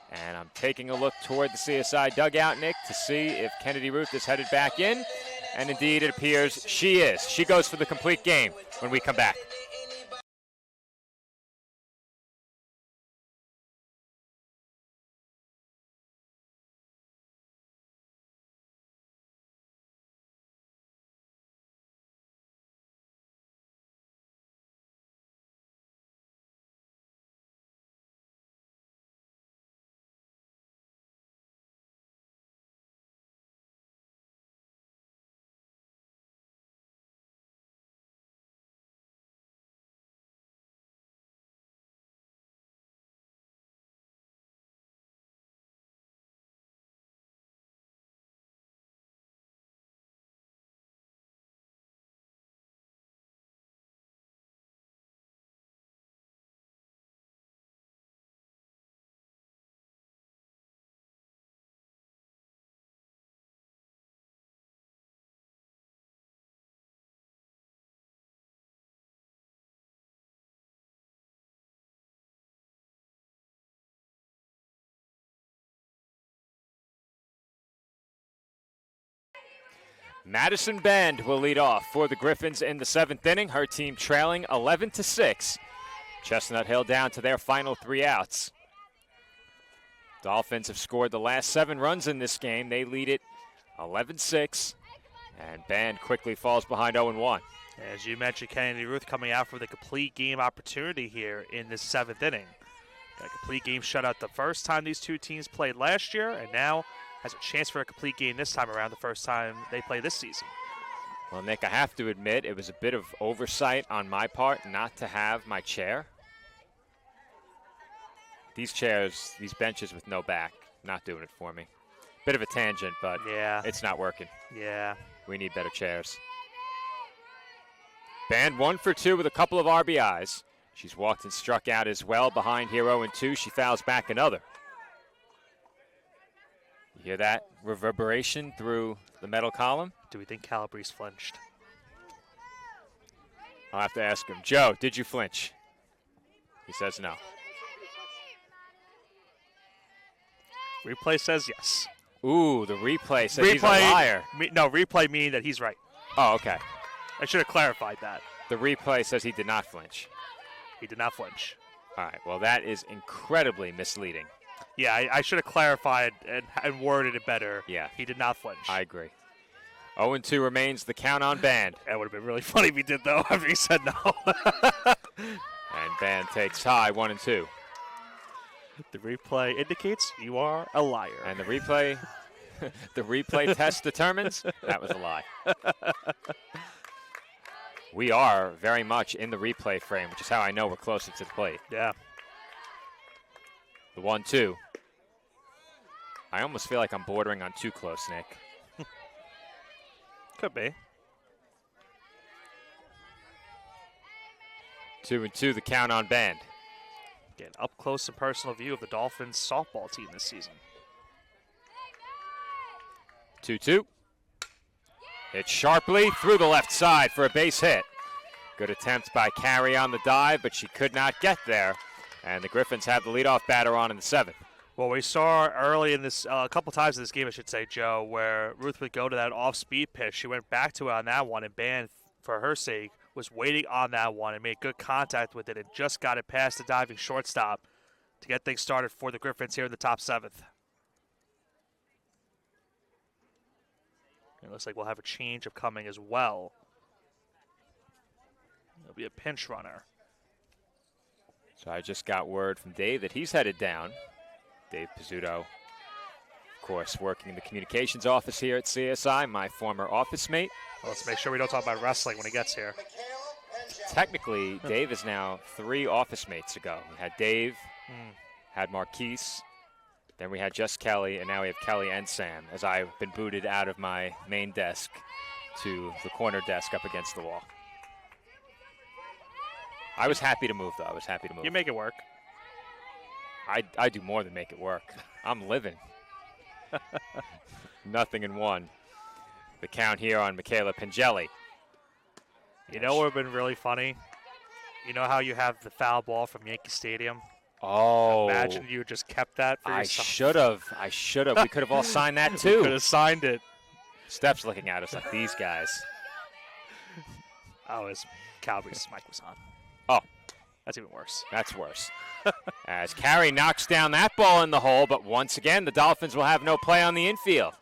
And I'm taking a look toward the CSI dugout, Nick, to see if Kennedy Ruth is headed back in. And indeed, it appears she is. She goes for the complete game when we come back. Madison Band will lead off for the Griffins in the 7th inning. Her team trailing 11-6. Chestnut Hill down to their final 3 outs. Dolphins have scored the last 7 runs in this game. They lead it 11-6. And Band quickly falls behind 0-1. As you mentioned, Kennedy Ruth coming out for the complete game opportunity here in this 7th inning. Got a complete game shutout the first time these two teams played last year, and now has a chance for a complete game this time around, the first time they play this season. Well, Nick, I have to admit it was a bit of oversight on my part not to have my chair. These chairs, these benches with no back, not doing it for me. Bit of a tangent, but yeah, it's not working. Yeah. We need better chairs. Band 1 for 2 with a couple of RBIs. She's walked and struck out as well behind here 0-2. She fouls back another. You hear that reverberation through the metal column? Do we think Calabrese flinched? I'll have to ask him. Joe, did you flinch? He says no. Replay says yes. Ooh, the replay says he's a liar. Replay meaning that he's right. Oh, okay. I should have clarified that. The replay says he did not flinch. He did not flinch. All right, well, that is incredibly misleading. Yeah, I should have clarified and worded it better. Yeah. He did not flinch. I agree. 0-2 remains the count on Band. That would have been really funny if he did, though, after he said no. And Band takes high, 1-2. The replay indicates you are a liar. And the replay, the replay test determines that was a lie. We are very much in the replay frame, which is how I know we're closer to the plate. Yeah. The 1-2. I almost feel like I'm bordering on too close, Nick. Could be. 2-2, the count on Band. Get an up close and personal view of the Dolphins softball team this season. 2-2. Hit sharply through the left side for a base hit. Good attempt by Carey on the dive, but she could not get there. And the Griffins have the leadoff batter on in the 7th. Well, we saw early in this, a couple times in this game, I should say, Joe, where Ruth would go to that off-speed pitch. She went back to it on that one, and Band, for her sake, was waiting on that one and made good contact with it and just got it past the diving shortstop to get things started for the Griffins here in the top 7th. It looks like we'll have a change of coming as well. There'll be a pinch runner. So I just got word from Dave that he's headed down. Dave Pizzuto, of course, working in the communications office here at CSI, my former office mate. Well, let's make sure we don't talk about wrestling when he gets here. Technically, Dave is now 3 office mates ago. We had Dave, had Marquise, then we had just Kelly, and now we have Kelly and Sam, as I've been booted out of my main desk to the corner desk up against the wall. I was happy to move, though. I was happy to move. You make it work. I do more than make it work. I'm living. 0-1. The count here on Michaela Pingelli. You know what would have been really funny? You know how you have the foul ball from Yankee Stadium? Oh. Imagine you just kept that for yourself. I should have. We could have all signed that, You too. could have signed it. Steph's looking at us like these guys. Oh, his Cowboys mic was on. Oh. That's even worse. That's worse. As Carey knocks down that ball in the hole, but once again, the Dolphins will have no play on the infield.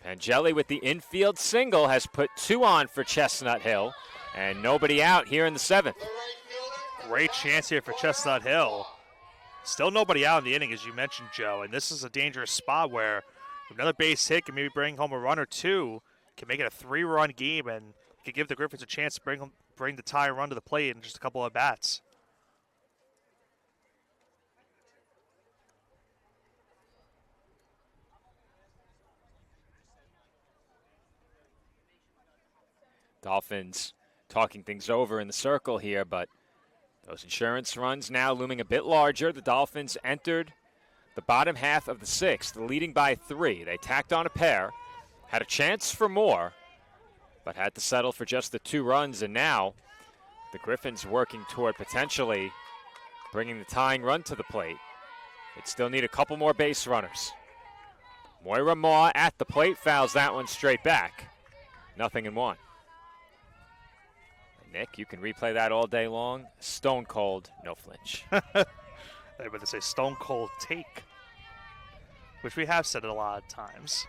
Pingelli with the infield single has put 2 on for Chestnut Hill, and nobody out here in the 7th. Great chance here for Chestnut Hill. Still nobody out in the inning, as you mentioned, Joe, and this is a dangerous spot where another base hit can maybe bring home a run or two, can make it a 3-run game, and could give the Griffins a chance to bring the tie run to the plate in just a couple of bats. Dolphins talking things over in the circle here, but those insurance runs now looming a bit larger. The Dolphins entered the bottom half of the 6th, leading by 3. They tacked on a pair, had a chance for more, but had to settle for just the 2 runs, and now the Griffins working toward potentially bringing the tying run to the plate. They'd still need a couple more base runners. Moira Maw at the plate fouls that one straight back. 0-1. Nick, you can replay that all day long. Stone cold, no flinch. They would say stone cold take, which we have said it a lot of times.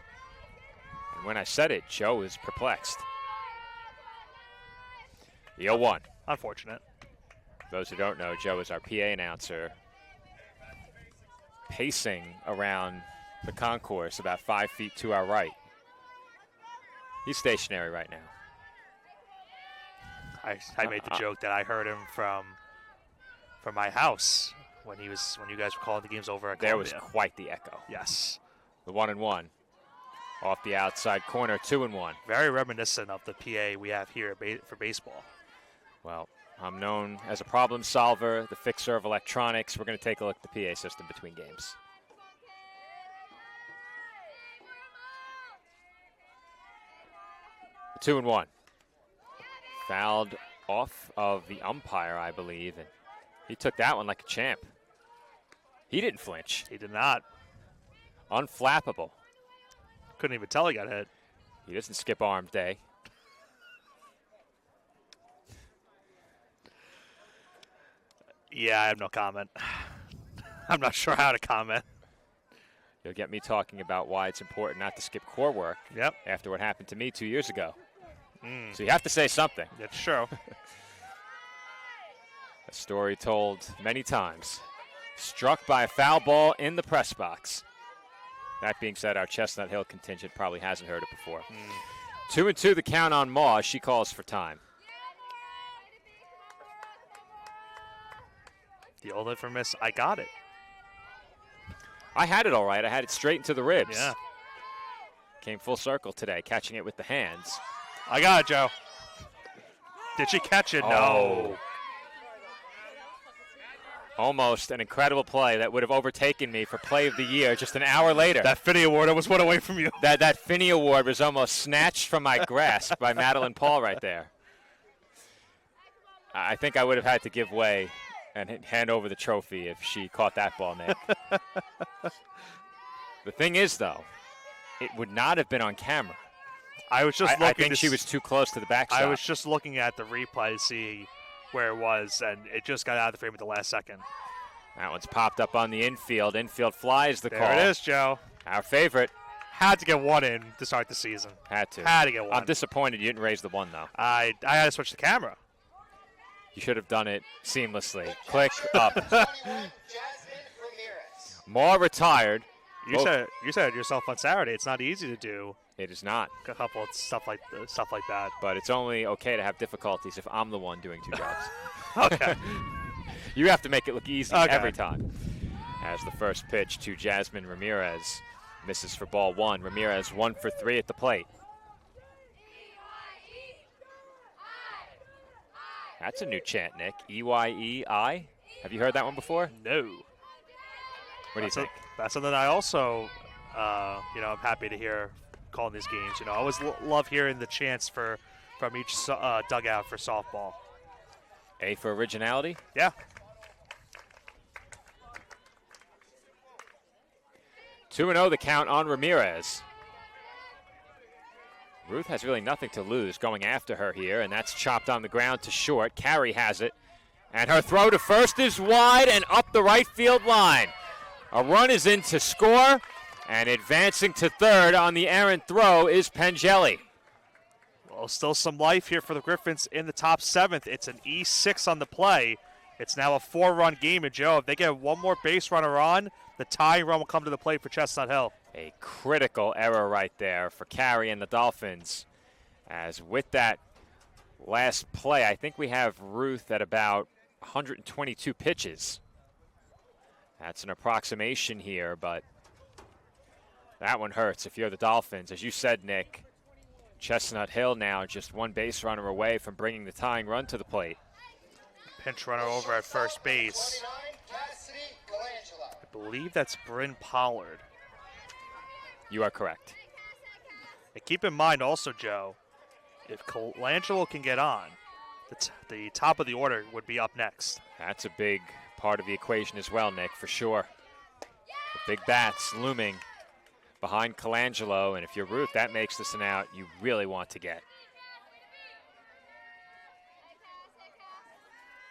And when I said it, Joe was perplexed. The 0-1. Unfortunate. For those who don't know, Joe is our PA announcer, pacing around the concourse about 5 feet to our right. He's stationary right now. I made the joke that I heard him from my house when you guys were calling the games over at Columbia. There was quite the echo. Yes. The 1-1. Off the outside corner, 2-1. Very reminiscent of the PA we have here for baseball. Well, I'm known as a problem solver, the fixer of electronics. We're going to take a look at the PA system between games. The 2-1. Fouled off of the umpire, I believe, and he took that one like a champ. He didn't flinch. He did not. Unflappable. Couldn't even tell he got hit. He doesn't skip arm day. Yeah, I have no comment. I'm not sure how to comment. You'll get me talking about why it's important not to skip core work. Yep. After what happened to me 2 years ago. So you have to say something. That's true. A story told many times. Struck by a foul ball in the press box. That being said, our Chestnut Hill contingent probably hasn't heard it before. 2-2 the count on Maw. She calls for time. The old infamous, I got it. I had it all right. I had it straight into the ribs. Yeah. Came full circle today, catching it with the hands. I got it, Joe. Did she catch it? No. Almost an incredible play that would have overtaken me for play of the year just an hour later. That Finney Award almost went away from you. That Finney Award was almost snatched from my grasp by Madeline Paul right there. I think I would have had to give way and hand over the trophy if she caught that ball, Nick. The thing is, though, it would not have been on camera. I was just looking. I think she was too close to the backstop. I was just looking at the replay to see where it was, and it just got out of the frame at the last second. That one's popped up on the infield. Infield flies the call. There it is, Joe. Our favorite. Had to get one in to start the season. Had to get one. I'm disappointed you didn't raise the one, though. I had to switch the camera. You should have done it seamlessly. Click up. Jasmine Ramirez. Maw retired. You said it yourself on Saturday. It's not easy to do It is not, a couple of stuff like that. but it's only okay to have difficulties if I'm the one doing two jobs. Okay. You have to make it look easy Okay. every time. As the first pitch to Jasmine Ramirez misses for ball one. Ramirez 1 for 3 at the plate. That's a new chant, Nick. E-Y-E-I. Have you heard that one before? No. What do you think? That's something I also, I'm happy to hear calling these games. I always love hearing the chants from each dugout for softball. A for originality? Yeah. 2-0 the count on Ramirez. Ruth has really nothing to lose going after her here, and that's chopped on the ground to short. Carey has it, and her throw to first is wide and up the right field line. A run is in to score, and advancing to third on the errant throw is Pengelli. Well, still some life here for the Griffins in the top 7th. It's an E6 on the play. It's now a 4-run game, and Joe, if they get one more base runner on, the tying run will come to the plate for Chestnut Hill. A critical error right there for Carey and the Dolphins. As with that last play, I think we have Ruth at about 122 pitches. That's an approximation here, but that one hurts if you're the Dolphins. As you said, Nick, Chestnut Hill now just one base runner away from bringing the tying run to the plate. Pinch runner over at first base. 49, Cassidy Colangelo. I believe that's Bryn Pollard. You are correct. And keep in mind also, Joe, if Colangelo can get on, the top of the order would be up next. That's a big part of the equation as well, Nick, for sure. The big bats looming behind Colangelo, and if you're Ruth, that makes this an out you really want to get.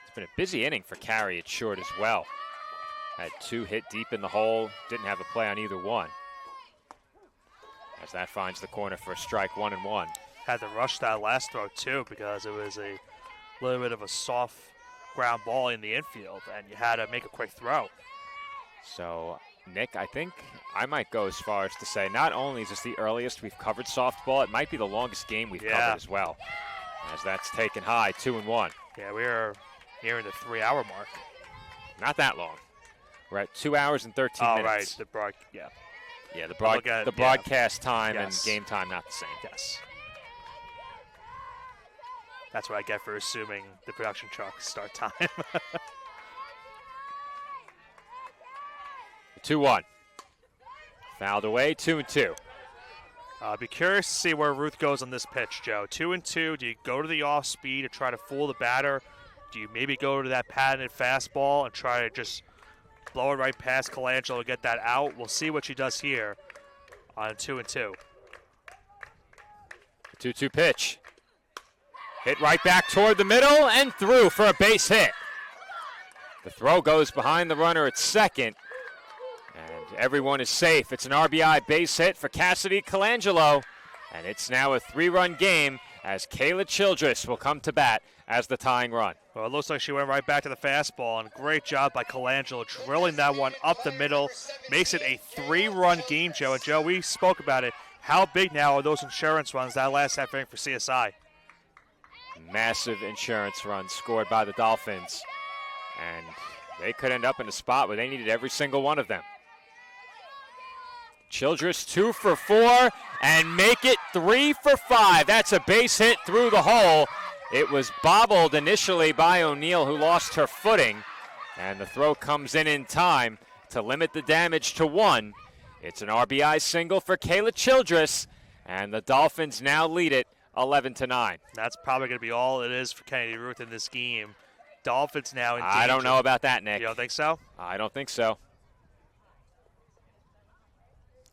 It's been a busy inning for Carey at short as well. Had 2 hit deep in the hole, didn't have a play on either one. As that finds the corner for a strike, 1-1. Had to rush that last throw too because it was a little bit of a soft ground ball in the infield, and you had to make a quick throw. So, Nick, I think I might go as far as to say not only is this the earliest we've covered softball, it might be the longest game we've covered as well. As that's taken high, 2-1. Yeah, we're nearing the 3-hour mark. Not that long. We're at 2 hours and 13 Oh, minutes. right. Yeah, the Look at- the broadcast time Yes. and game time not the same. Yes. That's what I get for assuming the production truck start time. 2-1. Fouled away, 2-2. Be curious to see where Ruth goes on this pitch, Joe. 2-2. Do you go to the off speed to try to fool the batter? Do you maybe go to that patented fastball and try to just blow it right past Colangelo to get that out? We'll see what she does here on 2-2. 2-2 pitch. Hit right back toward the middle and through for a base hit. The throw goes behind the runner at second. And everyone is safe. It's an RBI base hit for Cassidy Colangelo. And it's now a 3-run game as Kayla Childress will come to bat as the tying run. Well, it looks like she went right back to the fastball, and great job by Colangelo drilling that one up the middle. Makes it a 3-run game, Joe. And, Joe, we spoke about it. How big now are those insurance runs that last half inning for CSI? Massive insurance run scored by the Dolphins. And they could end up in a spot where they needed every single one of them. Childress 2 for 4 and make it 3 for 5. That's a base hit through the hole. It was bobbled initially by O'Neal, who lost her footing, and the throw comes in time to limit the damage to 1. It's an RBI single for Kayla Childress, and the Dolphins now lead it 11-9. That's probably going to be all it is for Kennedy Ruth in this game. Dolphins now in danger. I don't know about that, Nick. You don't think so? I don't think so.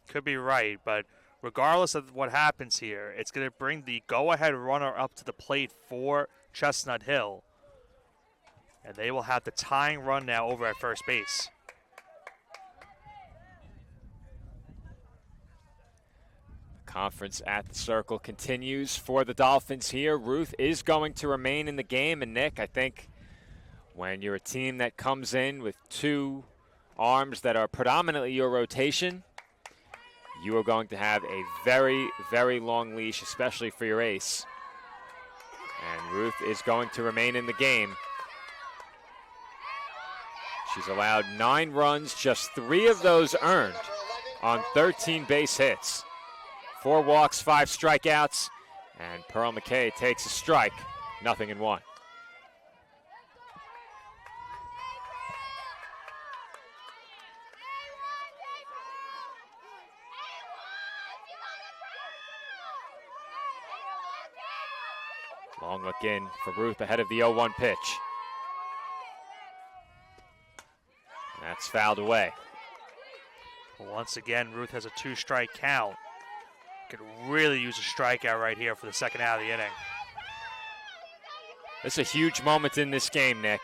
Could be right, but regardless of what happens here, it's going to bring the go-ahead runner up to the plate for Chestnut Hill. And they will have the tying run now over at first base. The conference at the circle continues for the Dolphins here. Ruth is going to remain in the game. And, Nick, I think when you're a team that comes in with 2 arms that are predominantly your rotation, you are going to have a very, very long leash, especially for your ace. And Ruth is going to remain in the game. She's allowed 9 runs, just 3 of those earned on 13 base hits. 4 walks, 5 strikeouts, and Pearl McKay takes a strike, 0-1. Long look in for Ruth ahead of the 0-1 pitch. That's fouled away. Once again, Ruth has a 2-strike count. Could really use a strikeout right here for the second out of the inning. This is a huge moment in this game, Nick.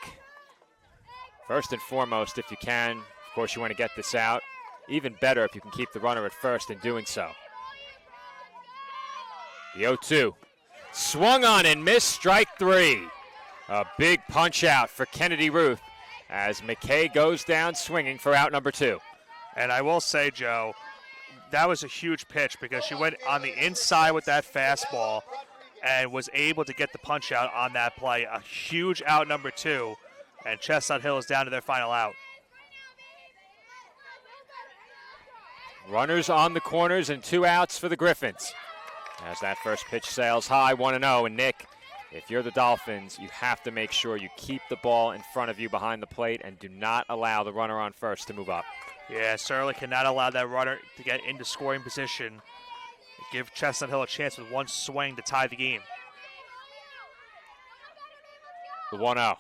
First and foremost, if you can, of course you want to get this out. Even better if you can keep the runner at first in doing so. The 0-2. Swung on and missed, strike 3. A big punch out for Kennedy Ruth as McKay goes down swinging for out number 2. And I will say, Joe, that was a huge pitch because she went on the inside with that fastball and was able to get the punch out on that play. A huge out number 2, and Chestnut Hill is down to their final out. Runners on the corners and 2 outs for the Griffins. As that first pitch sails high, 1-0. And Nick, if you're the Dolphins, you have to make sure you keep the ball in front of you behind the plate and do not allow the runner on first to move up. Yeah, certainly cannot allow that runner to get into scoring position. Give Chestnut Hill a chance with 1 swing to tie the game. The 1-0.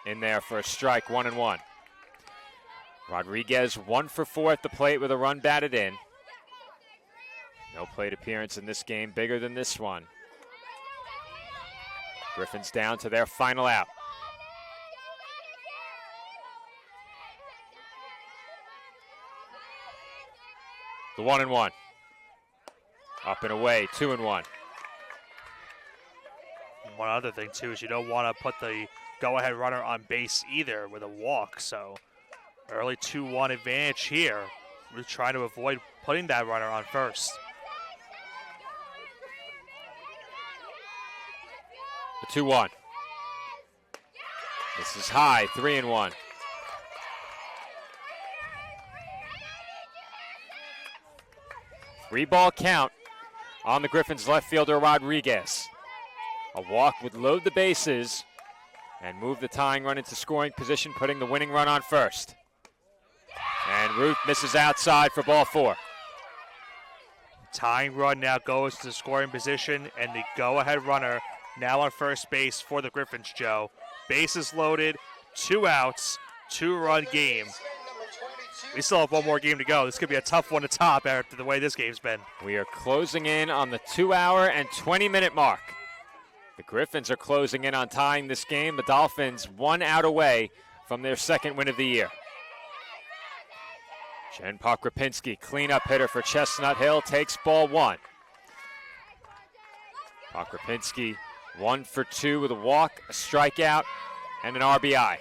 In there for a strike, 1-1. Rodriguez 1 for 4 at the plate with a run batted in. No plate appearance in this game bigger than this one. Griffins down to their final out. The 1-1. Up and away, 2-1. One other thing, too, is you don't want to put the go-ahead runner on base either with a walk. So early 2-1 advantage here. We're trying to avoid putting that runner on first. The 2-1. This is high, 3-1. Three-ball count on the Griffins left fielder Rodriguez. A walk would load the bases and move the tying run into scoring position, putting the winning run on first. And Ruth misses outside for ball 4. Tying run now goes to scoring position, and the go-ahead runner now on first base for the Griffins, Joe. Bases loaded, 2 outs, 2-run game. We still have 1 more game to go. This could be a tough one to top after the way this game's been. We are closing in on the 2-hour and 20-minute mark. The Griffins are closing in on tying this game. The Dolphins 1 out away from their 2nd win of the year. Jen Pokrapinski, cleanup hitter for Chestnut Hill, takes ball 1. Pokrapinski 1 for 2 with a walk, a strikeout, and an RBI.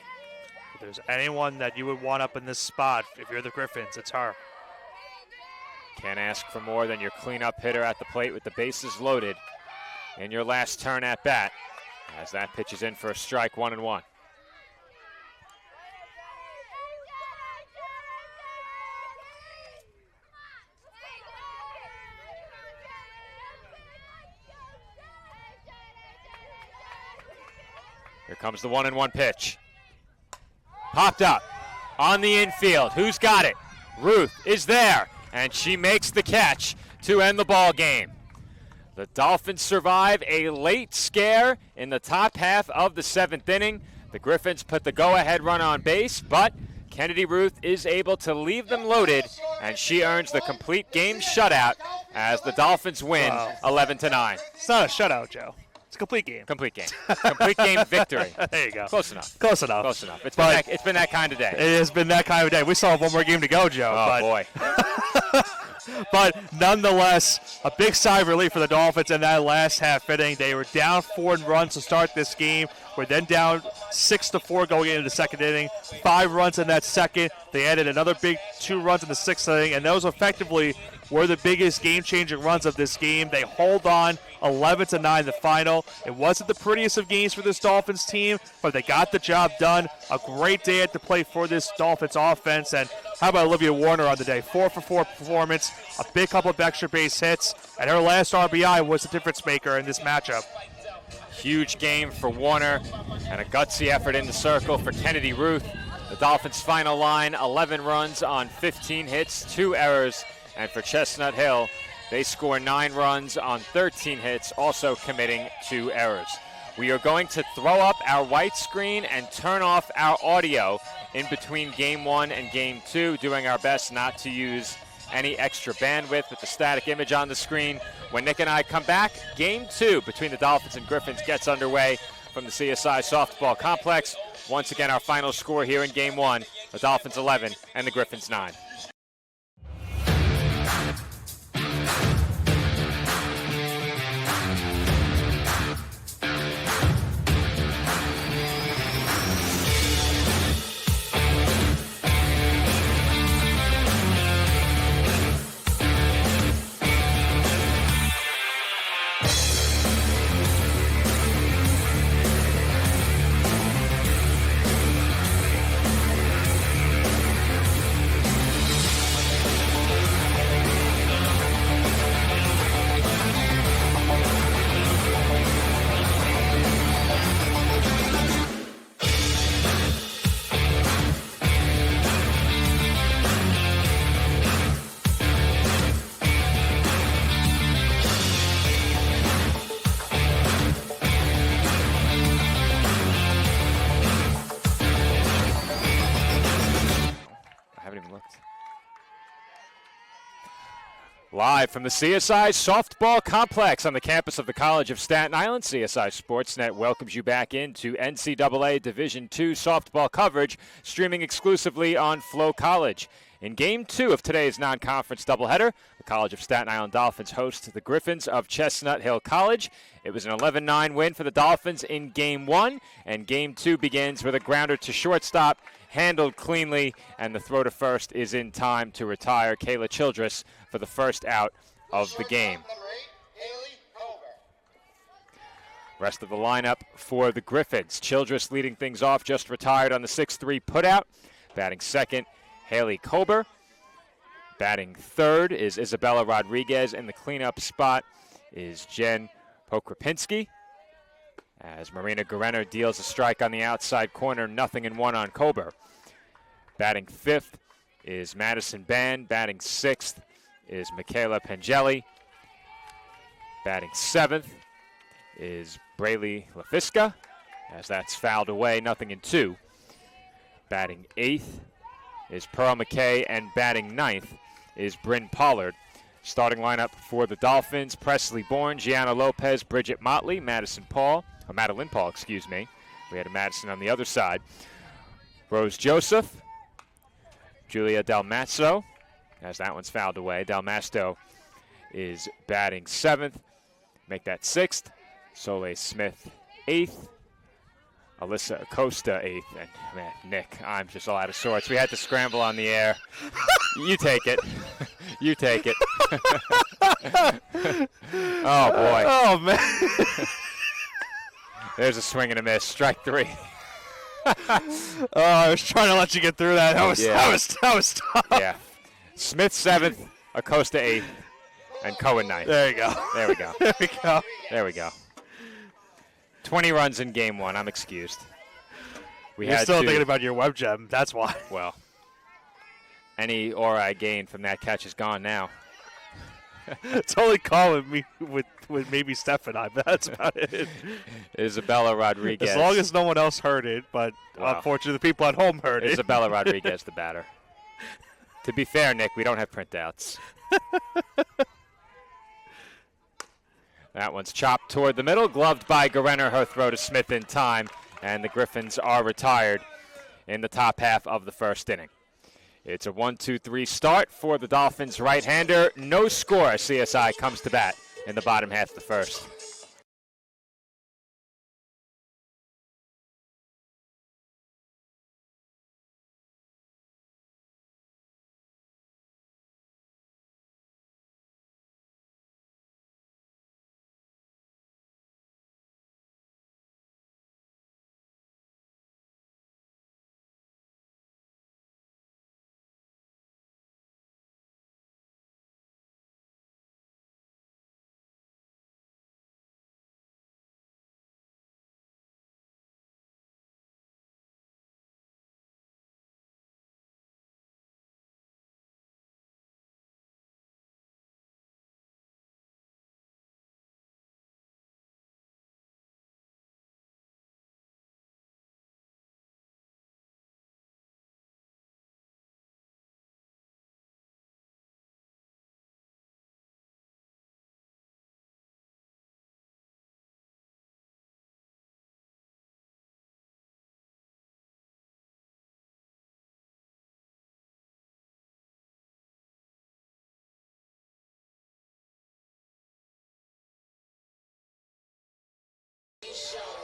If there's anyone that you would want up in this spot, if you're the Griffins, it's her. Can't ask for more than your cleanup hitter at the plate with the bases loaded in your last turn at bat, as that pitch is in for a strike, 1-1. Here comes the 1-1 pitch. Popped up on the infield. Who's got it? Ruth is there, and she makes the catch to end the ball game. The Dolphins survive a late scare in the top half of the 7th inning. The Griffins put the go-ahead run on base, but Kennedy Ruth is able to leave them loaded, and she earns the complete game shutout as the Dolphins win 11-9. It's not a shutout, Joe. It's a complete game. Complete game. Complete game victory. There you go. Close enough. Close enough. Close enough. It's been that kind of day. It has been that kind of day. We still have one more game to go, Joe. Oh, boy. But nonetheless, a big sigh of relief for the Dolphins in that last half inning. They were down 4 runs to start this game. We're then down 6-4 going into the second inning. 5 runs in that second. They added another big 2 runs in the 6th inning, and those effectively were the biggest game-changing runs of this game. They hold on 11-9 the final. It wasn't the prettiest of games for this Dolphins team, but they got the job done. A great day at the plate for this Dolphins offense. And how about Olivia Warner on the day? 4-for-4 performance, a big couple of extra base hits, and her last RBI was the difference maker in this matchup. Huge game for Warner and a gutsy effort in the circle for Kennedy Ruth. The Dolphins' final line, 11 runs on 15 hits, 2 errors. And for Chestnut Hill, they score 9 runs on 13 hits, also committing 2 errors. We are going to throw up our white screen and turn off our audio in between Game 1 and Game 2, doing our best not to use any extra bandwidth with the static image on the screen. When Nick and I come back, Game 2 between the Dolphins and Griffins gets underway from the CSI Softball Complex. Once again, our final score here in Game 1, the Dolphins 11 and the Griffins 9. Live from the CSI Softball Complex on the campus of the College of Staten Island, CSI Sportsnet welcomes you back into NCAA Division II softball coverage, streaming exclusively on Flow College. In Game 2 of today's non-conference doubleheader, the College of Staten Island Dolphins host the Griffins of Chestnut Hill College. It was an 11-9 win for the Dolphins in Game 1, and Game 2 begins with a grounder to shortstop, handled cleanly, and the throw to first is in time to retire Kayla Childress for the first out of the game. Rest of the lineup for the Griffins. Childress leading things off, just retired on the 6-3 putout. Batting second, Haley Kober. Batting third is Isabella Rodriguez. In the cleanup spot is Jen Pokrapinski. As Marina Guerrero deals a strike on the outside corner, 0-1 on Kober. Batting fifth is Madison Band. Batting sixth is Michaela Pengelli. Batting seventh is Braylee LaFisca, as that's fouled away, 0-2. Batting eighth is Pearl McKay, and batting ninth is Bryn Pollard. Starting lineup for the Dolphins: Presley Bourne, Gianna Lopez, Bridget Motley, Madeline Paul. We had a Madison on the other side. Rose Joseph, Julia Del Masto, as that one's fouled away. Del Masto is batting seventh. Make that sixth. Soleil Smith, 8th. Alyssa Acosta, 8th. And, man, Nick, I'm just all out of sorts. We had to scramble on the air. You take it. You take it. Oh, boy. Oh, man. There's a swing and a miss. Strike 3. I was trying to let you get through that. That was tough. Yeah. Smith 7th, Acosta 8th, and Cohen 9th. There you go. There we go. There we go. There we go. 20 runs in game 1. I'm excused. You're still thinking about your web gem. That's why. Well, any aura I gained from that catch is gone now. It's only calling me with maybe Steph and I, but that's about it. Isabella Rodriguez. As long as no one else heard it, but unfortunately the people at home heard it. Isabella Rodriguez, the batter. To be fair, Nick, we don't have printouts. That one's chopped toward the middle, gloved by Guerenner. Her throw to Smith in time, and the Griffins are retired in the top half of the first inning. It's a 1-2-3 start for the Dolphins right-hander. No score. CSI comes to bat in the bottom half of the first.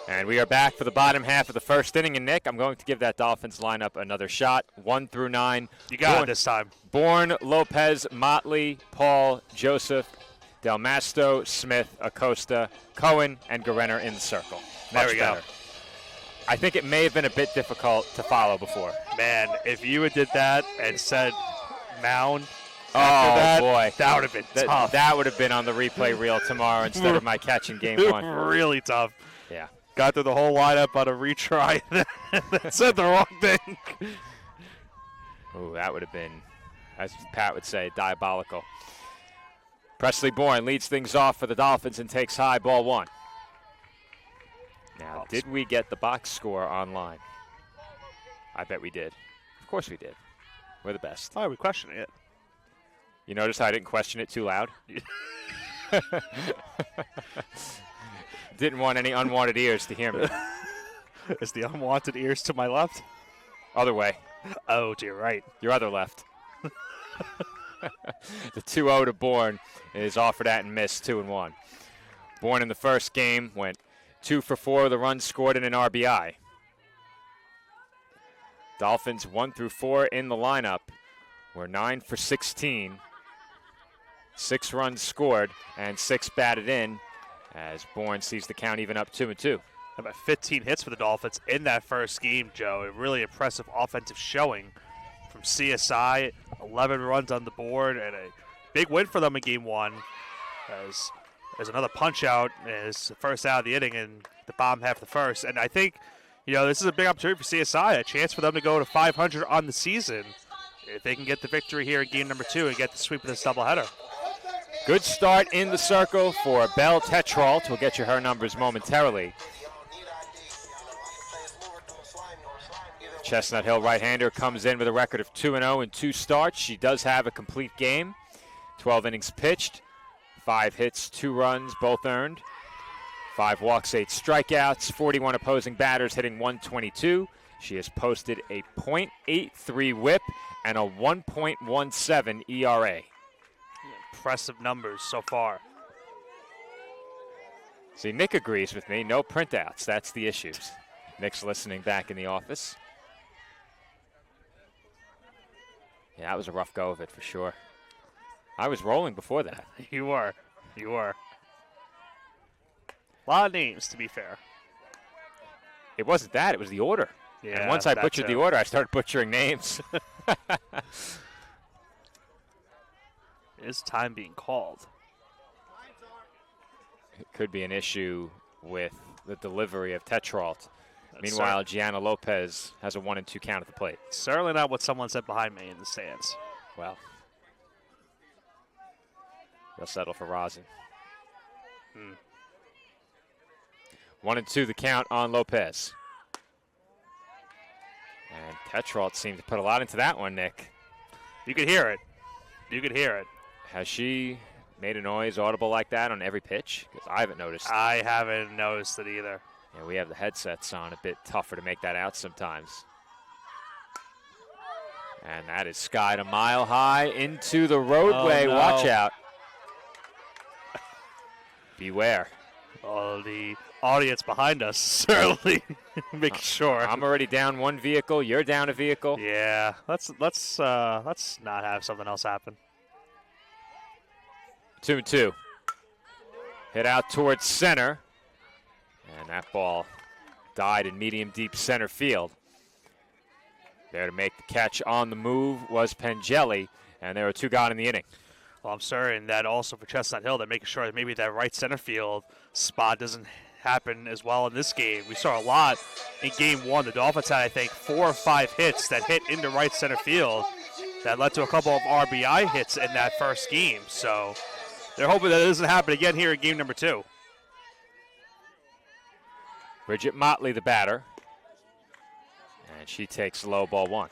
And we are back for the bottom half of the first inning. And, Nick, I'm going to give that Dolphins lineup another shot. 1 through 9. You got it this time. Bourne, Lopez, Motley, Paul, Joseph, Del Masto, Smith, Acosta, Cohen, and Guerenner in the circle. There we go. Better. I think it may have been a bit difficult to follow before. Man, if you had did that and said Mound Oh, that, boy. That would have been tough. That would have been on the replay reel tomorrow instead of my catch in game 1. Really tough. Yeah. Got through the whole lineup on a retry and said the wrong thing. Ooh, that would have been, as Pat would say, diabolical. Presley Bourne leads things off for the Dolphins and takes high, ball 1. Now, did we get the box score online? I bet we did. Of course we did. We're the best. Why are we questioning it? You notice how I didn't question it too loud? Didn't want any unwanted ears to hear me. Is the unwanted ears to my left? Other way. Oh, to your right. Your other left. The 2-0 to Bourne is offered at and missed, 2-1. Bourne in the first game went 2 for 4 of the runs scored in an RBI. Dolphins 1 through 4 in the lineup were 9 for 16. 6 runs scored and 6 batted in as Bourne sees the count even up 2-2. About 15 hits for the Dolphins in that first game, Joe. A really impressive offensive showing from CSI. 11 runs on the board and a big win for them in game 1. As there's another punch out as the first out of the inning in the bottom half of the first. And I think, this is a big opportunity for CSI, a chance for them to go to 500 on the season if they can get the victory here in game number 2 and get the sweep of this doubleheader. Good start in the circle for Belle Tetrault. We'll get you her numbers momentarily. Chestnut Hill right-hander comes in with a record of 2-0 in 2 starts. She does have a complete game. 12 innings pitched, 5 hits, 2 runs, both earned. 5 walks, 8 strikeouts, 41 opposing batters hitting 122. She has posted a .83 whip and a 1.17 ERA. Impressive numbers so far. See, Nick agrees with me. No printouts. That's the issues. Nick's listening back in the office. Yeah, that was a rough go of it for sure. I was rolling before that. You were. You were. A lot of names, to be fair. It wasn't that. It was the order. Yeah, and once I butchered the order, I started butchering names. Is time being called? It could be an issue with the delivery of Tetrault. Meanwhile, Gianna Lopez has a 1-2 count at the plate. Certainly not what someone said behind me in the stands. Well, they'll settle for rosin. 1-2 the count on Lopez. And Tetrault seemed to put a lot into that one, Nick. You could hear it. You could hear it. Has she made a noise audible like that on every pitch? Because I haven't noticed. I haven't noticed it either. Yeah, we have the headsets on, a bit tougher to make that out sometimes. And that is skied a mile high into the roadway. Oh, no. Watch out. Beware. Oh, the audience behind us certainly making sure. I'm already down one vehicle. You're down a vehicle. Yeah, let's not have something else happen. 2-2. Hit out towards center. And that ball died in medium deep center field. There to make the catch on the move was Pengelli, and there were 2 gone in the inning. Well, I'm sorry, and that also for Chestnut Hill, they're making sure that maybe that right center field spot doesn't happen as well in this game. We saw a lot in game 1. The Dolphins had, I think, 4 or 5 hits that hit into right center field that led to a couple of RBI hits in that first game. So they're hoping that it doesn't happen again here in game number 2. Bridget Motley, the batter. And she takes low, ball 1.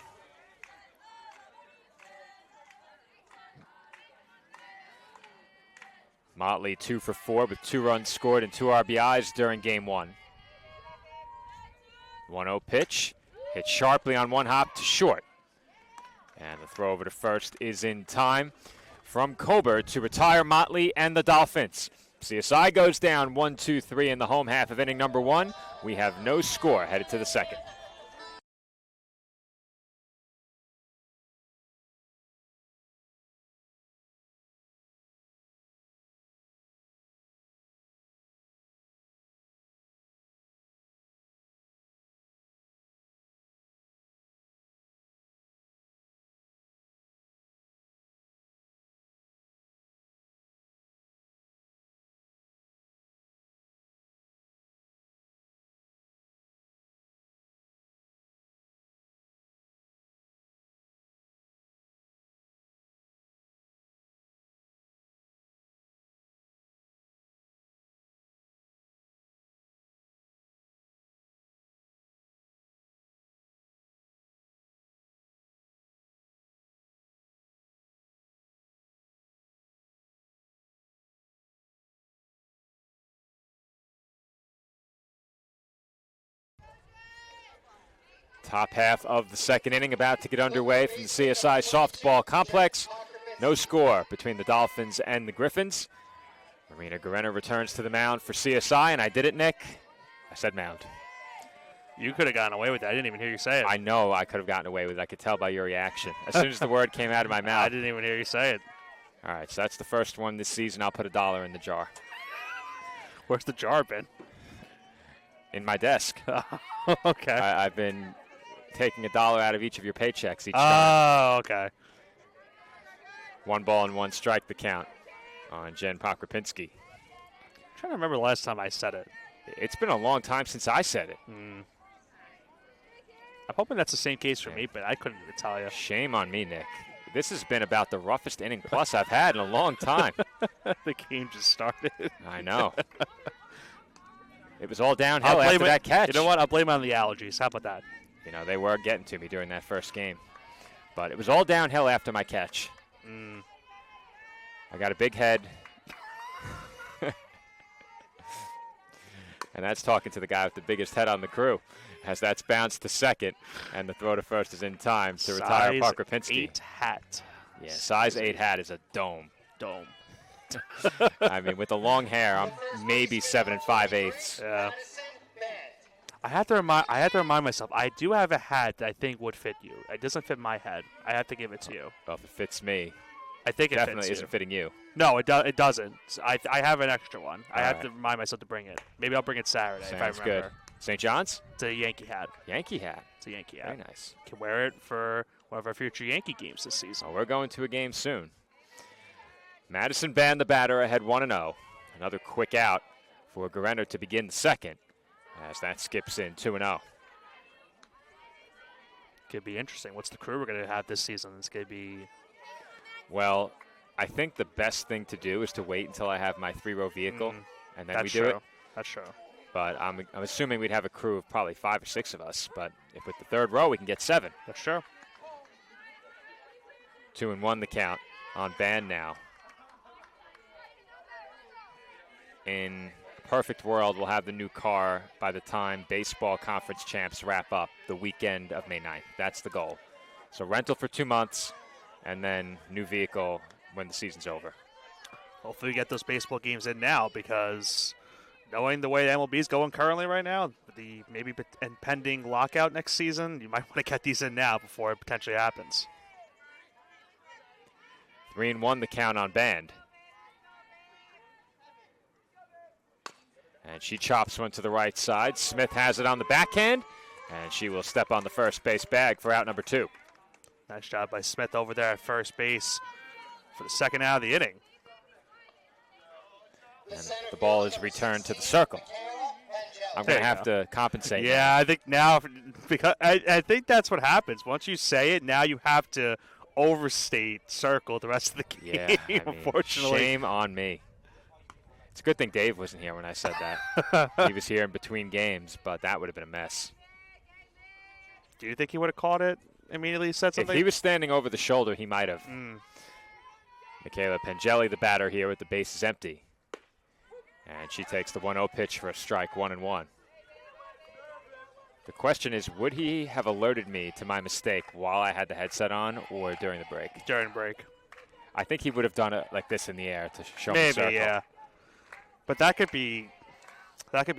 Motley 2 for 4 with 2 runs scored and 2 RBIs during game 1. 1-0 pitch. Hit sharply on one hop to short. And the throw over to first is in time from Coburn to retire Motley and the Dolphins. CSI goes down 1-2-3 in the home half of inning number 1. We have no score headed to the second. Top half of the second inning about to get underway from the CSI softball complex. No score between the Dolphins and the Griffins. Marina Guerrero returns to the mound for CSI, and I did it, Nick. I said mound. You could have gotten away with that. I didn't even hear you say it. I know I could have gotten away with it. I could tell by your reaction. As soon as the word came out of my mouth. I didn't even hear you say it. All right, so that's the first one this season. I'll put $1 in the jar. Where's the jar been? In my desk. Okay. I've been taking $1 out of each of your paychecks each time. Oh, okay. 1 ball and 1 strike the count on Jen Pokropinski. I'm trying to remember the last time I said it. It's been a long time since I said it. I'm hoping that's the same case for me, but I couldn't even tell you. Shame on me, Nick. This has been about the roughest inning plus I've had in a long time. The game just started. I know. It was all downhill after that catch. You know what? I'll blame it on the allergies. How about that? You know, they were getting to me during that first game. But it was all downhill after my catch. I got a big head. And that's talking to the guy with the biggest head on the crew, as that's bounced to second, and the throw to first is in time to retire Pokropinski. Size 8 hat. Yeah, size 8 hat is a dome. Dome. I mean, with the long hair, I'm maybe 7 5/8. Yeah. I have to remind myself. I do have a hat that I think would fit you. It doesn't fit my head. I have to give it to you. Well, if it fits me, I think it definitely fits isn't you. fitting you. No, it doesn't. I have an extra one. I have right. to remind myself to bring it. Maybe I'll bring it Saturday if I Sounds remember. good. St. John's? It's a Yankee hat. Yankee hat. It's a Yankee hat. Very nice. Can wear it for one of our future Yankee games this season. Well, we're going to a game soon. Madison Band, the batter, ahead 1-0. Another quick out for Guerrero to begin the second, as that skips in 2-0. Could be interesting. What's the crew we're going to have this season? It's going to be... Well, I think the best thing to do is to wait until I have my 3-row vehicle, and then we That's do true. it. That's true. But I'm assuming we'd have a crew of probably 5 or 6 of us. But if with the third row, we can get 7. That's true. 2-1 the count on Band now. In a perfect world, we'll have the new car by the time baseball conference champs wrap up the weekend of May 9th. That's the goal. So rental for 2 months, and then new vehicle when the season's over. Hopefully we get those baseball games in now, because knowing the way the MLB is going currently right now, the maybe impending lockout next season, you might want to get these in now before it potentially happens. 3-1 the count on Band. And she chops one to the right side. Smith has it on the backhand, and she will step on the first base bag for out number 2. Nice job by Smith over there at first base for the second out of the inning. And the ball is returned to the circle. I'm going to have to compensate. Yeah, I think now, because I think that's what happens. Once you say it, now you have to overstate circle the rest of the game, Yeah, I mean, unfortunately. Shame on me. It's a good thing Dave wasn't here when I said that. He was here in between games, but that would have been a mess. Do you think he would have caught it immediately, said something? If he was standing over the shoulder, he might have. Michaela Pengelli, the batter here with the bases empty. And she takes the 1-0 pitch for a strike, 1-1. The question is, would he have alerted me to my mistake while I had the headset on or during the break? During break. I think he would have done it like this in the air to show me the Maybe, circle. yeah. But that could be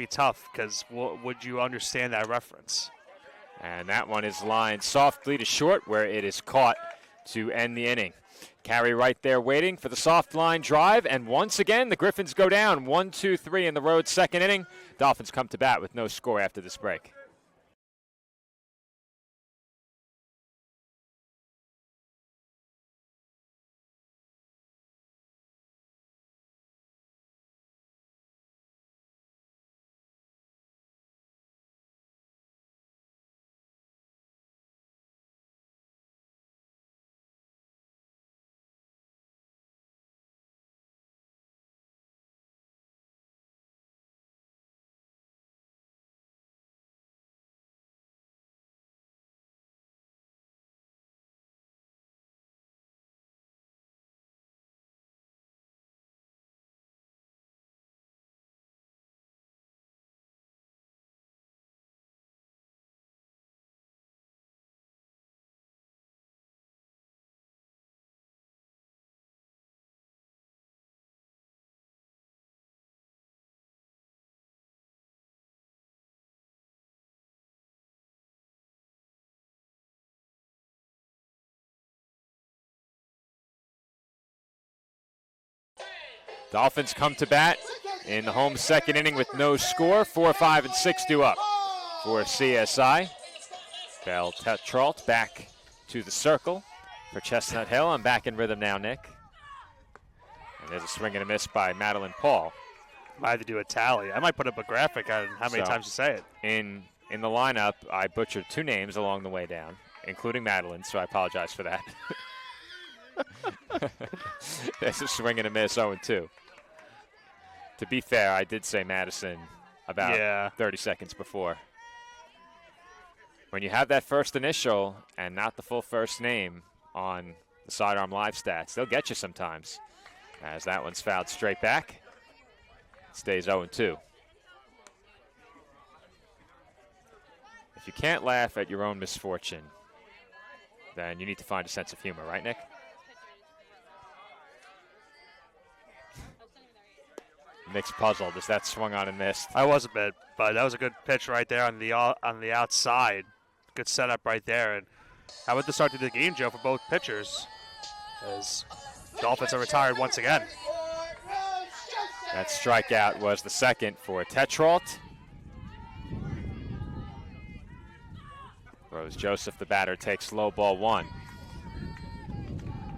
tough, because would you understand that reference? And that one is lined softly to short, where it is caught to end the inning. Carey right there waiting for the soft line drive, and once again the Griffins go down 1-2-3 in the road second inning. Dolphins come to bat with no score after this break. Dolphins come to bat in the home second inning with no score. 4, 5, and 6 due up for CSI. Bell Tetrault back to the circle for Chestnut Hill. I'm back in rhythm now, Nick. And there's a swing and a miss by Madeline Paul. I have to do a tally. I might put up a graphic on how many times you say it. In the lineup, I butchered 2 names along the way down, including Madeline, so I apologize for that. There's a swing and a miss, 0-2. To be fair, I did say Madison about 30 seconds before. When you have that first initial and not the full first name on the sidearm live stats, they'll get you sometimes. As that one's fouled straight back. Stays 0-2. If you can't laugh at your own misfortune, then you need to find a sense of humor, right, Nick? Nick's puzzled as that swung on and missed. I was a bit, but that was a good pitch right there on the outside. Good setup right there. And how about the start to the game, Joe, for both pitchers? As Dolphins are retired once again. That strikeout was the second for Tetrault. Rose Joseph, the batter, takes low ball 1.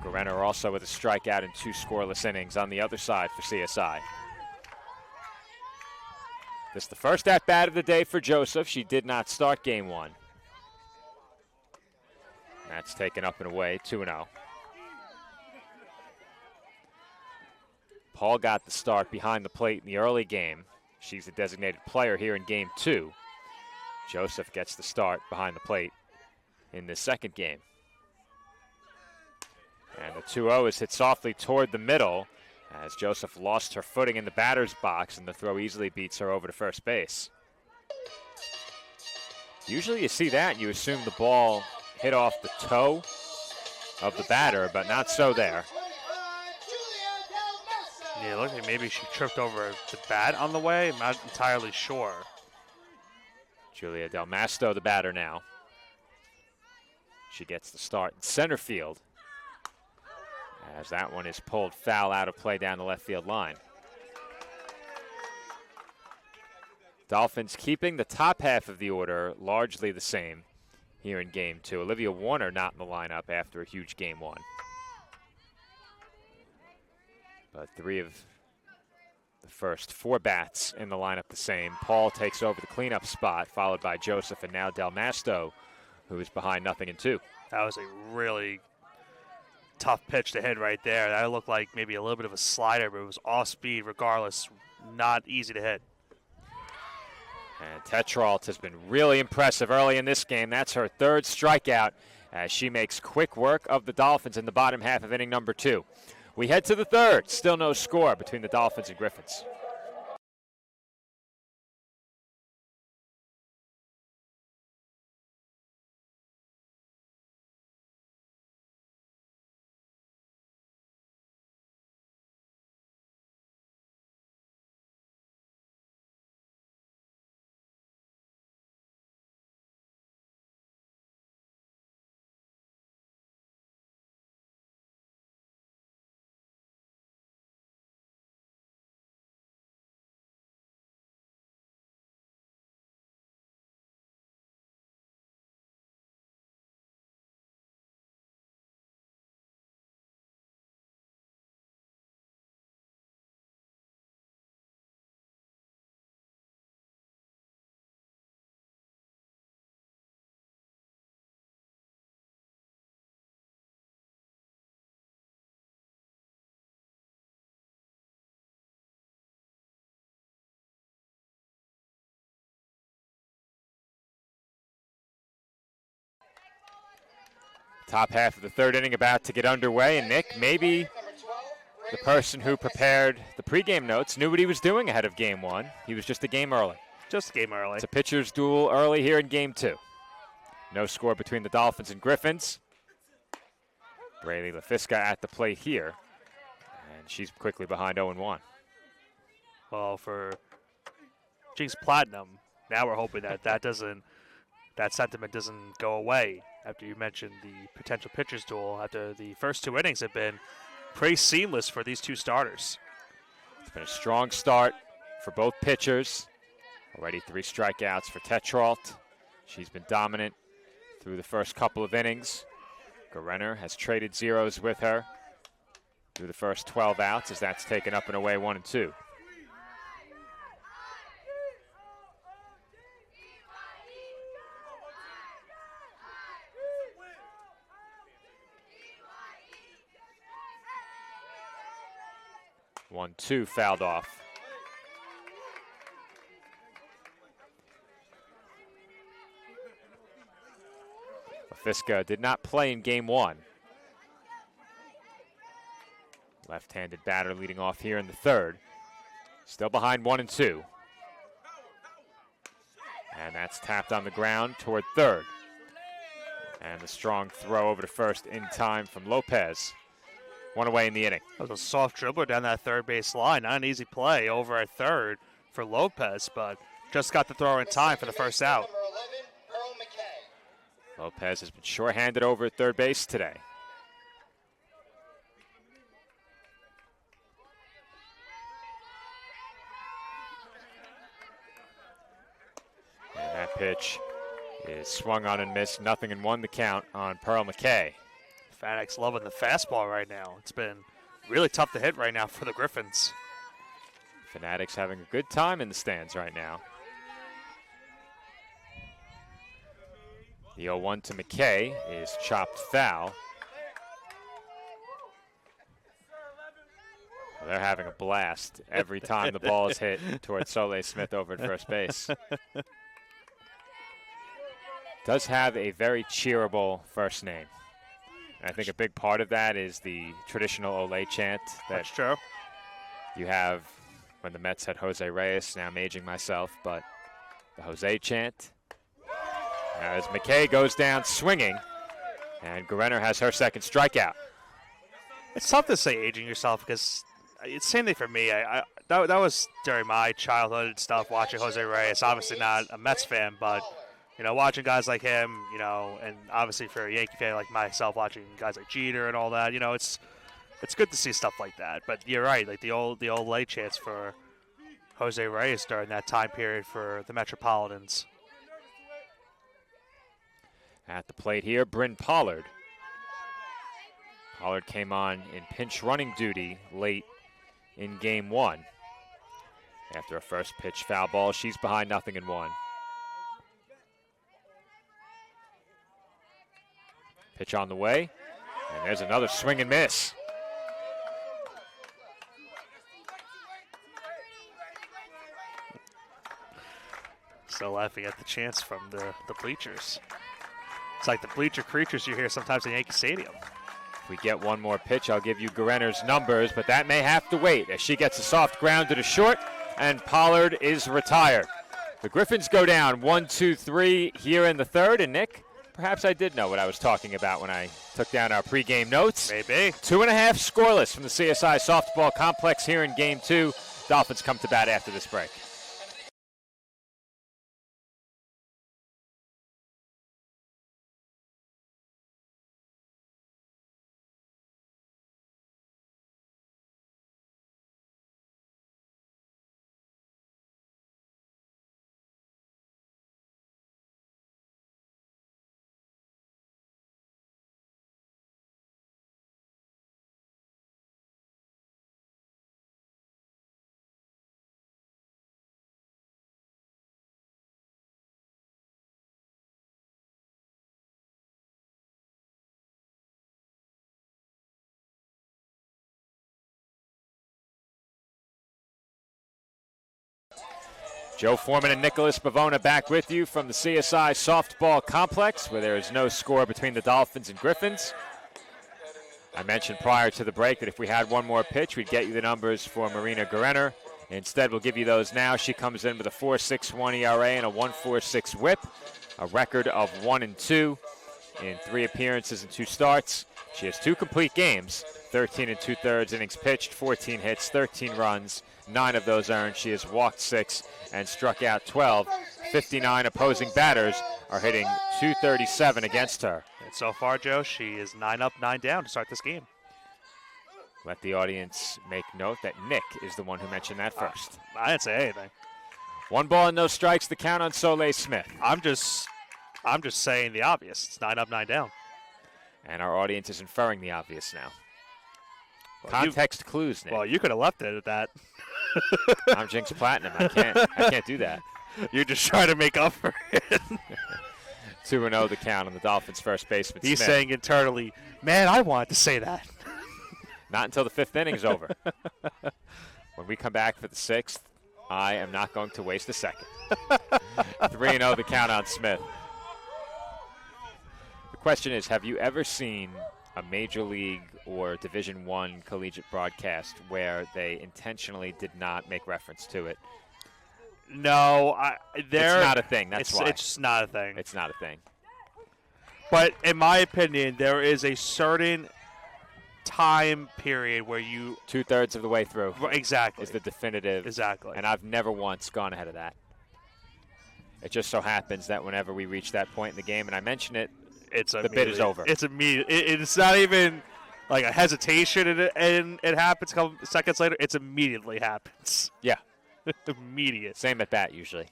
Gorenner also with a strikeout in 2 scoreless innings on the other side for CSI. This is the first at-bat of the day for Joseph. She did not start game 1. That's taken up and away, 2-0. Paul got the start behind the plate in the early game. She's the designated player here in game 2. Joseph gets the start behind the plate in this second game. And the 2-0 is hit softly toward the middle as Joseph lost her footing in the batter's box, and the throw easily beats her over to first base. Usually you see that and you assume the ball hit off the toe of the batter, but not so there. Yeah, it looked like maybe she tripped over the bat on the way. I'm not entirely sure. Julia Del Masto, the batter now. She gets the start in center field as that one is pulled foul out of play down the left field line. Dolphins keeping the top half of the order largely the same here in game 2. Olivia Warner not in the lineup after a huge game 1. But 3 of the first 4 bats in the lineup the same. Paul takes over the cleanup spot, followed by Joseph and now Del Masto, who is behind 0-2. That was a really tough pitch to hit right there. That looked like maybe a little bit of a slider, but it was off speed regardless. Not easy to hit. And Tetrault has been really impressive early in this game. That's her 3rd strikeout as she makes quick work of the Dolphins in the bottom half of inning number 2. We head to the 3rd. Still no score between the Dolphins and Griffins. Top half of the 3rd inning about to get underway, and Nick, maybe the person who prepared the pregame notes, knew what he was doing ahead of game 1. He was just a game early. Just a game early. It's a pitcher's duel early here in game 2. No score between the Dolphins and Griffins. Braylee LaFisca at the plate here, and she's quickly behind 0-1. Well, for Jinx Platinum, now we're hoping that sentiment doesn't go away after you mentioned the potential pitchers duel. After the first 2 innings have been pretty seamless for these 2 starters. It's been a strong start for both pitchers. Already 3 strikeouts for Tetrault. She's been dominant through the first couple of innings. Gorenner has traded zeros with her through the first 12 outs as that's taken up and away 1-2. One, two, fouled off. LaFisca did not play in game 1. Left-handed batter leading off here in the 3rd. Still behind 1-2. And that's tapped on the ground toward 3rd. And the strong throw over to first in time from Lopez. One away in the inning. That was a soft dribbler down that third base line. Not an easy play over at third for Lopez, but just got the throw in time for the first out. Number 11, Earl McKay. Lopez has been shorthanded over at third base today. And that pitch is swung on and missed. 0-1 the count on Pearl McKay. Fanatics loving the fastball right now. It's been really tough to hit right now for the Griffins. Fanatics having a good time in the stands right now. The 0-1 to McKay is chopped foul. Well, they're having a blast every time the ball is hit towards Soleil Smith over at first base. Does have a very cheerable first name. And I think a big part of that is the traditional Olay chant that That's true. you have when the Mets had Jose Reyes. Now I'm aging myself, but the Jose chant. As McKay goes down swinging, and Guerrero has her second strikeout. It's tough to say aging yourself because it's the same thing for me. That was during my childhood and stuff, watching Jose Reyes. Obviously not a Mets fan, but watching guys like him, and obviously for a Yankee fan like myself, watching guys like Jeter and all that, it's good to see stuff like that. But you're right, like the old late chance for Jose Reyes during that time period for the Metropolitans. At the plate here, Bryn Pollard. Pollard came on in pinch running duty late in game one. After a first pitch foul ball, she's behind 0-1. Pitch on the way, and there's another swing and miss. Still laughing at the chants from the bleachers. It's like the bleacher creatures you hear sometimes in Yankee Stadium. If we get one more pitch, I'll give you Guerrero's numbers, but that may have to wait as she gets a soft ground to the short, and Pollard is retired. The Griffins go down 1-2-3 here in the third, and Nick, perhaps I did know what I was talking about when I took down our pregame notes. Maybe. 2.5 scoreless from the CSI softball complex here in game two. Dolphins come to bat after this break. Joe Foreman and Nicholas Bavona back with you from the CSI softball complex, where there is no score between the Dolphins and Griffins. I mentioned prior to the break that if we had one more pitch, we'd get you the numbers for Marina Guerrero. Instead, we'll give you those now. She comes in with a 4.61 ERA and a 1.46 WHIP, a record of 1-2 in 3 appearances and 2 starts. She has 2 complete games, 13 2/3 innings pitched, 14 hits, 13 runs, 9 of those earned. She has walked 6 and struck out 12. 59 opposing batters are hitting .237 against her. And so far, Joe, she is 9 up, 9 down to start this game. Let the audience make note that Nick is the one who mentioned that first. I didn't say anything. 1 ball and no strikes, the count on Soleil Smith. I'm just saying the obvious. It's 9 up, 9 down. And our audience is inferring the obvious now. Well, Context clues, Nick. Well, you could have left it at that. I'm Jinx Platinum. I can't do that. You're just trying to make up for it. 2-0 the count on the Dolphins' first baseman. He's Smith. saying internally, man, I wanted to say that. Not until the 5th inning's over. When we come back for the 6th, I am not going to waste a second. 3-0 the count on Smith. The question is, have you ever seen a Major League or Division I collegiate broadcast where they intentionally did not make reference to it? No, It's not a thing. That's why. It's just not a thing. It's not a thing. But in my opinion, there is a certain time period where you 2/3 of the way through exactly is the definitive. exactly. And I've never once gone ahead of that. It just so happens that whenever we reach that point in the game, and I mention it, the bid is over. It's immediate. It's not even like a hesitation, and it happens a couple seconds later. It's immediately happens. Yeah. Immediate. Same at bat usually.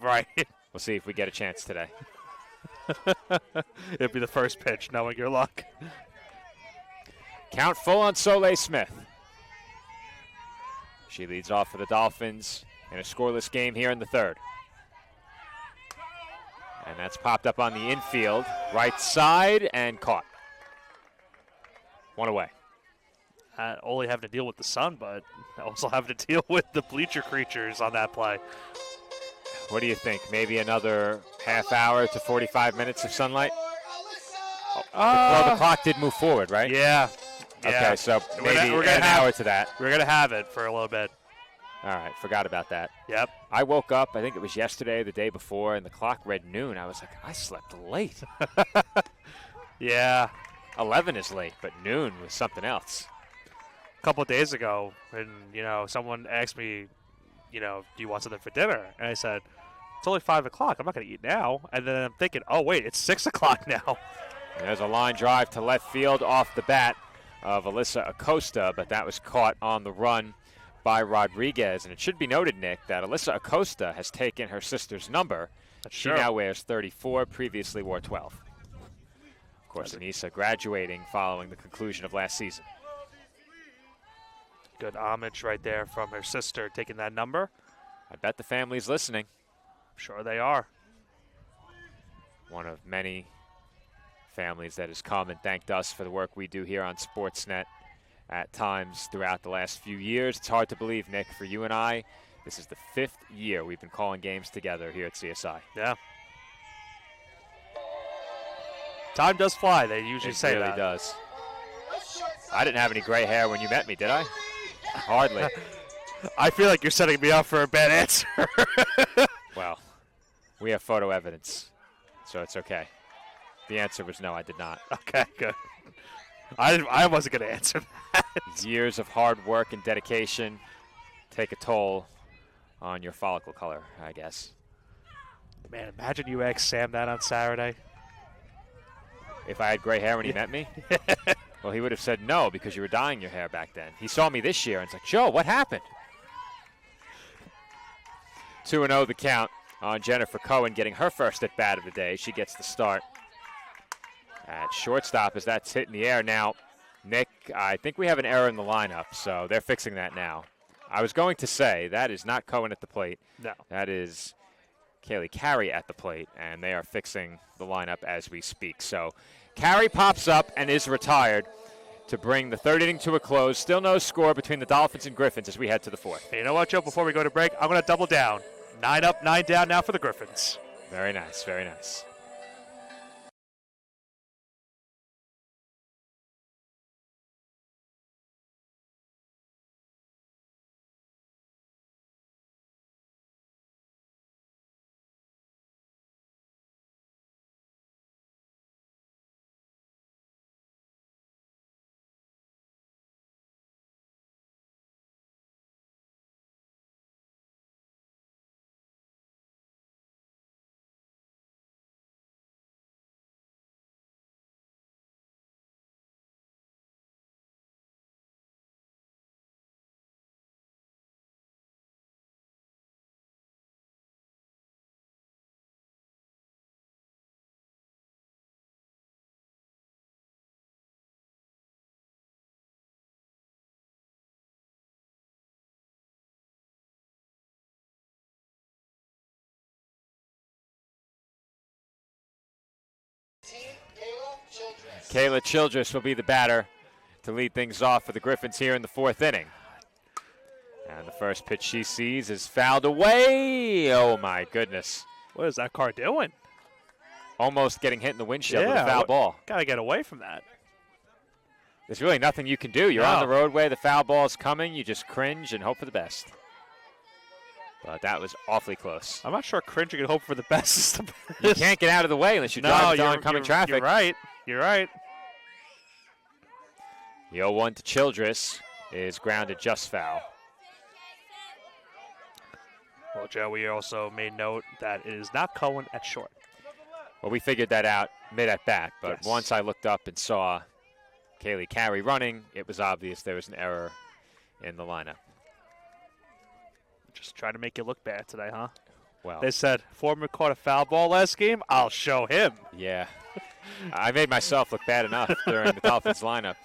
Right. We'll see if we get a chance today. It'll be the first pitch, knowing your luck. Count full on Soleil Smith. She leads off for the Dolphins in a scoreless game here in the third. And that's popped up on the infield, right side, and caught. One away. Only having to deal with the sun, but also having to deal with the bleacher creatures on that play. What do you think? Maybe another half hour to 45 minutes of sunlight? Well, the clock did move forward, right? Yeah. Okay, so maybe we're an hour to that. We're going to have it for a little bit. All right, forgot about that. Yep. I woke up, I think it was yesterday, the day before, and the clock read noon. I was like, I slept late. Yeah. 11 is late, but noon was something else. A couple of days ago, and, someone asked me, do you want something for dinner? And I said, it's only 5 o'clock. I'm not going to eat now. And then I'm thinking, oh, wait, it's 6 o'clock now. There's a line drive to left field off the bat of Alyssa Acosta, but that was caught on the run by Rodriguez. And it should be noted, Nick, that Alyssa Acosta has taken her sister's number. She now wears 34, previously wore 12. Of course, Anissa graduating following the conclusion of last season. Good homage right there from her sister taking that number. I bet the family's listening. Sure they are. One of many families that has come and thanked us for the work we do here on Sportsnet at times throughout the last few years. It's hard to believe, Nick, for you and I, this is the 5th year we've been calling games together here at CSI. Yeah. Time does fly, they usually say that. It really does. I didn't have any gray hair when you met me, did I? Hardly. I feel like you're setting me up for a bad answer. Well, we have photo evidence, so it's okay. The answer was no, I did not. Okay, good. I wasn't going to answer that. Years of hard work and dedication take a toll on your follicle color, I guess. Man, imagine you asked Sam that on Saturday. If I had gray hair when he met me? Well, he would have said no because you were dyeing your hair back then. He saw me this year and it's like, Joe, what happened? 2-0 the count on Jennifer Cohen getting her first at bat of the day. She gets the start at shortstop as that's hit in the air. Now, Nick, I think we have an error in the lineup, so they're fixing that now. I was going to say that is not Cohen at the plate. No. That is Kaylee Carey at the plate, and they are fixing the lineup as we speak. So Carey pops up and is retired to bring the third inning to a close. Still no score between the Dolphins and Griffins as we head to the fourth. Hey, you know what, Joe? Before we go to break, I'm going to double down. 9 up, 9 down now for the Griffins. Very nice, very nice. Kayla Childress will be the batter to lead things off for the Griffins here in the fourth inning. And the first pitch she sees is fouled away. Oh, my goodness. What is that car doing? Almost getting hit in the windshield with a foul ball. Got to get away from that. There's really nothing you can do. You're on the roadway. The foul ball is coming. You just cringe and hope for the best. But that was awfully close. I'm not sure cringing and hope for the best is the best. You can't get out of the way unless you drive into oncoming traffic. You're right. You're right. The 0-1 to Childress is grounded just foul. Well, Joe, we also made note that it is not Cohen at short. Well, we figured that out mid-at-bat, but Yes. once I looked up and saw Kaylee Carey running, it was obvious there was an error in the lineup. Just trying to make you look bad today, huh? Well, They said, Foreman caught a foul ball last game. I'll show him. yeah. I made myself look bad enough during the Dolphins lineup.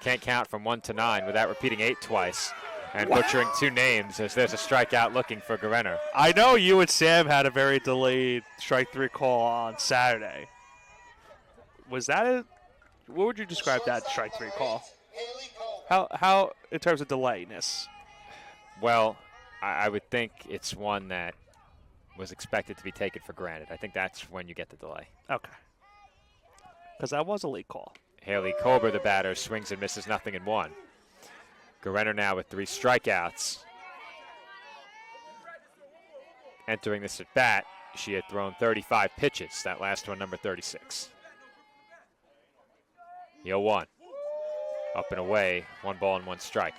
Can't count from 1 to 9 without repeating 8 twice and butchering 2 names as there's a strikeout looking for Gerenner. I know you and Sam had a very delayed strike 3 call on Saturday. Was that a – what would you describe that strike 3 call? How in terms of delayness? Well, I would think it's one that was expected to be taken for granted. I think that's when you get the delay. Okay. Because that was a late call. Haley Kober, the batter, swings and misses nothing in 1. Gerenner now with 3 strikeouts. Entering this at bat, she had thrown 35 pitches. That last one, number 36. The 0-1. Up and away, 1 ball and 1 strike.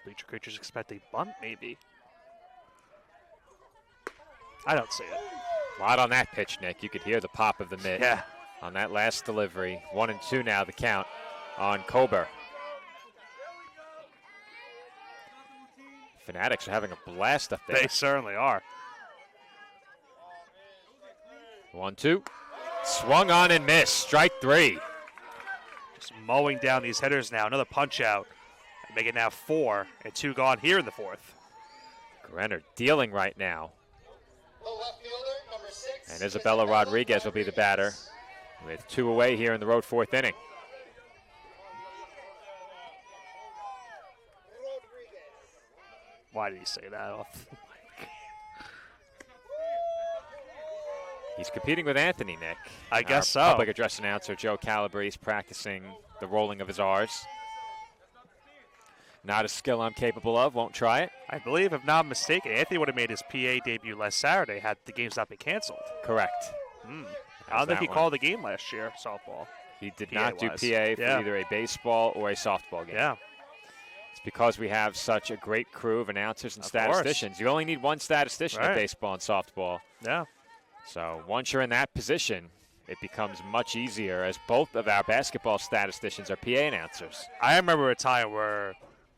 Bleacher Creatures expect a bunt, maybe. I don't see it. A lot on that pitch, Nick. You could hear the pop of the mitt Yeah. on that last delivery. 1-2 now, the count on Kober. Fanatics are having a blast up there. They certainly are. 1-2. Swung on and missed. Strike 3. Just mowing down these hitters now. Another punch out. Make it now 4 and 2 gone here in the 4th. Gerenner dealing right now. The left fielder, number 6. And Isabella Rodriguez will be the batter with 2 away here in the road 4th inning. Why did he say that off? He's competing with Anthony, Nick. I guess so. Public address announcer Joe Calabrese practicing the rolling of his R's. Not a skill I'm capable of. Won't try it. I believe, if not mistaken, Anthony would have made his PA debut last Saturday had the games not been canceled. Correct. I don't think he that one. called the game last year, softball. He did PA not do was. PA for Yeah. either a baseball or a softball game. Yeah. It's because we have such a great crew of announcers and Of course. statisticians. You only need one statistician Right. at baseball and softball. Yeah. So once you're in that position, it becomes much easier as both of our basketball statisticians are PA announcers. I remember a time where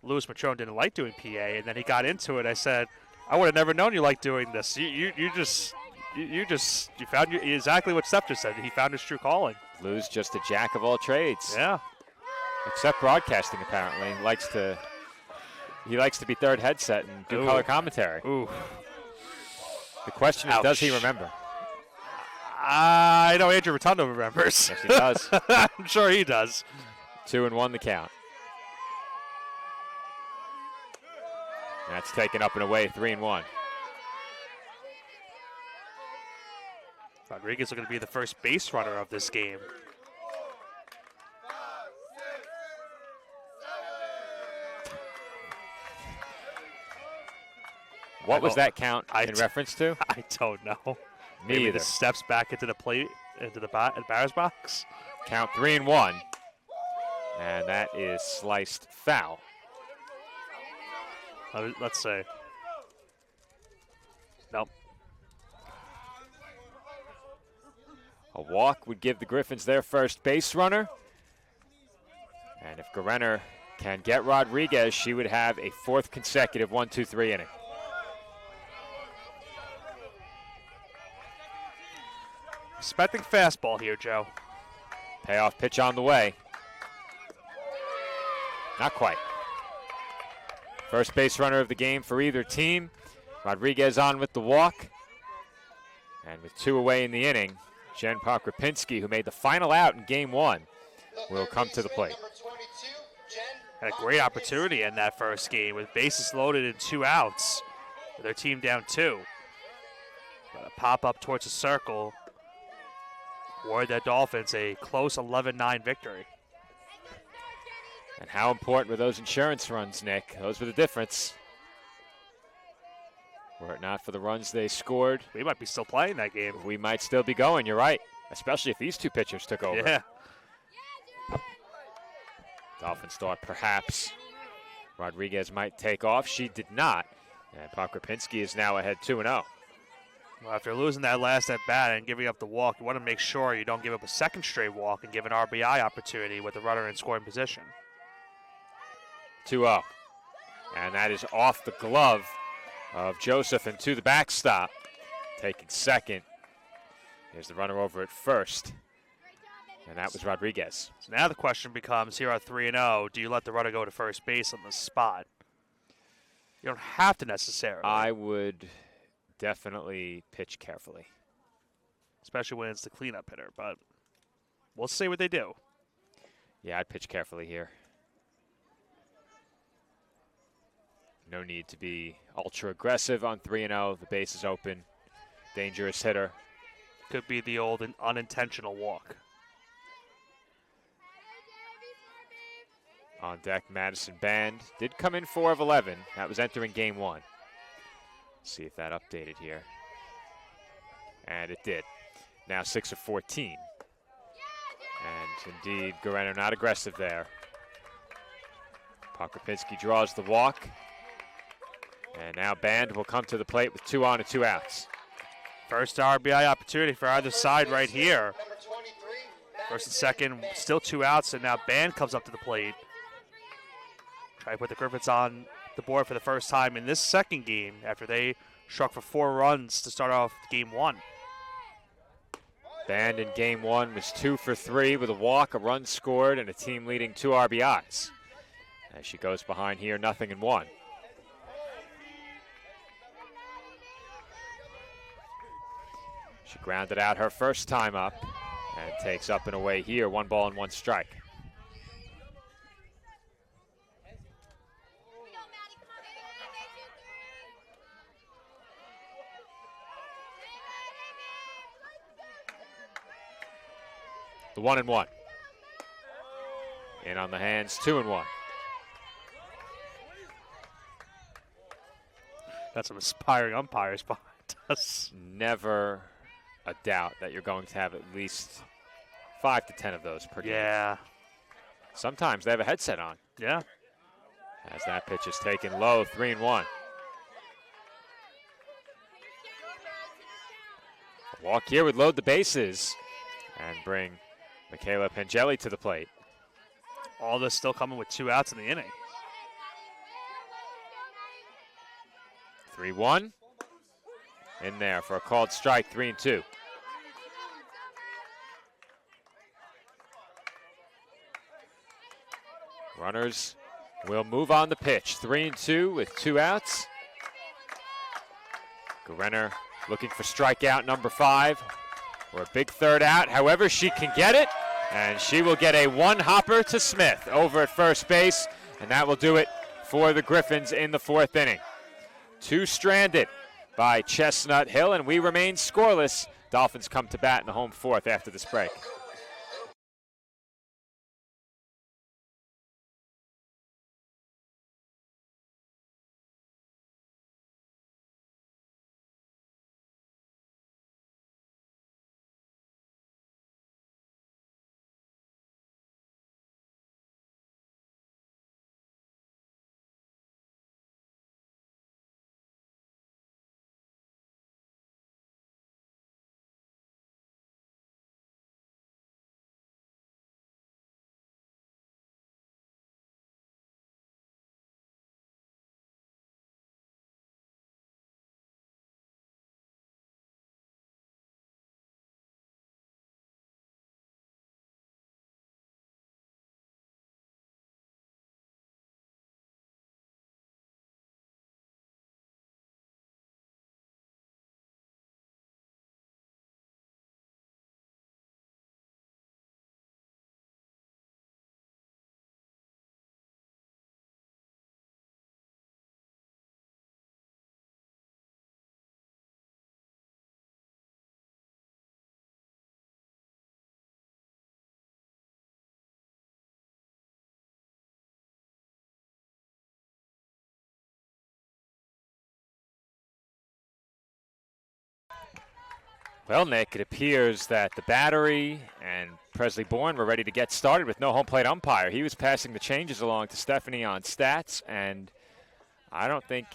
Louis Matrone didn't like doing PA, and then he got into it. I said, I would have never known you liked doing this. You found exactly what Steph just said. He found his true calling. Lou's just a jack of all trades. Yeah. Except broadcasting, apparently. He likes to be third headset and do color commentary. Ooh. The question is, does he remember? I know Andrew Rotundo remembers. Yes, he does. I'm sure he does. 2-1 the count. That's taken up and away, 3-1. Rodriguez is going to be the first base runner of this game. What was that count in reference to? I don't know. Me Maybe either. the steps back into the plate, into the batter's box. Count 3-1. And that is sliced foul. Let's see. Nope. A walk would give the Griffins their first base runner. And if Gerenner can get Rodriguez, she would have a 4th consecutive 1-2-3 inning. Expecting fastball here, Joe. Payoff pitch on the way. Not quite. First base runner of the game for either team. Rodriguez on with the walk. And with 2 away in the inning, Jen Park-Rapinski, who made the final out in game 1, will come to the plate. Had a great opportunity in that first game with bases loaded and 2 outs. With their team down 2. But a pop up towards the circle. Award the Dolphins a close 11-9 victory. And how important were those insurance runs, Nick? Those were the difference. Were it not for the runs they scored, We might be still playing that game. we might still be going. You're right, especially if these two pitchers took over. Yeah. Dolphins thought perhaps Rodriguez might take off. She did not. And Pokropinski is now ahead 2-0. Well, after losing that last at bat and giving up the walk, you want to make sure you don't give up a second straight walk and give an RBI opportunity with the runner in scoring position. 2-0. And that is off the glove of Joseph and to the backstop. Taking second. Here's the runner over at first. And that was Rodriguez. So now the question becomes, here at 3-0, do you let the runner go to first base on the spot? You don't have to necessarily. I would definitely pitch carefully. Especially when it's the cleanup hitter, but we'll see what they do. Yeah, I'd pitch carefully here. No need to be ultra aggressive on 3-0. The base is open. Dangerous hitter. Could be the old unintentional walk. On deck, Madison Band did come in 4 of 11. That was entering game 1. See if that updated here. And it did. Now 6 of 14. And indeed, Guerrero not aggressive there. Pokropinski draws the walk. And now Band will come to the plate with 2 on and 2 outs. First RBI opportunity for either side right here. Number 23, First and second, still 2 outs, and now Band comes up to the plate. Try to put the Griffins on the board for the first time in this second game after they struck for 4 runs to start off game 1. Band in game 1 was 2 for 3 with a walk, a run scored, and a team-leading 2 RBIs. As she goes behind here, 0-1. She grounded out her first time up and takes up and away here, 1 ball and 1 strike. The 1-1. In on the hands, 2-1. Got some aspiring umpires behind us. Never a doubt that you're going to have at least 5 to 10 of those per game. Yeah. Sometimes they have a headset on. Yeah. As that pitch is taken low, 3-1. A walk here would load the bases and bring Michaela Pangeli to the plate. All this still coming with 2 outs in the inning. 3-1. In there for a called strike, 3-2. Runners will move on the pitch. 3-2 with 2 outs. Guerrero looking for strikeout number 5 or a big third out. However, she can get it, and she will get a 1-hopper to Smith over at first base, and that will do it for the Griffins in the 4th inning. 2 stranded by Chestnut Hill, and we remain scoreless. Dolphins come to bat in the home 4th after this break. Well, Nick, it appears that the battery and Presley Bourne were ready to get started with no home plate umpire. He was passing the changes along to Stephanie on stats, and I don't think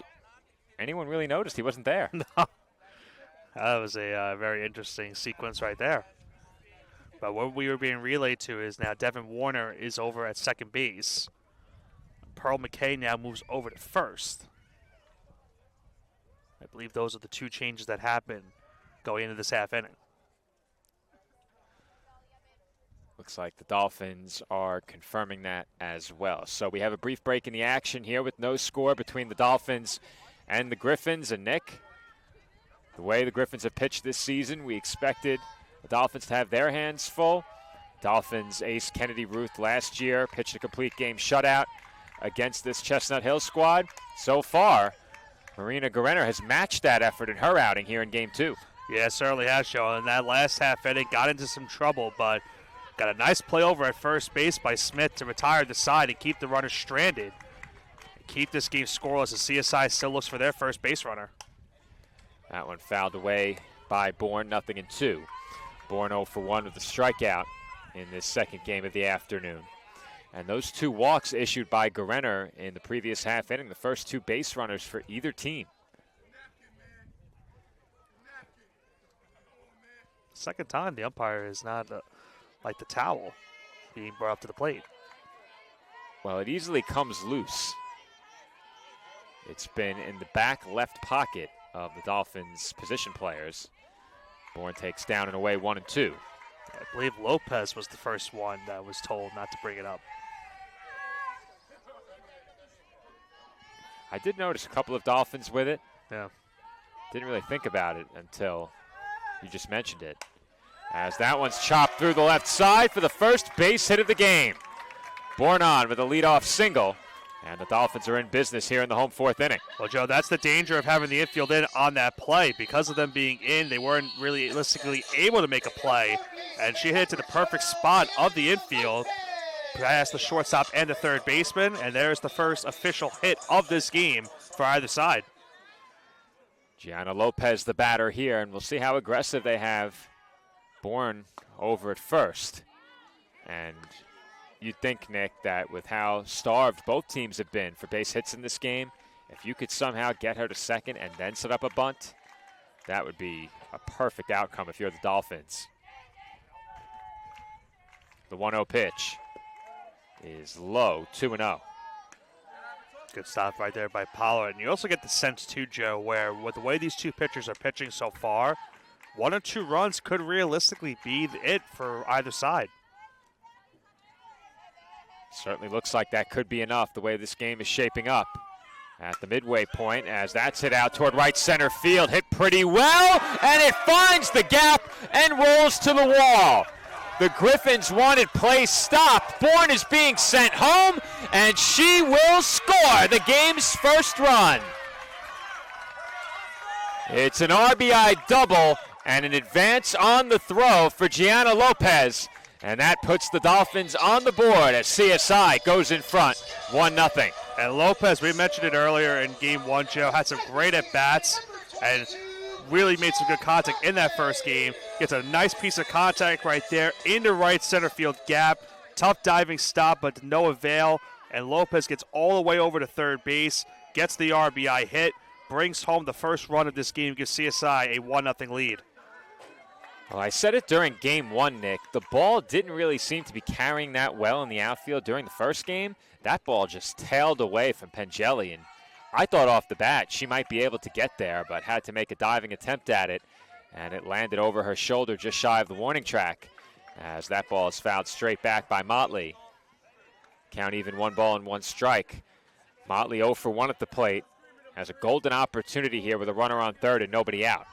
anyone really noticed he wasn't there. That was a very interesting sequence right there. But what we were being relayed to is now Devin Warner is over at second base. Pearl McKay now moves over to first. I believe those are the two changes that happened going into this half inning. Looks like the Dolphins are confirming that as well. So we have a brief break in the action here with no score between the Dolphins and the Griffins. And Nick, the way the Griffins have pitched this season, we expected the Dolphins to have their hands full. Dolphins ace Kennedy Ruth last year pitched a complete game shutout against this Chestnut Hill squad. So far, Marina Guerrero has matched that effort in her outing here in Game 2. Yeah, certainly has shown. And that last half inning got into some trouble, but got a nice play over at first base by Smith to retire the side and keep the runner stranded. Keep this game scoreless as CSI still looks for their first base runner. That one fouled away by Bourne, 0-2. Bourne 0 for 1 with a strikeout in this second game of the afternoon. And those two walks issued by Guerrero in the previous half inning, the first two base runners for either team. Second time the umpire is not like the towel being brought up to the plate. Well, it easily comes loose. It's been in the back left pocket of the Dolphins' position players. Bourne takes down and away 1-2. I believe Lopez was the first one that was told not to bring it up. I did notice a couple of Dolphins with it. Yeah. Didn't really think about it until you just mentioned it. As that one's chopped through the left side for the first base hit of the game. Bourne on with a leadoff single. And the Dolphins are in business here in the home fourth inning. Well, Joe, that's the danger of having the infield in on that play. Because of them being in, they weren't really realistically able to make a play. And she hit it to the perfect spot of the infield, past the shortstop and the third baseman. And there's the first official hit of this game for either side. Gianna Lopez, the batter here, and we'll see how aggressive they have Bourne over at first. And you'd think, Nick, that with how starved both teams have been for base hits in this game, if you could somehow get her to second and then set up a bunt, that would be a perfect outcome if you're the Dolphins. The 1-0 pitch is low, 2-0. Good stop right there by Pollard. And you also get the sense, too, Joe, where with the way these two pitchers are pitching so far, 1 or 2 runs could realistically be it for either side. Certainly looks like that could be enough the way this game is shaping up. At the midway point, as that's hit out toward right center field, hit pretty well, and it finds the gap and rolls to the wall. The Griffins wanted play stopped. Bourne is being sent home, and she will score the game's first run. It's an RBI double and an advance on the throw for Gianna Lopez. And that puts the Dolphins on the board as CSI goes in front, 1-0. And Lopez, we mentioned it earlier in Game 1, Joe, had some great at-bats and really made some good contact in that first game. Gets a nice piece of contact right there into right center field gap. Tough diving stop, but to no avail. And Lopez gets all the way over to third base, gets the RBI hit, brings home the first run of this game, gives CSI a 1-0 lead. Well, I said it during Game 1, Nick. The ball didn't really seem to be carrying that well in the outfield during the first game. That ball just tailed away from Pengelly, and I thought off the bat she might be able to get there, but had to make a diving attempt at it, and it landed over her shoulder just shy of the warning track as that ball is fouled straight back by Motley. Count even 1 ball and 1 strike. Motley 0 for 1 at the plate. Has a golden opportunity here with a runner on third and nobody out.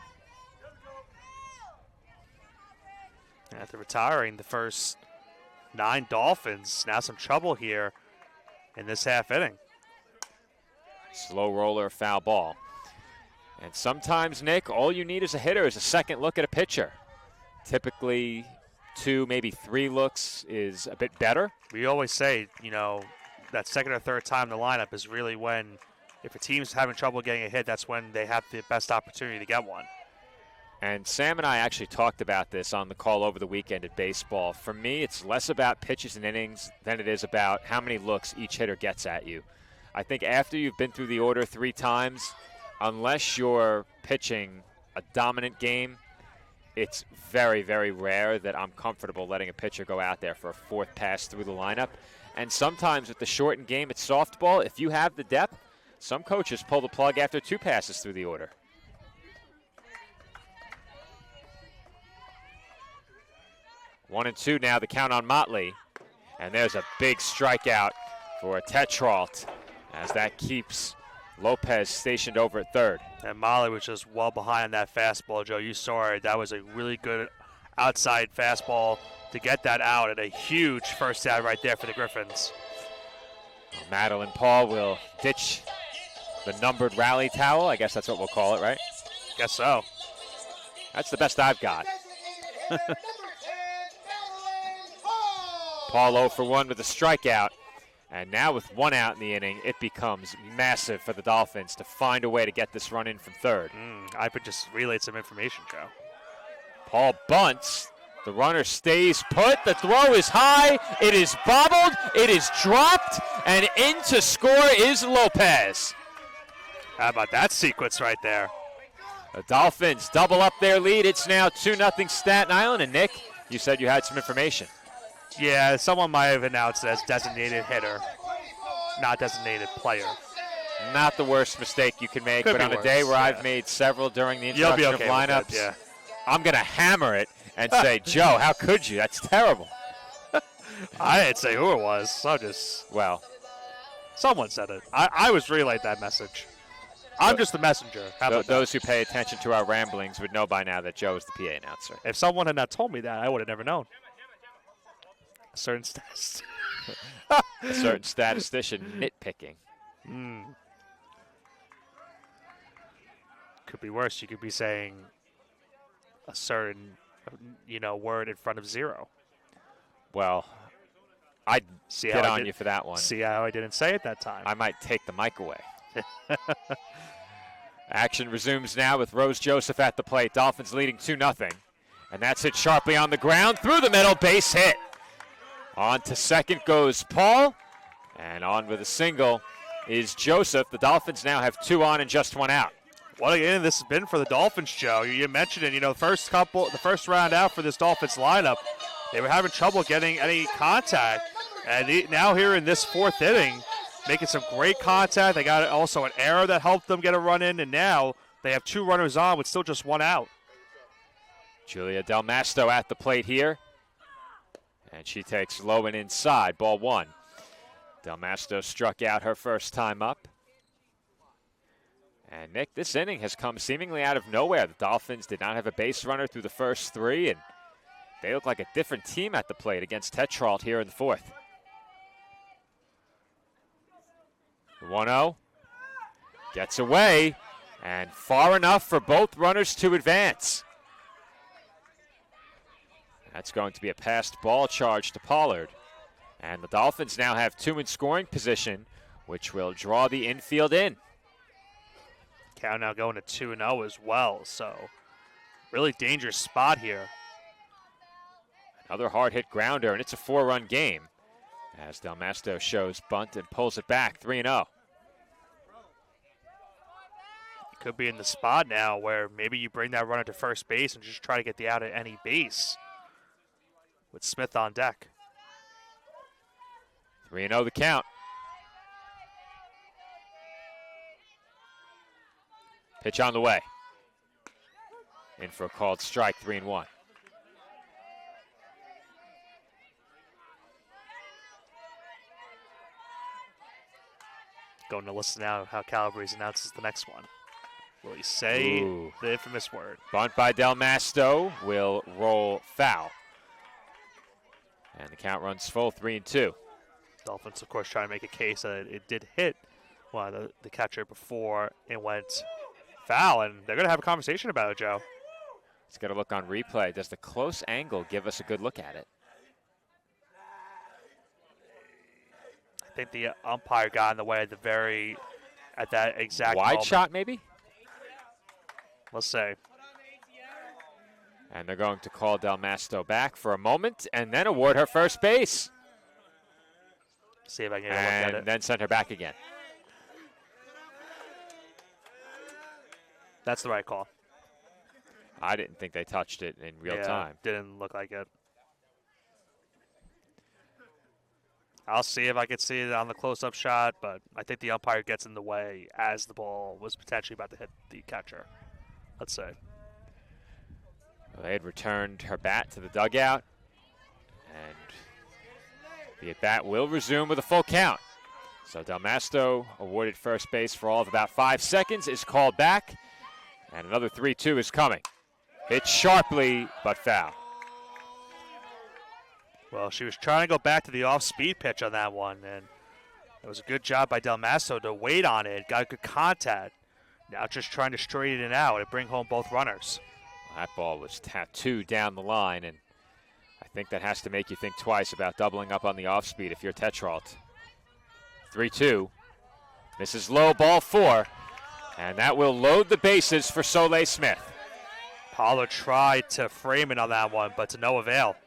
After retiring the first 9 Dolphins, now some trouble here in this half inning. Slow roller, foul ball. And sometimes, Nick, all you need as a hitter is a second look at a pitcher. Typically 2, maybe 3 looks is a bit better. We always say, that second or third time in the lineup is really when, if a team's having trouble getting a hit, that's when they have the best opportunity to get one. And Sam and I actually talked about this on the call over the weekend at baseball. For me, it's less about pitches and innings than it is about how many looks each hitter gets at you. I think after you've been through the order 3 times, unless you're pitching a dominant game, it's very, very rare that I'm comfortable letting a pitcher go out there for a 4th pass through the lineup. And sometimes with the shortened game at softball, if you have the depth, some coaches pull the plug after 2 passes through the order. 1-2 now, the count on Motley. And there's a big strikeout for Tetrault as that keeps Lopez stationed over at third. And Motley was just well behind that fastball, Joe. You saw it. That was a really good outside fastball to get that out, and a huge first out right there for the Griffins. Madeline Paul will ditch the numbered rally towel. I guess that's what we'll call it, right? Guess so. That's the best I've got. Number 10, Madeline Hall. Paul 0 for 1 with a strikeout. And now with 1 out in the inning, it becomes massive for the Dolphins to find a way to get this run in from third. I could just relay some information, Joe. Paul bunts. The runner stays put. The throw is high. It is bobbled. It is dropped. And in to score is Lopez. How about that sequence right there? The Dolphins double up their lead. It's now 2-0 Staten Island. And Nick, you said you had some information. Yeah, someone might have announced it as designated hitter, not designated player. Not the worst mistake you can make, Could but be on a worse, day where yeah. I've made several during the You'll be introduction okay of with lineups, it, yeah. I'm going to hammer it and say, Joe, how could you? That's terrible. I didn't say who it was. Well, Someone said it. I was relayed that message. I'm just the messenger. How about those who pay attention to our ramblings would know by now that Joe is the PA announcer. that? If someone had not told me that, I would have never known. A certain status. A certain statistician nitpicking. Could be worse. You could be saying a certain, word in front of 0. Well, I'd See get how I on did- you for that one. See how I didn't say it that time. I might take the mic away. Action resumes now with Rose Joseph at the plate. Dolphins leading 2-0. And that's hit sharply on the ground. Through the middle, base hit. On to second goes Paul. And on with a single is Joseph. The Dolphins now have 2 on and just 1 out. What a game this has been for the Dolphins, Joe. You mentioned it. The first round out for this Dolphins lineup, they were having trouble getting any contact. And now here in this 4th inning, making some great contact. They got also an error that helped them get a run in, and now they have 2 runners on with still just 1 out. Julia Del Masto at the plate here. And she takes low and inside, ball 1. Del Masto struck out her first time up. And Nick, this inning has come seemingly out of nowhere. The Dolphins did not have a base runner through the first 3, and they look like a different team at the plate against Tetrault here in the 4th. The 1-0 gets away, and far enough for both runners to advance. That's going to be a passed ball charge to Pollard. And the Dolphins now have 2 in scoring position, which will draw the infield in. Count now going to 2-0 as well, so really dangerous spot here. Another hard-hit grounder, and it's a 4-run game as Del Masto shows bunt and pulls it back 3-0. Could be in the spot now where maybe you bring that runner to first base and just try to get the out at any base with Smith on deck. 3-0 the count. Pitch on the way. In for a called strike, 3-1. Going to listen now how Calabrese announces the next one. Will he say the infamous word? Bunt by Del Masto will roll foul. And the count runs full, 3-2. Dolphins, of course, trying to make a case that it did hit the catcher before it went foul, and they're going to have a conversation about it, Joe. Let's get a look on replay. Does the close angle give us a good look at it? I think the umpire got in the way at that exact Wide moment. shot, maybe? Let's say. And they're going to call Del Masto back for a moment and then award her first base. See if I can get a look at it. And then send her back again. That's the right call. I didn't think they touched it in real time. Didn't look like it. I'll see if I can see it on the close-up shot, but I think the umpire gets in the way as the ball was potentially about to hit the catcher. Let's say. Well, they had returned her bat to the dugout, and the at-bat will resume with a full count. So Del Masto, awarded first base for all of about 5 seconds, is called back, and another 3-2 is coming. Hit sharply, but foul. Well, she was trying to go back to the off-speed pitch on that one, and it was a good job by Del Masto to wait on it, got good contact. Now just trying to straighten it out and bring home both runners. That ball was tattooed down the line, and I think that has to make you think twice about doubling up on the off-speed if you're Tetrault. 3-2. Misses low, ball 4, and that will load the bases for Soleil Smith. Pollard tried to frame it on that one, but to no avail.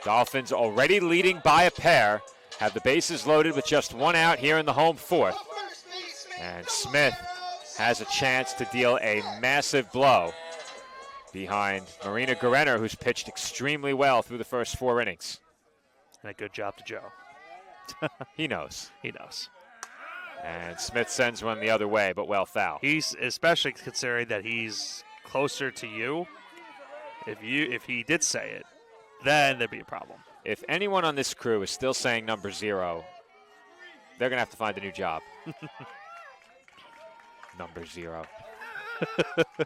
Dolphins already leading by a pair, have the bases loaded with just 1 out here in the home 4th. And Smith has a chance to deal a massive blow behind Marina Guerenner, who's pitched extremely well through the first 4 innings. And a good job to Joe. He knows. He knows. And Smith sends one the other way, but well foul. He's especially considering that he's closer to you. If he did say it, then there'd be a problem. If anyone on this crew is still saying number 0, they're going to have to find a new job. Number 0.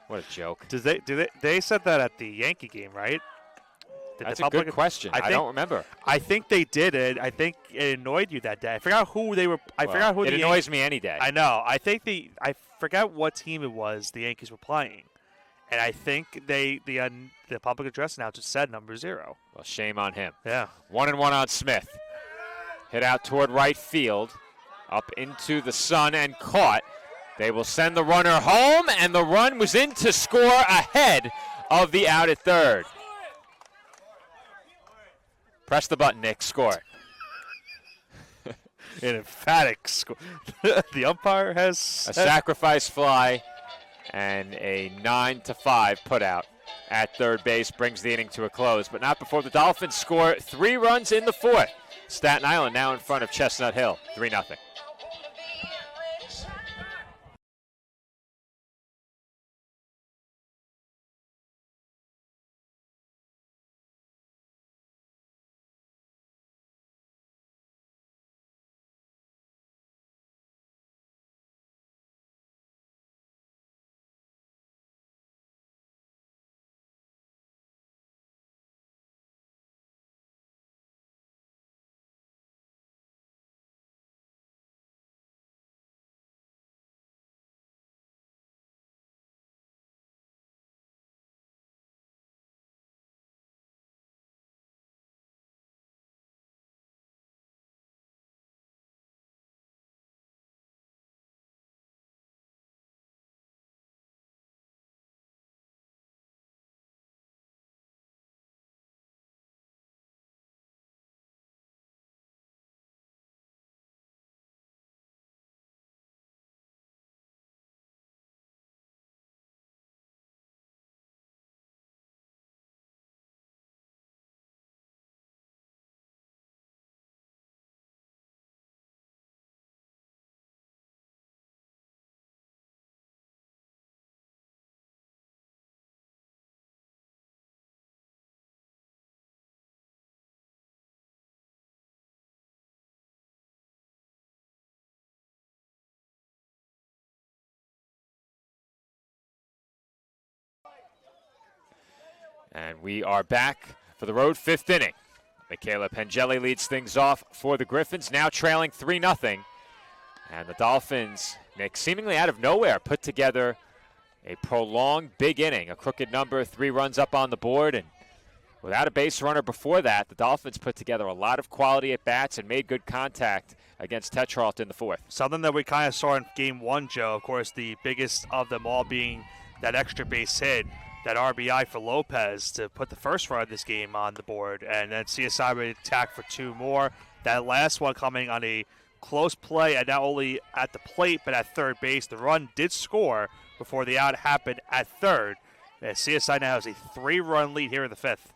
What a joke. They said that at the Yankee game, right? That's a good question. I don't remember. I think they did it. I think it annoyed you that day. I forgot who they were. Forgot who it annoys me any day. I know. I forgot what team it was the Yankees were playing. And I think the public address announcer said number 0. Well, shame on him. Yeah. 1-1 on Smith. Hit out toward right field. Up into the sun and caught. They will send the runner home, and the run was in to score ahead of the out at third. Press the button, Nick. Score it. An emphatic score. The umpire has a sacrifice fly and a 9-5 putout at third base brings the inning to a close, but not before the Dolphins score 3 runs in the 4th. Staten Island now in front of Chestnut Hill, 3-0. And we are back for the road 5th inning. Michaela Pengelli leads things off for the Griffins, now trailing 3-0. And the Dolphins, Nick, seemingly out of nowhere, put together a prolonged big inning, a crooked number, 3 runs up on the board. And without a base runner before that, the Dolphins put together a lot of quality at-bats and made good contact against Tetrault in the 4th. Something that we kind of saw in Game 1, Joe, of course, the biggest of them all being that extra base hit, that RBI for Lopez to put the first run of this game on the board, and then CSI would attack for 2 more. That last one coming on a close play, and not only at the plate but at third base. The run did score before the out happened at third. And CSI now has a 3-run lead here in the 5th.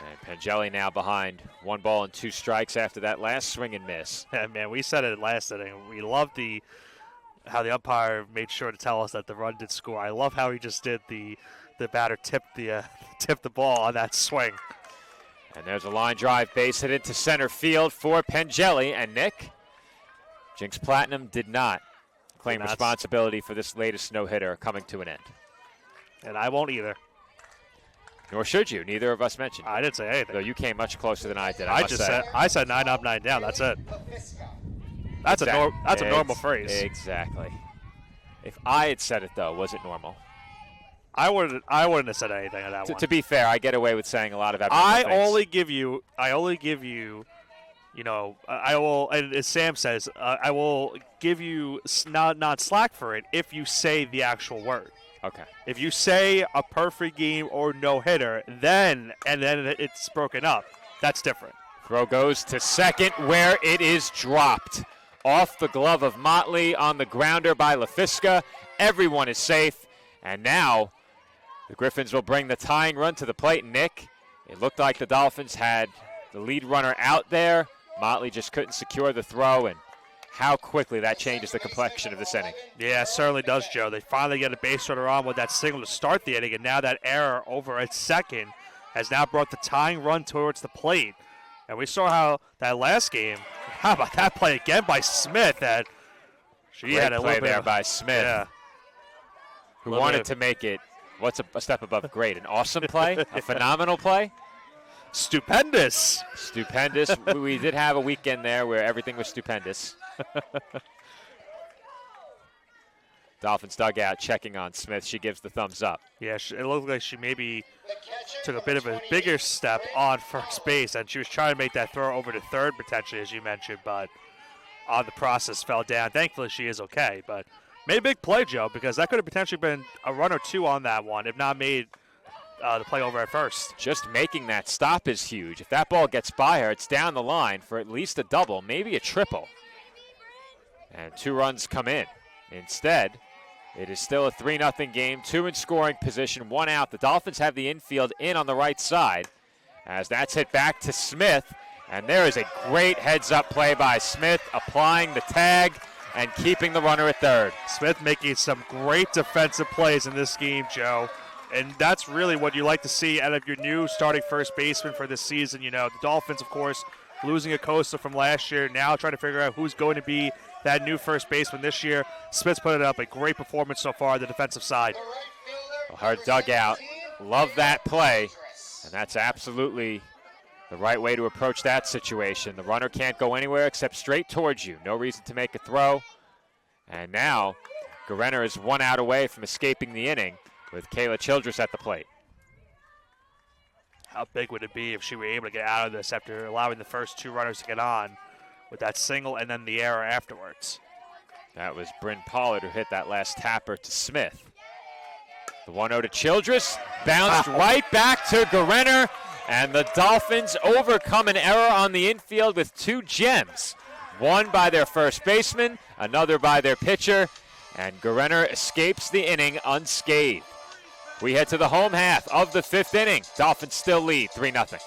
And Pangeli now behind 1 ball and 2 strikes after that last swing and miss. Yeah, man, we said it last inning. We love how the umpire made sure to tell us that the run did score. I love how he just did the batter tipped the ball on that swing. And there's a line drive base hit into center field for Pangeli. And Nick, Jinx Platinum did not claim responsibility for this latest no-hitter coming to an end. And I won't either. Nor should you. Neither of us mentioned it. I didn't say anything. Though you came much closer than I did. I said 9 up, 9 down. That's it. That's a normal phrase. Exactly. If I had said it though, was it normal? I wouldn't have said anything on that one. To be fair, I get away with saying a lot of abnormal things. I only give you, I will, and as Sam says, I will give you not slack for it if you say the actual word. Okay. If you say a perfect game or no hitter, then it's broken up. That's different. Throw goes to second, where it is dropped. Off the glove of Motley on the grounder by LaFisca. Everyone is safe. And now the Griffins will bring the tying run to the plate. Nick, it looked like the Dolphins had the lead runner out there. Motley just couldn't secure the throw, and how quickly that changes the complexion of this inning. Yeah, it certainly does, Joe. They finally get a base runner on with that single to start the inning, and now that error over at second has now brought the tying run towards the plate. And we saw how that last game, how about that play again by Smith? That she Great had a play little there by Smith, yeah, who wanted to make it, what's a step above great? An awesome play? A phenomenal play? Stupendous. Stupendous. We did have a weekend there where everything was stupendous. Dolphins dugout checking on Smith. She gives the thumbs up. Yeah, it looked like she maybe took a bit of a bigger step on first base, and she was trying to make that throw over to third potentially, as you mentioned, but on the process fell down. Thankfully, she is okay, but made a big play, Joe, because that could have potentially been a run or two on that one, if not made the play over at first. Just making that stop is huge. If that ball gets by her, it's down the line for at least a double, maybe a triple. And 2 runs come in. Instead, it is still a 3-0 game, 2 in scoring position, 1 out. The Dolphins have the infield in on the right side as that's hit back to Smith. And there is a great heads-up play by Smith, applying the tag and keeping the runner at third. Smith making some great defensive plays in this game, Joe. And that's really what you like to see out of your new starting first baseman for this season. You know, the Dolphins, of course, losing Acosta from last year, now trying to figure out who's going to be that new first baseman this year. Smith's put it up a great performance so far on the defensive side. Her dugout, love that play, and that's absolutely the right way to approach that situation. The runner can't go anywhere except straight towards you. No reason to make a throw. And now, Guerrero is 1 out away from escaping the inning with Kayla Childress at the plate. How big would it be if she were able to get out of this after allowing the first 2 runners to get on with that single and then the error afterwards? That was Bryn Pollard who hit that last tapper to Smith. The 1-0 to Childress, bounced right back to Guerrero, and the Dolphins overcome an error on the infield with 2 gems. One by their first baseman, another by their pitcher, and Guerrero escapes the inning unscathed. We head to the home half of the 5th inning. Dolphins still lead 3-0.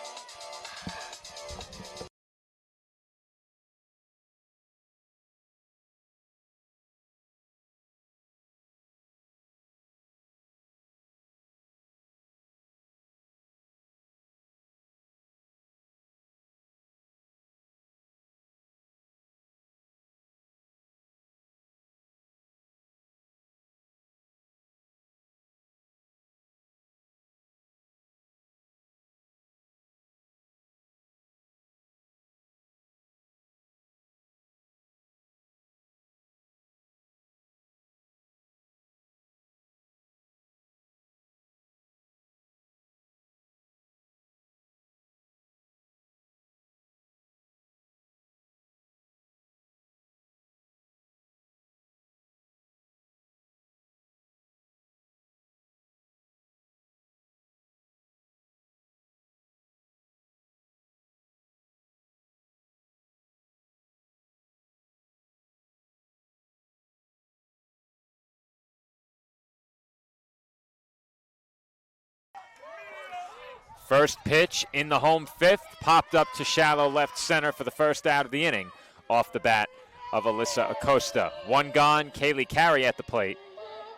First pitch in the home fifth, popped up to shallow left center for the first out of the inning off the bat of Alyssa Acosta. One gone, Kaylee Carey at the plate.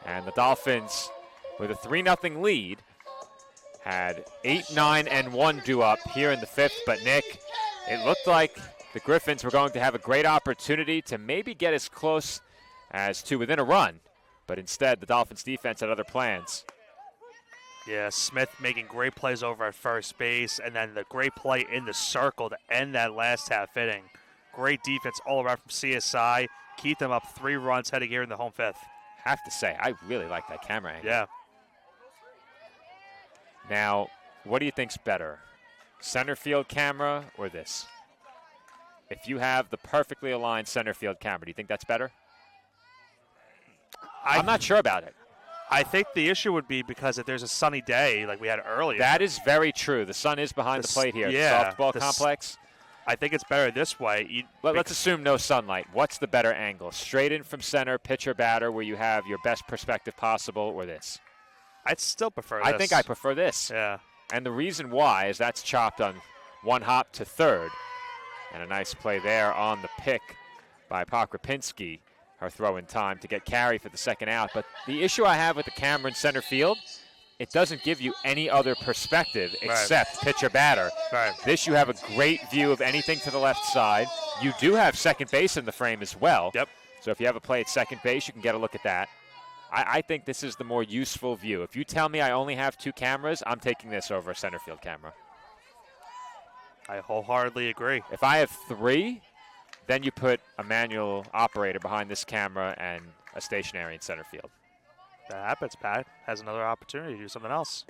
And the Dolphins, with a 3-0 lead, had 8, 9, and 1 due up here in the fifth. But, Nick, it looked like the Griffins were going to have a great opportunity to maybe get as close as to within a run. But instead, the Dolphins defense had other plans. Yeah, Smith making great plays over at first base, and then the great play in the circle to end that last half inning. Great defense all around from CSI. Keep them up 3 runs heading here in the home fifth. Have to say, I really like that camera angle. Yeah. Now, what do you think's better, center field camera or this? If you have the perfectly aligned center field camera, do you think that's better? I'm not sure about it. I think the issue would be because if there's a sunny day like we had earlier. That is very true. The sun is behind the plate here. Yeah, the softball complex. I think it's better this way. Let's assume no sunlight. What's the better angle? Straight in from center, pitcher batter, where you have your best perspective possible, or this? I'd still prefer this. I think I prefer this. Yeah. And the reason why is that's chopped on one hop to third. And a nice play there on the pick by Pokrapinski. Her throw in time to get Carey for the second out. But the issue I have with the camera in center field, it doesn't give you any other perspective except pitcher batter. Right. This, you have a great view of anything to the left side. You do have second base in the frame as well. Yep. So if you have a play at second base, you can get a look at that. I think this is the more useful view. If you tell me I only have 2 cameras, I'm taking this over a center field camera. I wholeheartedly agree. If I have 3, then you put a manual operator behind this camera and a stationary in center field. That happens. Pat has another opportunity to do something else.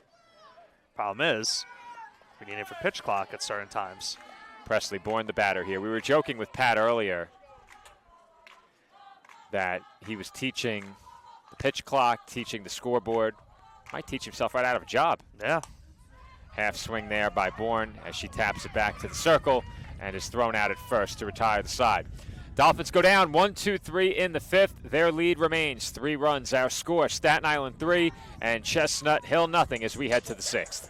Problem is, we need it for pitch clock at certain times. Presley Bourne, the batter here. We were joking with Pat earlier that he was teaching the pitch clock, teaching the scoreboard. Might teach himself right out of a job. Yeah. Half swing there by Bourne as she taps it back to the circle and is thrown out at first to retire the side. Dolphins go down 1-2-3 in the fifth. Their lead remains 3 runs. Our score, Staten Island 3 and Chestnut Hill nothing as we head to the 6th.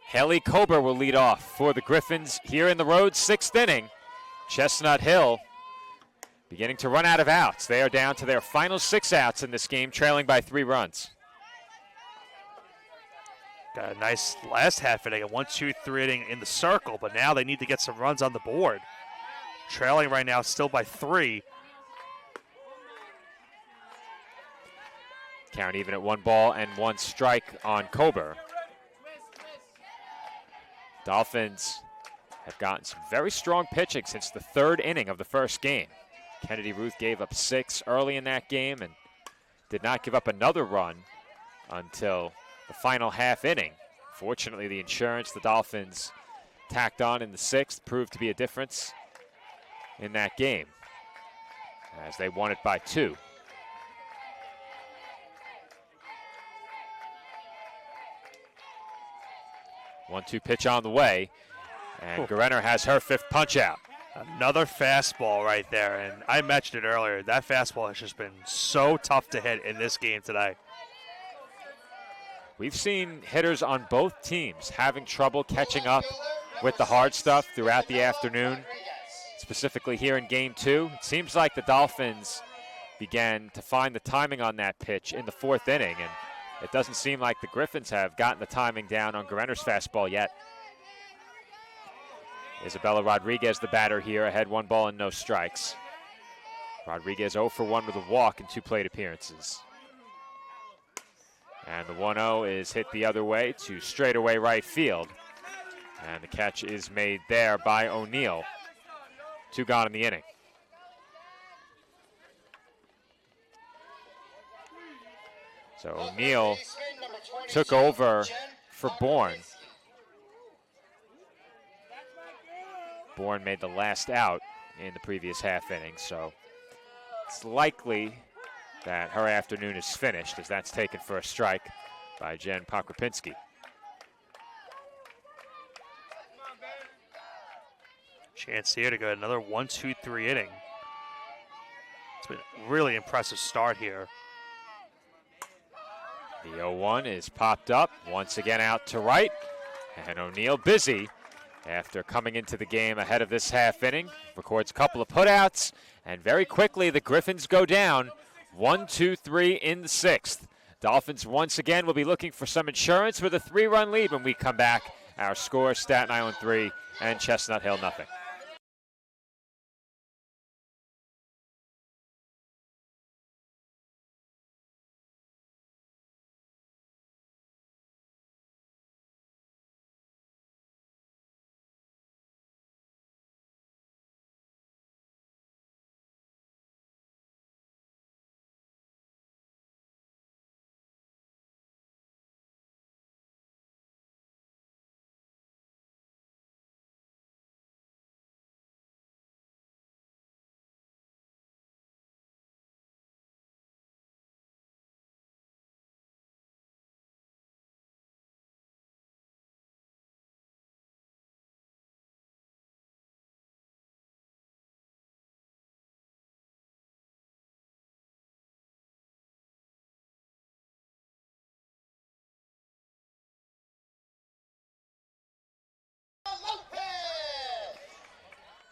Haley Kober will lead off for the Griffins here in the road 6th inning. Chestnut Hill beginning to run out of outs. They are down to their final 6 outs in this game, trailing by 3 runs. Got a nice last half inning, a 1-2-3 inning in the circle, but now they need to get some runs on the board. Trailing right now still by 3. Count even at 1 ball and 1 strike on Kober. Dolphins have gotten some very strong pitching since the 3rd inning of the first game. Kennedy Ruth gave up 6 early in that game and did not give up another run until the final half inning. Fortunately, the insurance the Dolphins tacked on in the 6th proved to be a difference in that game as they won it by 2. One-two pitch on the way, and Guerenner has her 5th punch out. Another fastball right there, and I mentioned it earlier. That fastball has just been so tough to hit in this game today. We've seen hitters on both teams having trouble catching up with the hard stuff throughout the afternoon, specifically here in Game 2. It seems like the Dolphins began to find the timing on that pitch in the 4th inning, and it doesn't seem like the Griffins have gotten the timing down on Guerrero's fastball yet. Isabella Rodriguez, the batter here, ahead 1 ball and no strikes. Rodriguez 0 for 1 with a walk in 2 plate appearances. And the 1-0 is hit the other way to straightaway right field. And the catch is made there by O'Neill. 2 gone in the inning. So O'Neill took over for Bourne. Bourne made the last out in the previous half inning, so it's likely that her afternoon is finished, as that's taken for a strike by Jen Pokropinski. Chance here to go another 1-2-3 inning. It's been a really impressive start here. The 0-1 is popped up, once again out to right, and O'Neill busy after coming into the game ahead of this half inning. Records a couple of putouts, and very quickly the Griffins go down 1-2-3 in the 6th. Dolphins once again will be looking for some insurance with a 3-run lead when we come back. Our score, Staten Island 3 and Chestnut Hill 0.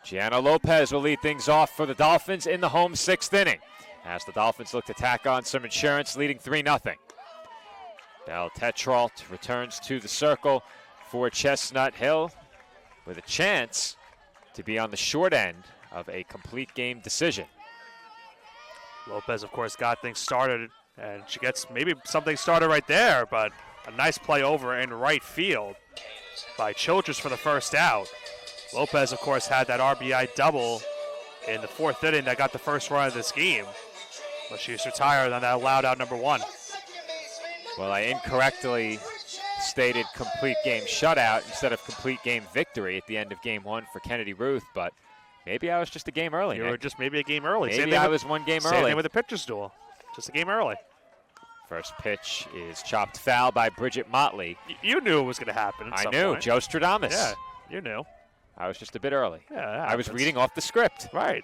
Gianna Lopez will lead things off for the Dolphins in the home 6th inning, as the Dolphins look to tack on some insurance, leading 3-0. Bell Tetrault returns to the circle for Chestnut Hill with a chance to be on the short end of a complete game decision. Lopez, of course, got things started, and she gets maybe something started right there, but a nice play over in right field by Childress for the first out. Lopez, of course, had that RBI double in the 4th inning that got the first run of this game, but she's retired on that allowed out number 1. Well, I incorrectly stated complete game shutout instead of complete game victory at the end of game 1 for Kennedy Ruth, but maybe I was just a game early. You were just maybe a game early. Maybe I was 1 game early. Same thing with the pitcher's duel. Just a game early. First pitch is chopped foul by Bridget Motley. You knew it was going to happen. I knew. Joe Stradamus. Yeah, you knew. I was just a bit early. Yeah, I was reading off the script. Right.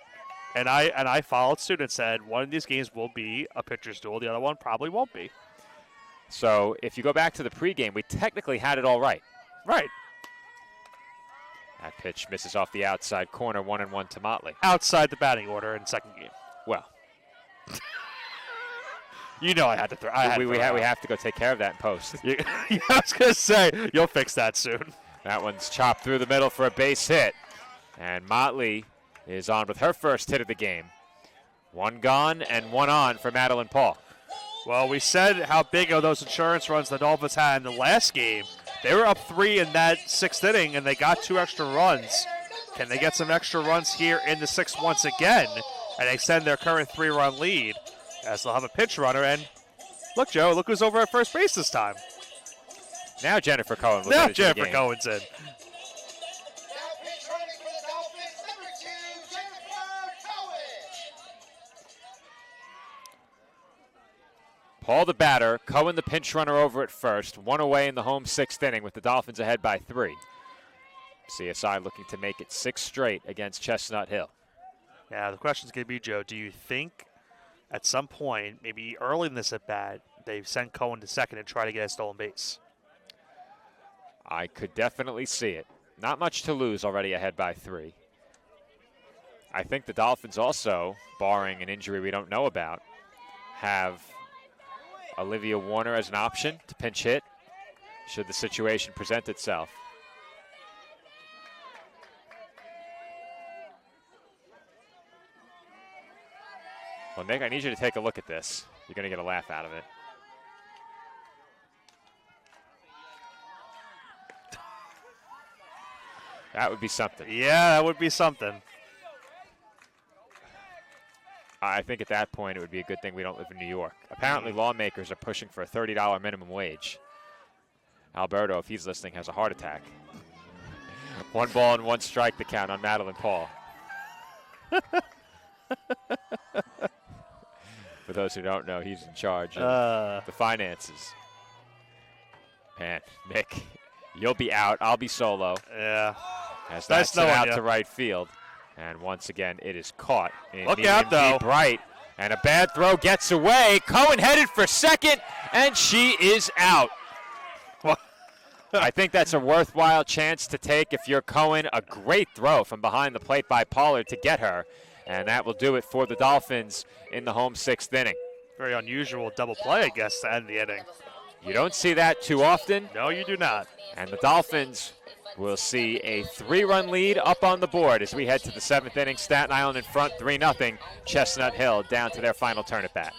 And I followed suit and said one of these games will be a pitcher's duel. The other one probably won't be. So if you go back to the pregame, we technically had it all right. Right. That pitch misses off the outside corner, 1-1 to Motley. Outside the batting order in second game. Well. You know I had to throw. We have to go take care of that in post. I was going to say, you'll fix that soon. That one's chopped through the middle for a base hit. And Motley is on with her first hit of the game. 1 gone and 1 on for Madeline Paul. Well, we said how big of those insurance runs the Dolphins had in the last game. They were up 3 in that 6th inning, and they got 2 extra runs. Can they get some extra runs here in the 6th once again and extend their current 3-run lead? As they'll have a pinch runner. And look, Joe, look who's over at first base this time. Now Jennifer Cohen will Now Jennifer Cohen's in. Now pitch running for the Dolphins, number 2, Jennifer Cohen. Paul the batter, Cohen the pinch runner over at first. 1 away in the home 6th inning with the Dolphins ahead by 3. CSI looking to make it 6 straight against Chestnut Hill. Yeah, the question's going to be, Joe, do you think at some point, maybe early in this at-bat, they send Cohen to second and try to get a stolen base? I could definitely see it. not much to lose, already ahead by 3. I think the Dolphins also, barring an injury we don't know about, have Olivia Warner as an option to pinch hit should the situation present itself. Well, Nick, I need you to take a look at this. You're going to get a laugh out of it. That would be something. Yeah, that would be something. I think at that point it would be a good thing we don't live in New York. Apparently lawmakers are pushing for a $30 minimum wage. Alberto, if he's listening, has a heart attack. 1 ball and 1 strike the count on Madeline Paul. For those who don't know, he's in charge of the finances. Man, Nick, you'll be out. I'll be solo. Yeah. As that's out to right field. And once again, it is caught. Look out, though. Bright. And a bad throw gets away. Cohen headed for second, and she is out. I think that's a worthwhile chance to take if you're Cohen. A great throw from behind the plate by Pollard to get her. And that will do it for the Dolphins in the home 6th inning. Very unusual double play, I guess, to end the inning. You don't see that too often. No, you do not. And the Dolphins will see a 3-run lead up on the board as we head to the 7th inning. Staten Island in front, 3-0. Chestnut Hill down to their final turn at bat.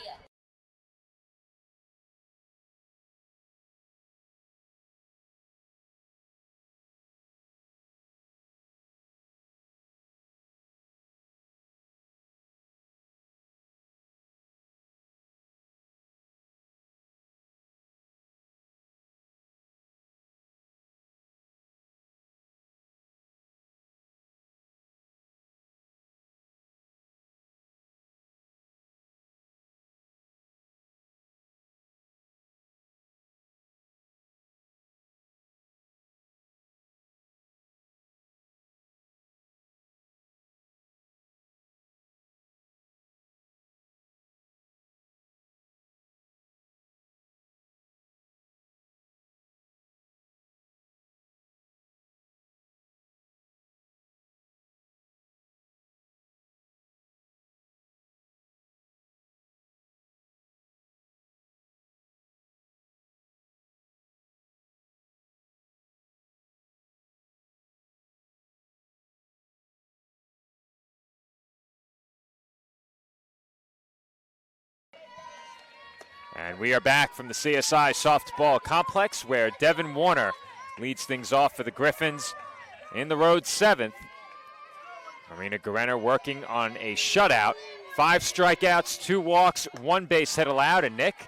And we are back from the CSI Softball Complex where Devin Warner leads things off for the Griffins in the road 7th. Marina Guerrero working on a shutout. 5 strikeouts, 2 walks, 1 base hit allowed. And Nick,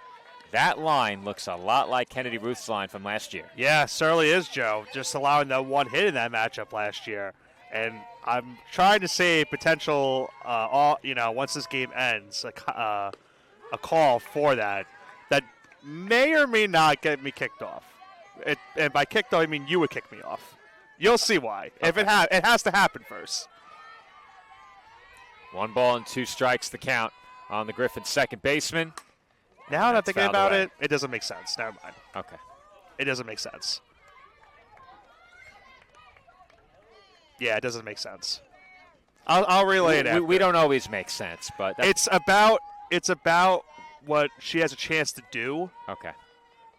that line looks a lot like Kennedy Ruth's line from last year. Yeah, certainly is, Joe. Just allowing that 1 hit in that matchup last year. And I'm trying to say potential, once this game ends, a call for that may or may not get me kicked off. And by kicked off, I mean you would kick me off. You'll see why. Okay. If it has to happen first. 1 ball and 2 strikes the count on the Griffins' second baseman. Now that I'm thinking about it, it doesn't make sense. Never mind. Okay. It doesn't make sense. Yeah, it doesn't make sense. I'll relay it after. We don't always make sense, but it's about what she has a chance to do. Okay.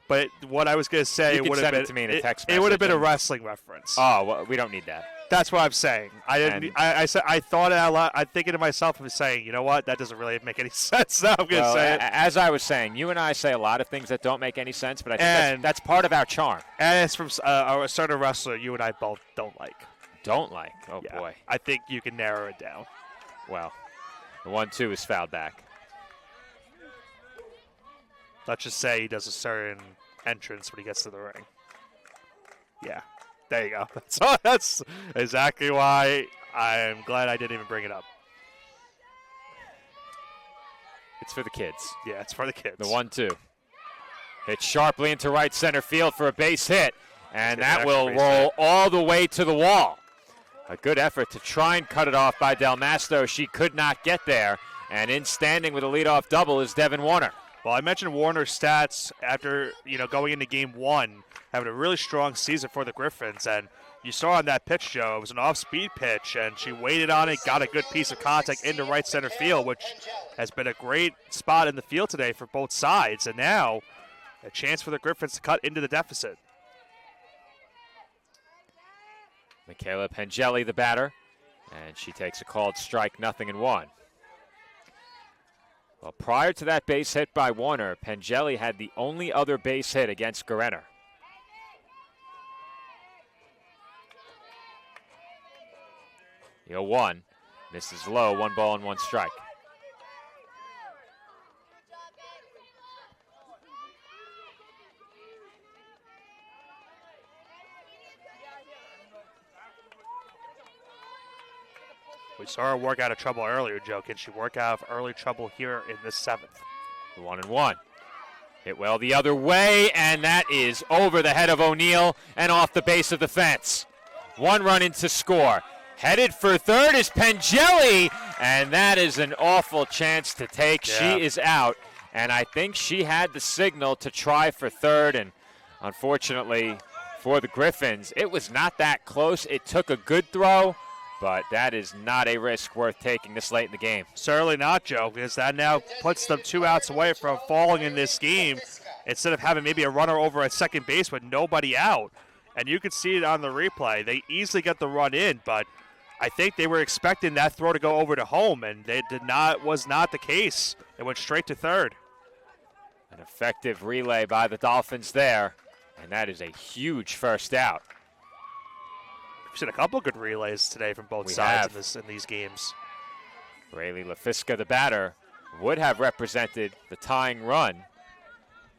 But what I was going to say would have been to me in a text message. It would have been a wrestling reference. Oh, well, we don't need that. That's what I'm saying. I didn't. I said I thought it out loud. I'm thinking to myself and saying, you know what? That doesn't really make any sense. Now I'm going to say it. As I was saying, you and I say a lot of things that don't make any sense, but I think that's part of our charm. And it's from a certain wrestler you and I both don't like. Don't like? Oh, yeah, boy. I think you can narrow it down. Well, the 1-2 is fouled back. Let's just say he does a certain entrance when he gets to the ring. Yeah, there you go. That's exactly why I'm glad I didn't even bring it up. It's for the kids. Yeah, it's for the kids. The 1-2. Hit sharply into right center field for a base hit, and that will roll all the way to the wall. A good effort to try and cut it off by Del Masto. She could not get there, and in standing with a leadoff double is Devin Warner. Well, I mentioned Warner's stats after going into Game 1, having a really strong season for the Griffins, and You saw on that pitch, Joe, it was an off-speed pitch, and she waited on it, got a good piece of contact into right center field, which has been a great spot in the field today for both sides. And now a chance for the Griffins to cut into the deficit. Michaela Pengelli, the batter, and she takes a called strike, 0-1. Well, prior to that base hit by Warner, Pengelli had the only other base hit against Gorenner. 0-1, misses low, 1 ball and 1 strike. We saw her work out of trouble earlier, Joe. Can she work out of early trouble here in this 7th? 1-1. Hit well the other way, and that is over the head of O'Neill and off the base of the fence. 1 run in to score. Headed for third is Pengelli, and that is an awful chance to take. Yeah. She is out, and I think she had the signal to try for third, and unfortunately for the Griffins, it was not that close. It took a good throw, but that is not a risk worth taking this late in the game. Certainly not, Joe, because that now puts them 2 outs away from falling in this game instead of having maybe a runner over at second base with nobody out. And you could see it on the replay. They easily get the run in, but I think they were expecting that throw to go over to home, and it was not the case. It went straight to third. An effective relay by the Dolphins there, and that is a huge first out. We've seen a couple good relays today from both We sides have. in these games. Rayleigh LaFisca, the batter, would have represented the tying run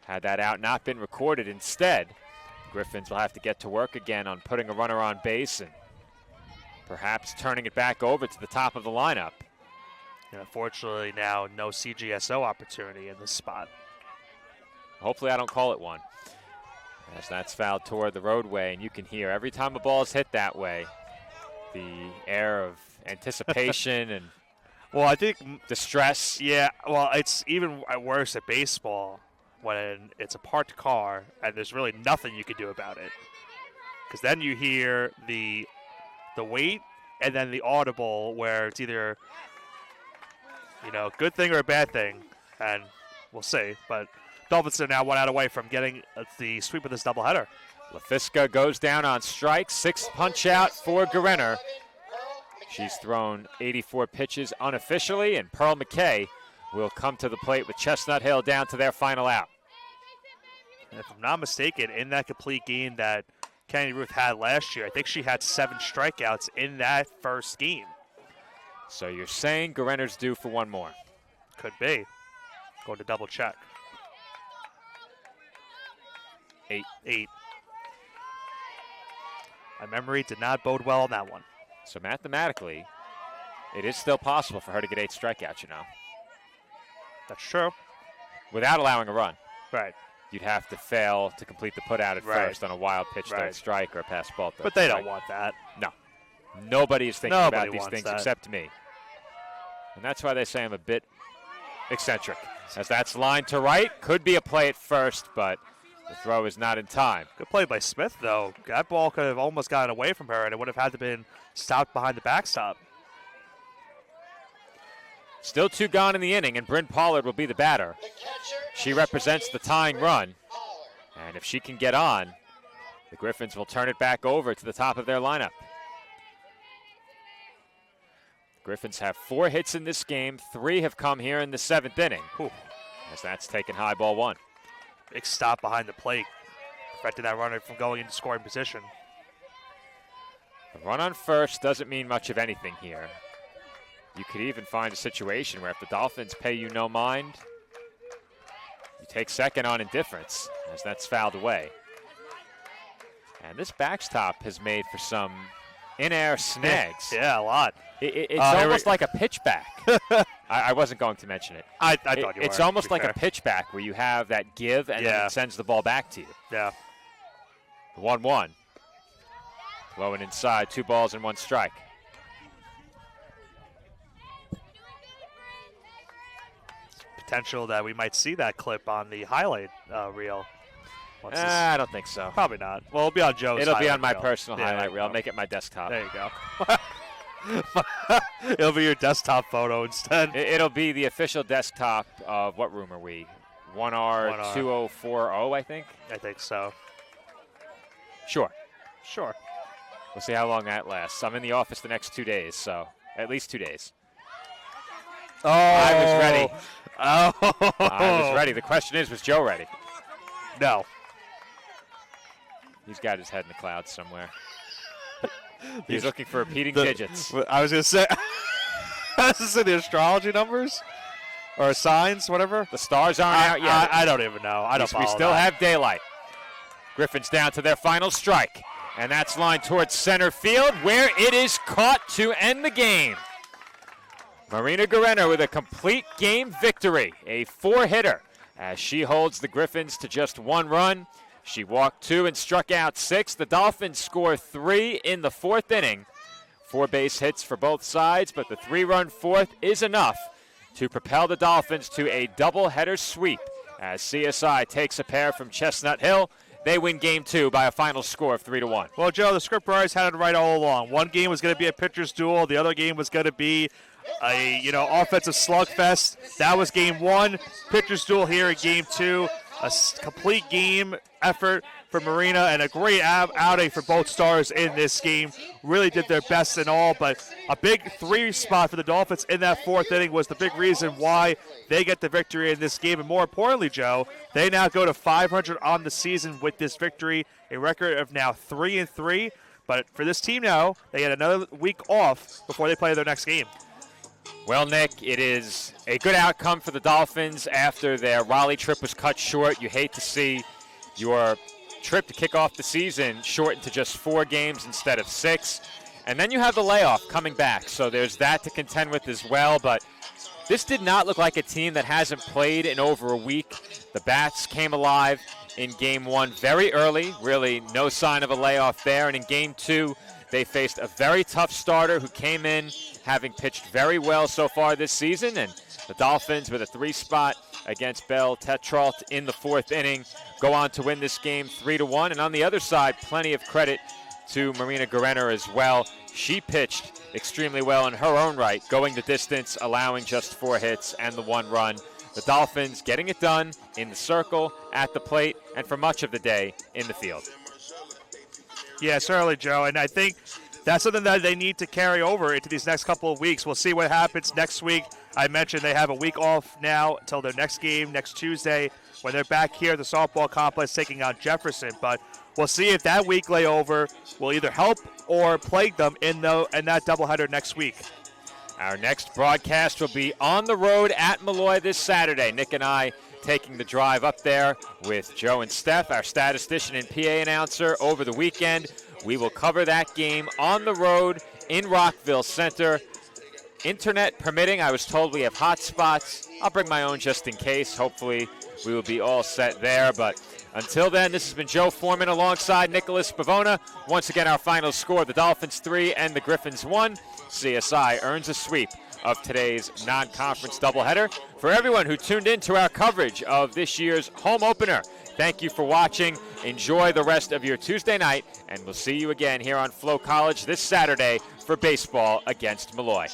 had that out not been recorded. Instead, Griffins will have to get to work again on putting a runner on base and perhaps turning it back over to the top of the lineup. And unfortunately now no CGSO opportunity in this spot. Hopefully I don't call it one, as that's fouled toward the roadway, and you can hear every time a ball is hit that way, the air of anticipation and Well, I think, distress. yeah, well, it's even worse at baseball when it's a parked car and there's really nothing you can do about it. Because then you hear the wait and then the audible where it's either, good thing or a bad thing. And we'll see. But Dolphins are now 1 out away from getting the sweep of this doubleheader. LaFisca goes down on strike. 6th punch out for Gorenner. She's thrown 84 pitches unofficially, and Pearl McKay will come to the plate with Chestnut Hill down to their final out. And if I'm not mistaken, in that complete game that Kenny Ruth had last year, I think she had 7 strikeouts in that first game. So you're saying Gorenner's due for one more? Could be. Going to double check. 8. My memory did not bode well on that one. So mathematically, it is still possible for her to get 8 strikeouts, That's true. without allowing a run. Right. You'd have to fail to complete the put out at Right. first on a wild pitch Right. third strike or a pass ball third But they strike. don't want that. No. Nobody is thinking Nobody about these wants things that. except me. And that's why they say I'm a bit eccentric. As that's lined to right, could be a play at first, but the throw is not in time. Good play by Smith, though. That ball could have almost gotten away from her, and it would have had to been stopped behind the backstop. Still 2 gone in the inning, and Bryn Pollard will be the batter. She represents the tying run, and if she can get on, the Griffins will turn it back over to the top of their lineup. The Griffins have 4 hits in this game. 3 have come here in the 7th inning, as that's taken high ball 1. Big stop behind the plate, preventing that runner from going into scoring position. A run on first doesn't mean much of anything here. You could even find a situation where if the Dolphins pay you no mind, you take second on indifference, as that's fouled away. And this backstop has made for some in-air snags. Yeah, a lot. It's almost like a pitchback. I wasn't going to mention it. I thought you were. It's almost like a pitchback where you have that give and then it sends the ball back to you. Yeah. 1-1. Low and inside, 2 balls and 1 strike. Potential that we might see that clip on the highlight reel. I don't think so. Probably not. Well, it'll be on Joe's. It'll be on my highlight reel. personal highlight reel. I'll make it my desktop. There you go. It'll be your desktop photo instead. It'll be the official desktop of what room are we? 1R2040, I think. I think so. Sure. Sure. We'll see how long that lasts. I'm in the office the next 2 days, so at least 2 days. Oh. I was ready. Oh. I was ready. The question is, was Joe ready? No. He's got his head in the clouds somewhere. He's looking for repeating digits. I was going to say, this is the astrology numbers or signs, whatever. The stars aren't out yet. I don't even know. I don't follow We still that. have daylight. Griffins down to their final strike. And that's lined towards center field, where it is caught to end the game. Marina Guerrero with a complete game victory, a 4-hitter, as she holds the Griffins to just 1 run. She walked 2 and struck out 6. The Dolphins score 3 in the 4th inning. 4 base hits for both sides, but the 3-run 4th is enough to propel the Dolphins to a doubleheader sweep as CSI takes a pair from Chestnut Hill. They win Game 2 by a final score of 3-1. Well, Joe, the script writers had it right all along. One game was going to be a pitcher's duel. The other game was going to be a offensive slugfest. That was Game 1. Pitcher's duel here in Game 2. A complete game effort for Marina and a great outing for both stars in this game. Really did their best in all, but a big 3 spot for the Dolphins in that 4th inning was the big reason why they get the victory in this game. And more importantly, Joe, they now go to 500 on the season with this victory, a record of now 3-3. But for this team now, they get another week off before they play their next game. Well, Nick, it is a good outcome for the Dolphins after their Raleigh trip was cut short. You hate to see your trip to kick off the season shortened to just 4 games instead of 6. And then you have the layoff coming back, so there's that to contend with as well. But this did not look like a team that hasn't played in over a week. The Bats came alive in Game 1 very early, really no sign of a layoff there. And in Game 2, they faced a very tough starter who came in having pitched very well so far this season. And the Dolphins, with a 3 spot against Bell Tetrault in the 4th inning, go on to win this game 3-1. And on the other side, plenty of credit to Marina Guerrero as well. She pitched extremely well in her own right, going the distance, allowing just 4 hits and the 1 run. The Dolphins getting it done in the circle, at the plate, and for much of the day in the field. Yeah, certainly, Joe. And I think that's something that they need to carry over into these next couple of weeks. We'll see what happens next week. I mentioned they have a week off now until their next game next Tuesday when they're back here at the softball complex taking on Jefferson. But we'll see if that week layover will either help or plague them in that doubleheader next week. Our next broadcast will be on the road at Malloy this Saturday. Nick and I taking the drive up there with Joe and Steph, our statistician and PA announcer, over the weekend. We will cover that game on the road in Rockville Center. Internet permitting, I was told we have hot spots. I'll bring my own just in case. Hopefully we will be all set there. But until then, this has been Joe Foreman alongside Nicholas Pavona. Once again, our final score, the Dolphins 3 and the Griffins 1. CSI earns a sweep of today's non-conference doubleheader. For everyone who tuned in to our coverage of this year's home opener, thank you for watching. Enjoy the rest of your Tuesday night, and we'll see you again here on Flow College this Saturday for baseball against Malloy.